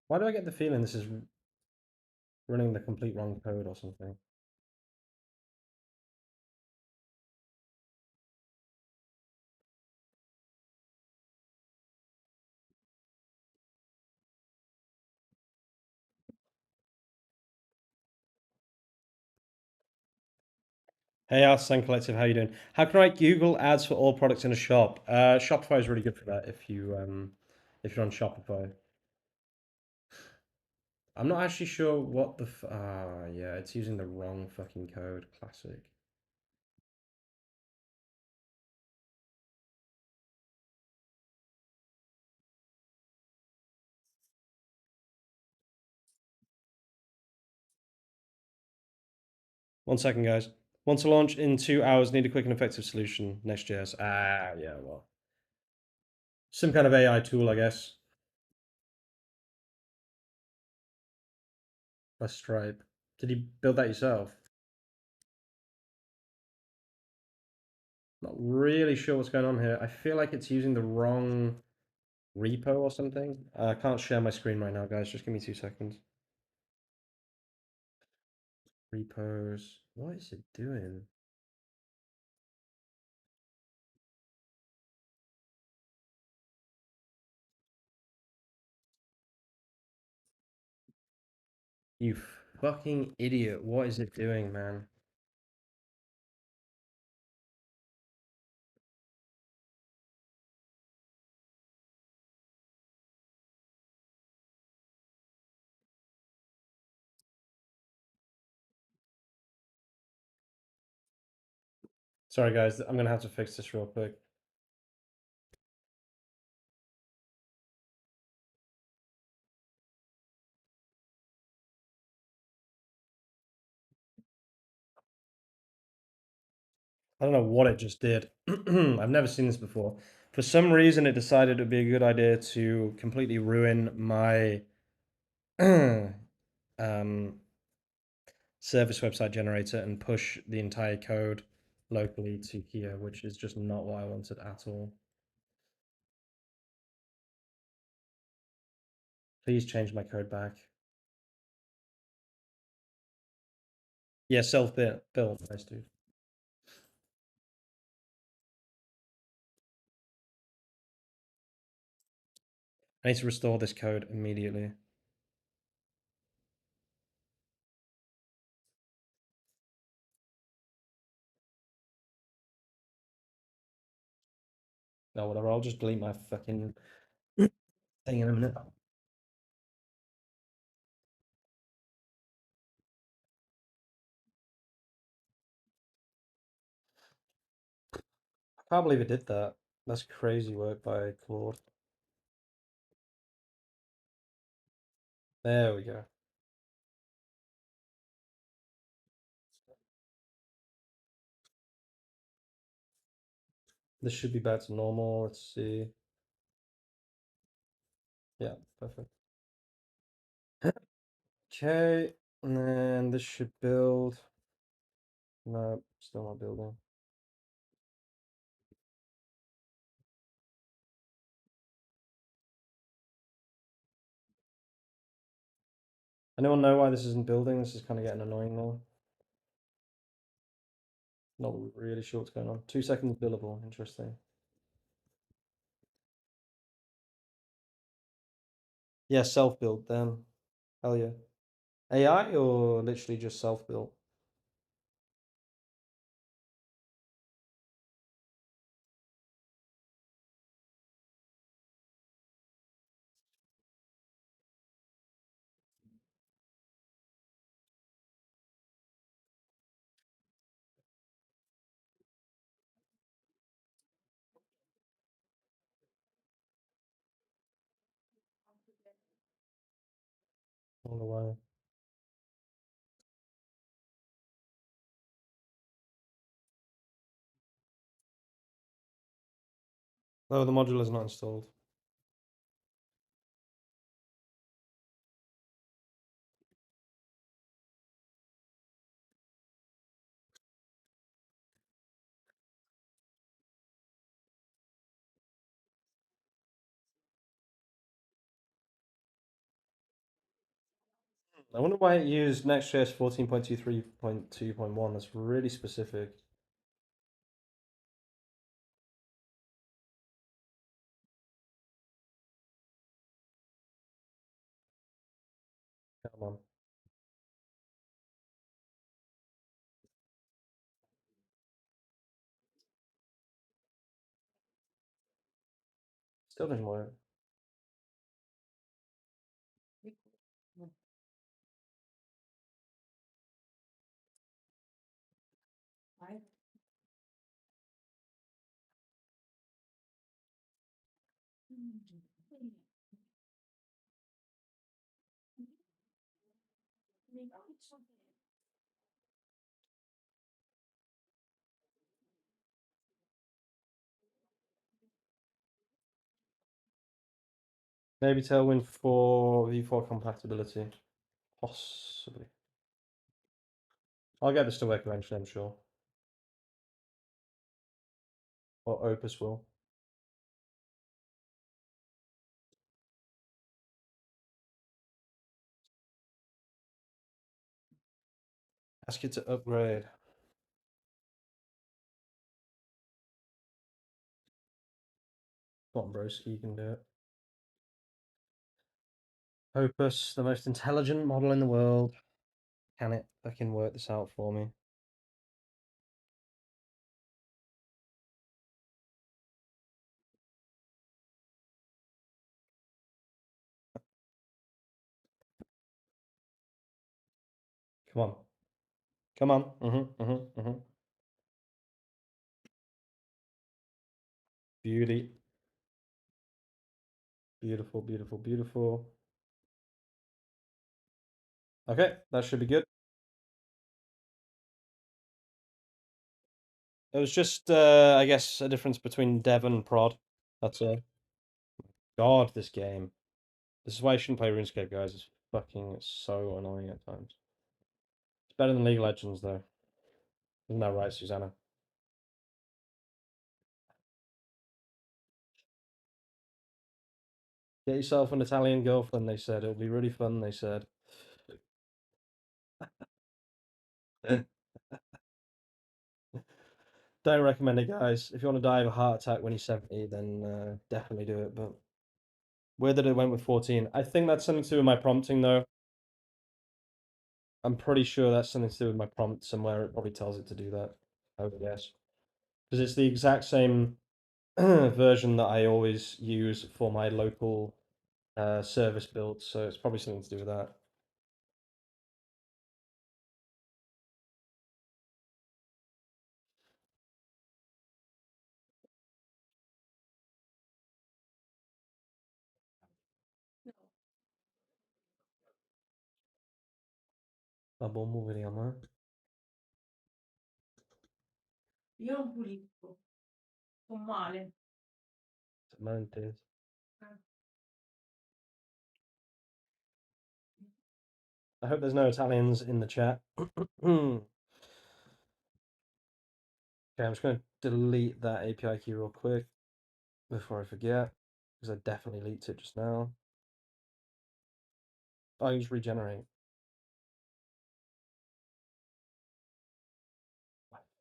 Why do I get the feeling this is running the complete wrong code or something? Hey, Arsene Collective, how you doing? How can I write Google ads for all products in a shop? Shopify is really good for that if you're on Shopify. I'm not actually sure what the yeah, it's using the wrong fucking code. Classic. One second, guys. Want to launch in 2 hours, need a quick and effective solution. Next.js. Ah, yeah, well. Some kind of AI tool, I guess. A Stripe. Did you build that yourself? Not really sure what's going on here. I feel like it's using the wrong repo or something. I can't share my screen right now, guys. Just give me 2 seconds. Repos. What is it doing? You fucking idiot. What is it doing, man? Sorry, guys. I'm going to have to fix this real quick. I don't know what it just did. I've never seen this before. For some reason, it decided it would be a good idea to completely ruin my service website generator and push the entire code locally to here, which is just not what I wanted at all. Please change my code back. Yeah, self-built. Nice, dude. I need to restore this code immediately. No, whatever. I'll just delete my fucking thing in a minute. Can't believe it did that. That's crazy work by Claude. There we go. This should be back to normal. Let's see. Yeah, perfect. Okay, and then this should build. No, still not building. Anyone know why this isn't building? This is kind of getting annoying now. Not really sure what's going on. 2 seconds billable. Interesting. Yeah, self-build then. Hell yeah. AI or literally just self-built? I don't know why. Oh, the module is not installed. I wonder why it used Next.js 14.23.2.1. That's really specific. Come on. Still didn't work. Maybe Tailwind for V4 compatibility. Possibly. I'll get this to work eventually, I'm sure. Or Opus will. Ask it to upgrade. Come on, broski, you can do it. Opus, the most intelligent model in the world. Can it fucking work this out for me? Come on. Come on. Beauty. Beautiful, beautiful, beautiful. Okay, that should be good. It was just, I guess, a difference between dev and prod. That's it. God, this game. This is why you shouldn't play RuneScape, guys. It's fucking so annoying at times. It's better than League of Legends, though. Isn't that right, Susanna? Get yourself an Italian girlfriend, they said. It'll be really fun, they said. Don't recommend it, guys. If you want to die of a heart attack when you're 70, then definitely do it. But weird that it went with 14. I think that's something to do with my prompting, though. I'm pretty sure that's something to do with my prompt somewhere. It probably tells it to do that, I would guess. Because it's the exact same version that I always use for my local service builds, so it's probably something to do with that. Vabbè, vediamo, eh. Io non pulisco, sto male. Malintesi. I hope there's no Italians in the chat. Okay, I'm just going to delete that API key real quick before I forget, because I definitely leaked it just now. Oh, I just regenerate.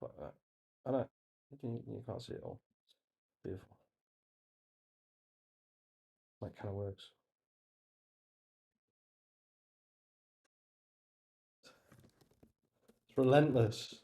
Fuck that. I don't. You can't see it all. Beautiful. That kind of works. It's relentless.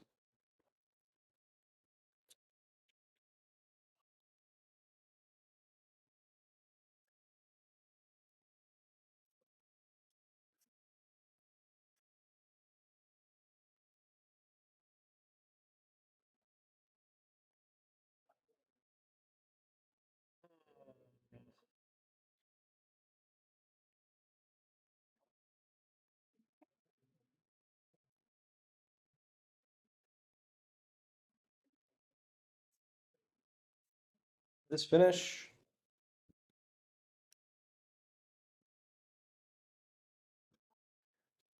This finish.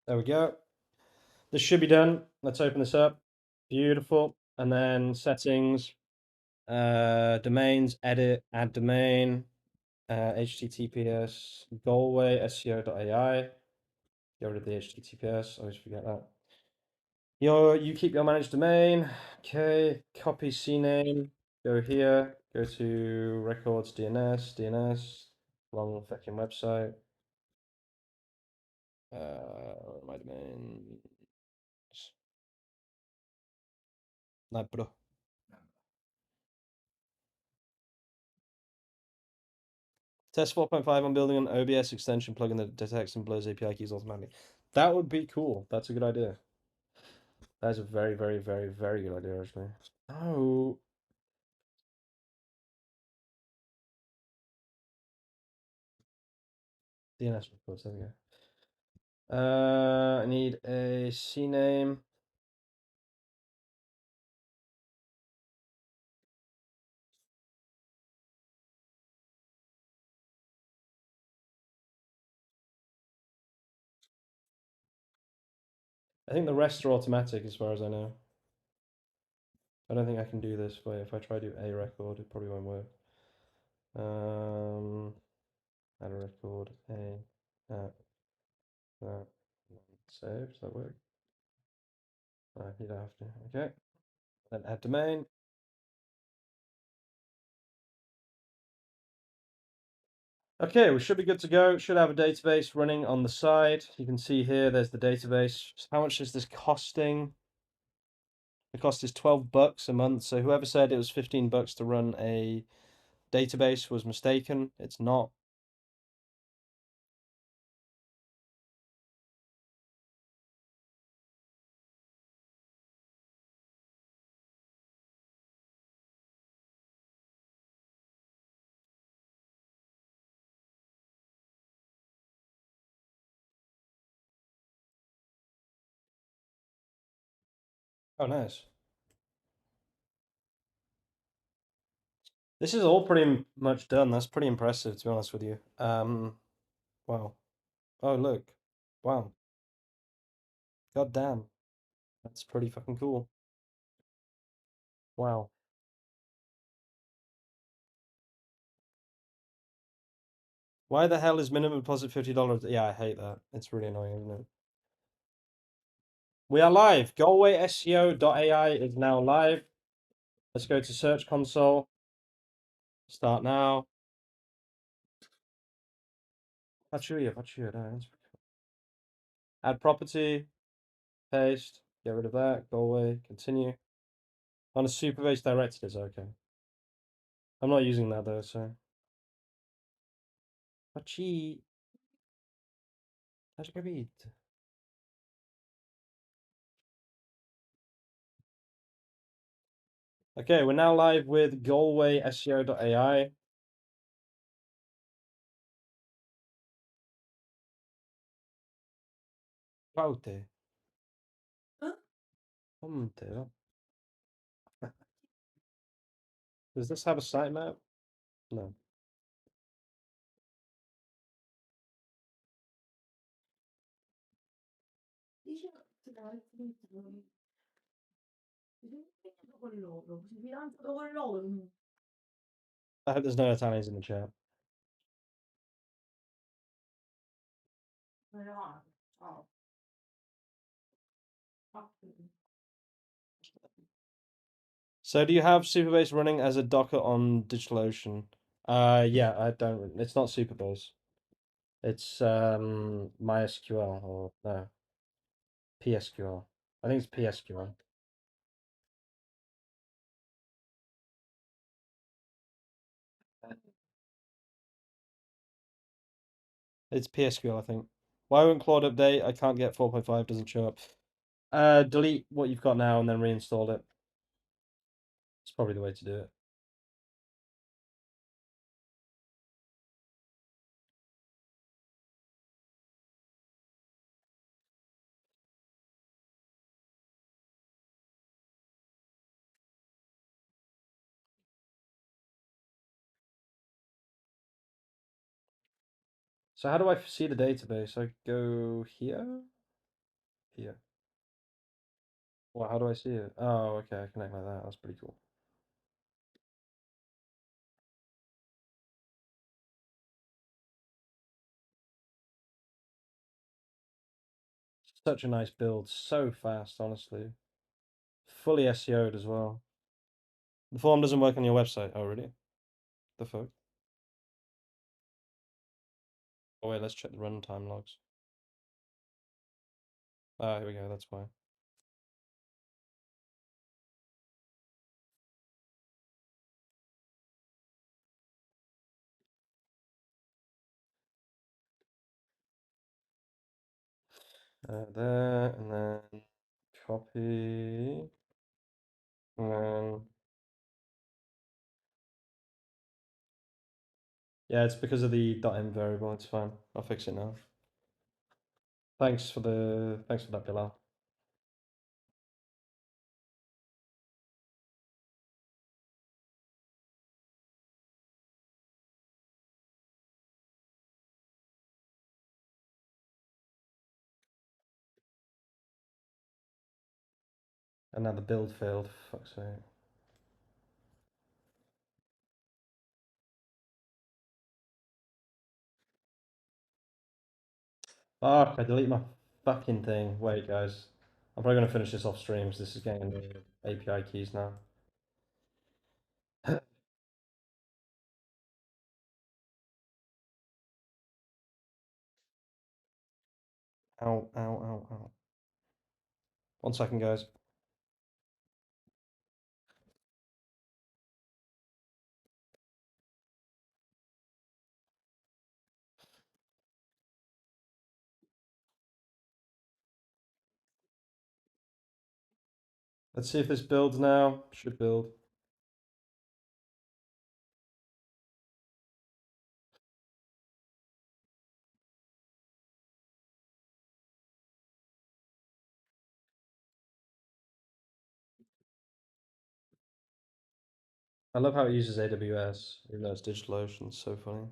There we go. This should be done. Let's open this up. Beautiful. And then settings, domains, edit, add domain, HTTPS, Galway, SEO.ai. Get rid of the HTTPS. I always forget that. You keep your managed domain. Okay. Copy CNAME. Go here. Go to records DNS. Long fucking website. My domain. No, bro. Test 4.5 on building an OBS extension plugin that detects and blurs API keys automatically. That would be cool. That's a good idea. That is a very, very, very, very good idea, actually. Oh. DNS reports, there we go. I need a CNAME. I think the rest are automatic as far as I know. I don't think I can do this, but if I try to do a record, it probably won't work. Add a record, that, save, does that work? You don't have to, okay. Then add domain. Okay, we should be good to go. Should have a database running on the side. You can see here, there's the database. How much is this costing? The cost is $12 a month. So whoever said it was $15 to run a database was mistaken. It's not. Oh, nice. This is all pretty much done. That's pretty impressive, to be honest with you. Wow. Oh, look. Wow. God damn. That's pretty fucking cool. Wow. Why the hell is minimum deposit $50? Yeah, I hate that. It's really annoying, isn't it? We are live. GalwaySEO.ai is now live. Let's go to Search Console. Start now. Add property. Paste. Get rid of that. Galway. Continue. On a super base directed is okay. I'm not using that though, so. Facci. Has capito. Okay, we're now live with GalwaySEO.ai. Paute. dear. Does this have a sitemap? No. Dice che dai, finito. Si è impegnato con loro, si è fidanzato con loro. I hope there's no Italians in the chat. No, ciao. Fucking. So do you have Superbase running as a Docker on DigitalOcean? Yeah, I don't. It's not Superbase. It's MySQL or no, PSQL. I think it's PSQL. It's PSQL, I think. Why won't Claude update? I can't get 4.5, doesn't show up. Delete what you've got now and then reinstall it. It's probably the way to do it. So how do I see the database? I go here? Here. Well, how do I see it? Oh, okay, I connect like that. That's pretty cool. Such a nice build. So fast, honestly. Fully SEO'd as well. The form doesn't work on your website. Oh, really? The fuck? Oh, wait, let's check the runtime logs. Ah, here we go. That's why. There, and then copy, and then yeah, it's because of the .m variable. It's fine. I'll fix it now. Thanks for that, Bilal. And now the build failed. Fuck's sake. Fuck! I delete my fucking thing. Wait, guys. I'm probably gonna finish this off stream because this is getting into API keys now. Ow, ow, ow, ow. 1 second, guys. Let's see if this builds now. Should build. I love how it uses AWS, even though it's DigitalOcean. It's so funny.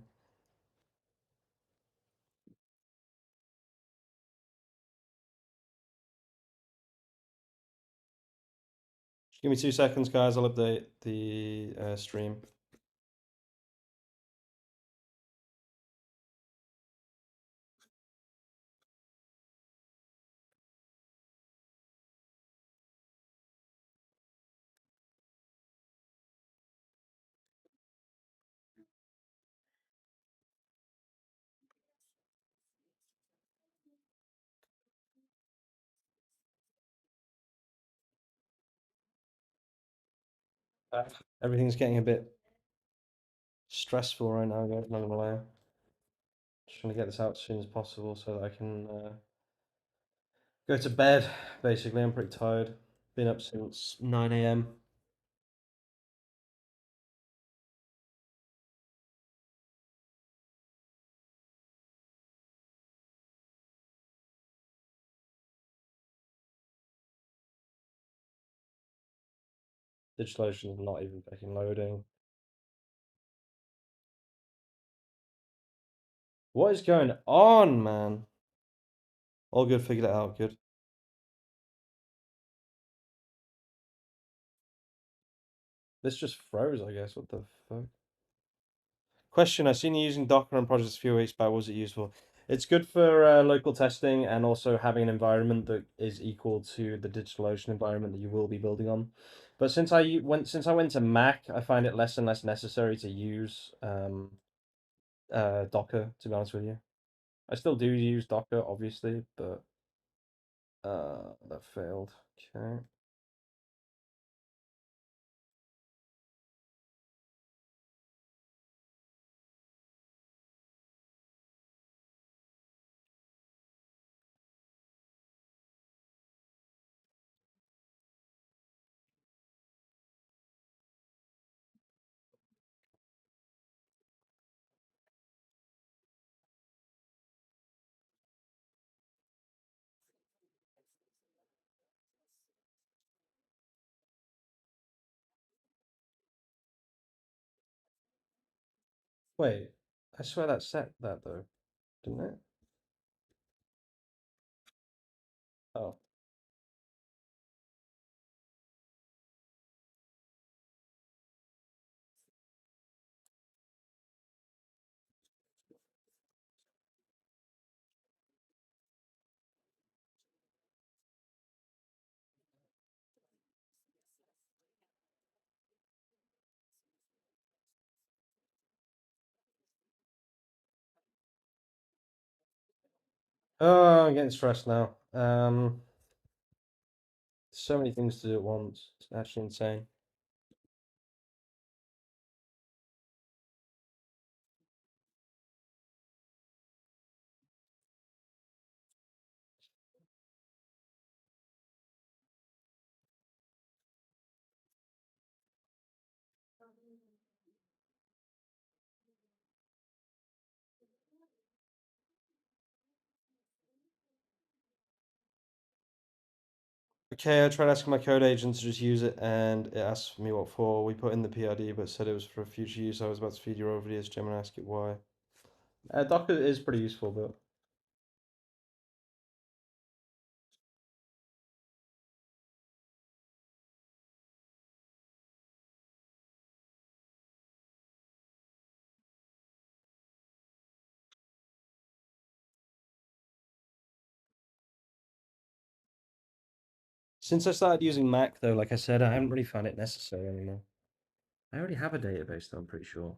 Just give me 2 seconds, guys. I'll update the stream. Everything's getting a bit stressful right now, guys. Not gonna lie. Just trying to get this out as soon as possible so that I can go to bed. Basically, I'm pretty tired. Been up since 9 a.m. DigitalOcean is not even fucking loading. What is going on, man? All good, figured it out, good. This just froze, I guess. What the fuck? Question, I've seen you using Docker on projects a few weeks back. Was it useful? It's good for local testing and also having an environment that is equal to the DigitalOcean environment that you will be building on. But since I went to Mac, I find it less and less necessary to use Docker, to be honest with you. I still do use Docker, obviously, but that failed. Okay. Wait, I swear that set that though, didn't it? Oh. Oh, I'm getting stressed now. So many things to do at once. It's actually insane. Okay, I tried asking my code agent to just use it, and it asked me what for. We put in the PID, but said it was for future use. I was about to feed you over to Gem and ask it why. Docker is pretty useful, but since I started using Mac, though, like I said, I haven't really found it necessary anymore. I already have a database, though, I'm pretty sure.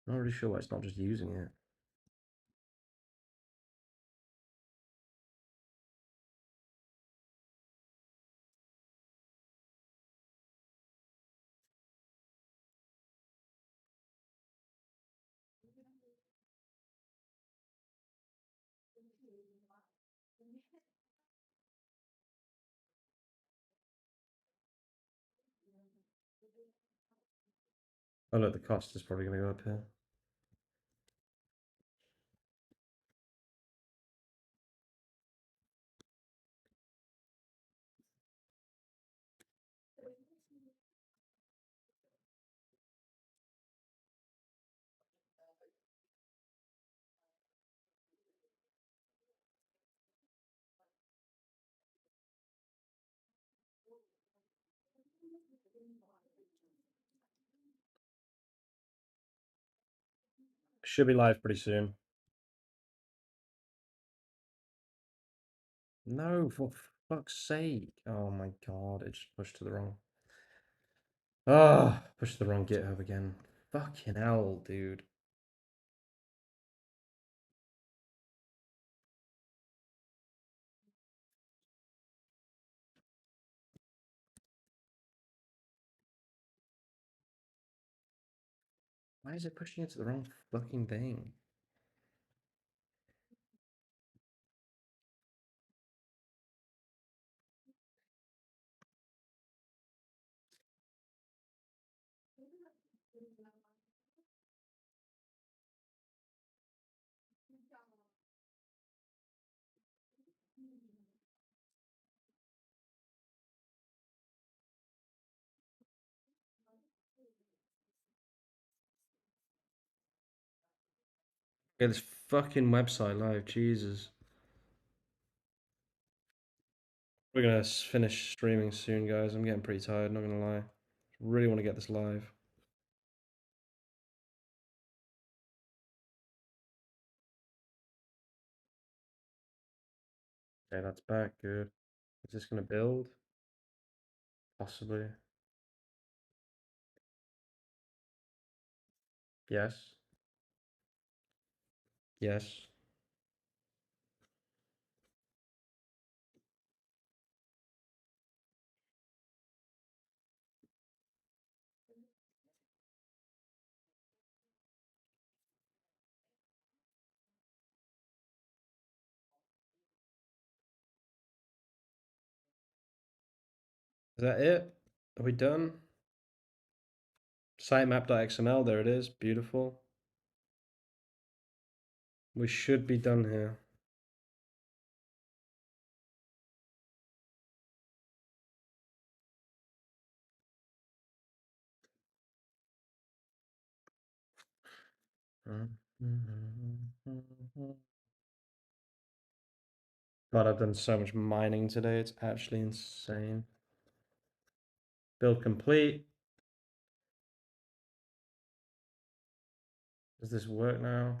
I'm not really sure why it's not just using it. Oh, look, the cost is probably going to go up here. Should be live pretty soon. No, for fuck's sake. Oh my god, it just pushed to the wrong. Ah, pushed to the wrong GitHub again. Fucking hell, dude. Why is it pushing it to the wrong fucking thing? Get this fucking website live, Jesus. We're gonna finish streaming soon, guys. I'm getting pretty tired, not gonna lie. Really want to get this live. Okay, that's back, good. Is this gonna build? Possibly. Yes. Yes. Is that it? Are we done? Sitemap.xml, there it is. Beautiful. We should be done here. God, I've done so much mining today. It's actually insane. Build complete. Does this work now?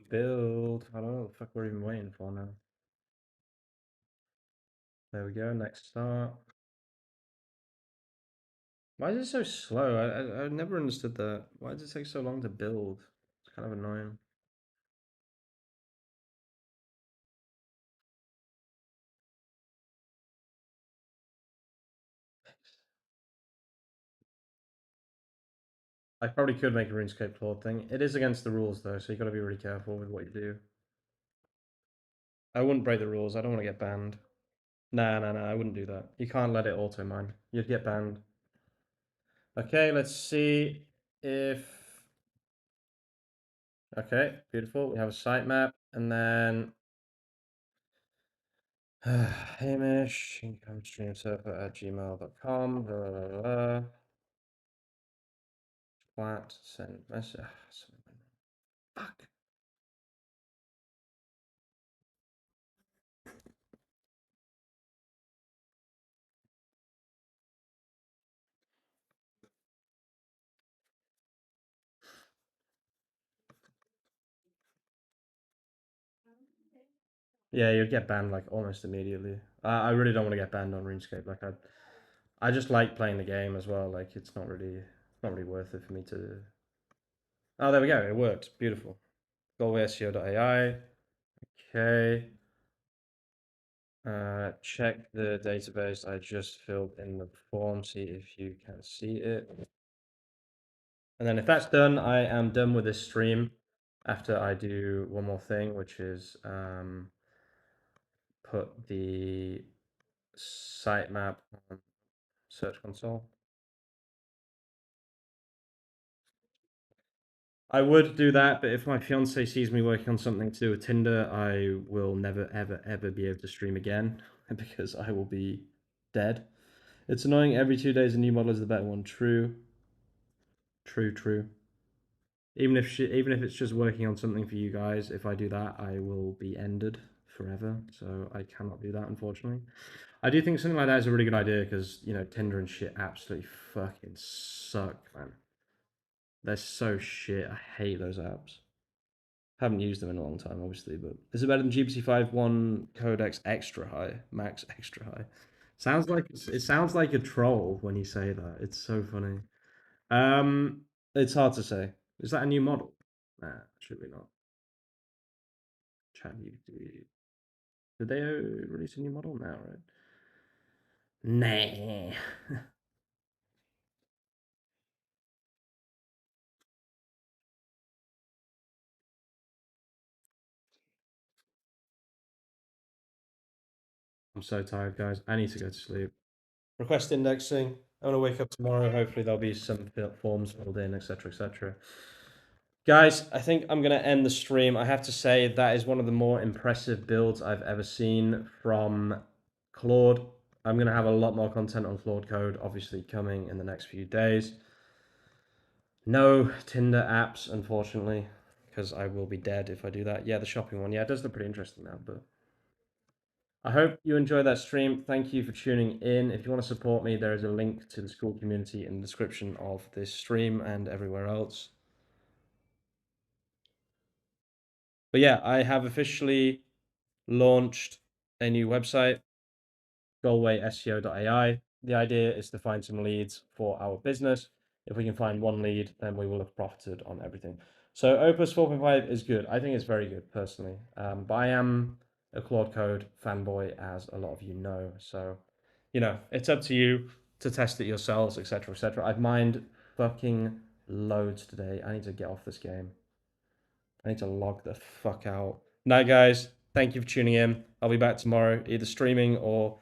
Build. I don't know what the fuck we're even waiting for now. There we go. Next start. Why is it so slow? I never understood that. Why does it take so long to build? It's kind of annoying. I probably could make a RuneScape Claude thing. It is against the rules though, so you got to be really careful with what you do. I wouldn't break the rules. I don't want to get banned. Nah, nah, nah. I wouldn't do that. You can't let it auto mine. You'd get banned. Okay, let's see if. Okay, beautiful. We have a sitemap, and then Hamish, income stream server at gmail.com. Blah, blah, blah, blah. Flat, send message. Fuck. Yeah, you'd get banned like almost immediately. I really don't want to get banned on RuneScape. Like I just like playing the game as well. Like it's not really worth it for me to. Oh, there we go. It worked. Beautiful. SEO.ai. Okay. Check the database I just filled in the form. See if you can see it. And then if that's done, I am done with this stream. After I do one more thing, which is put the sitemap on Search Console. I would do that, but if my fiance sees me working on something to do with Tinder, I will never, ever, ever be able to stream again because I will be dead. It's annoying. Every 2 days, a new model is the better one. True, true, true. Even if it's just working on something for you guys, if I do that, I will be ended forever. So I cannot do that, unfortunately. I do think something like that is a really good idea because Tinder and shit absolutely fucking suck, man. They're so shit. I hate those apps. Haven't used them in a long time, obviously, but is it better than GPT 5.1 Codex Extra High, Max Extra High? It sounds like a troll when you say that. It's so funny. Um, it's hard to say. Is that a new model? Nah, should be not. ChatGPT. Did they release a new model now? Right? Nah. I'm so tired, guys. I need to go to sleep. Request indexing. I'm gonna wake up tomorrow. Hopefully there'll be some forms filled in, etc., etc. Guys, I think I'm gonna end the stream. I have to say that is one of the more impressive builds I've ever seen from Claude. I'm gonna have a lot more content on Claude Code, obviously coming in the next few days. No Tinder apps, unfortunately, because I will be dead if I do that. Yeah, the shopping one. Yeah, it does look pretty interesting now, but I hope you enjoyed that stream. Thank you for tuning in. If you want to support me, there is a link to the Skool community in the description of this stream and everywhere else. But yeah, I have officially launched a new website, SEO.AI. The idea is to find some leads for our business. If we can find one lead, then we will have profited on everything. So Opus 4.5 is good. I think it's very good personally. But I am a Claude Code fanboy, as a lot of you know. So, you know, it's up to you to test it yourselves, etc., etc. I've mined fucking loads today. I need to get off this game. I need to log the fuck out. Night, guys. Thank you for tuning in. I'll be back tomorrow, either streaming or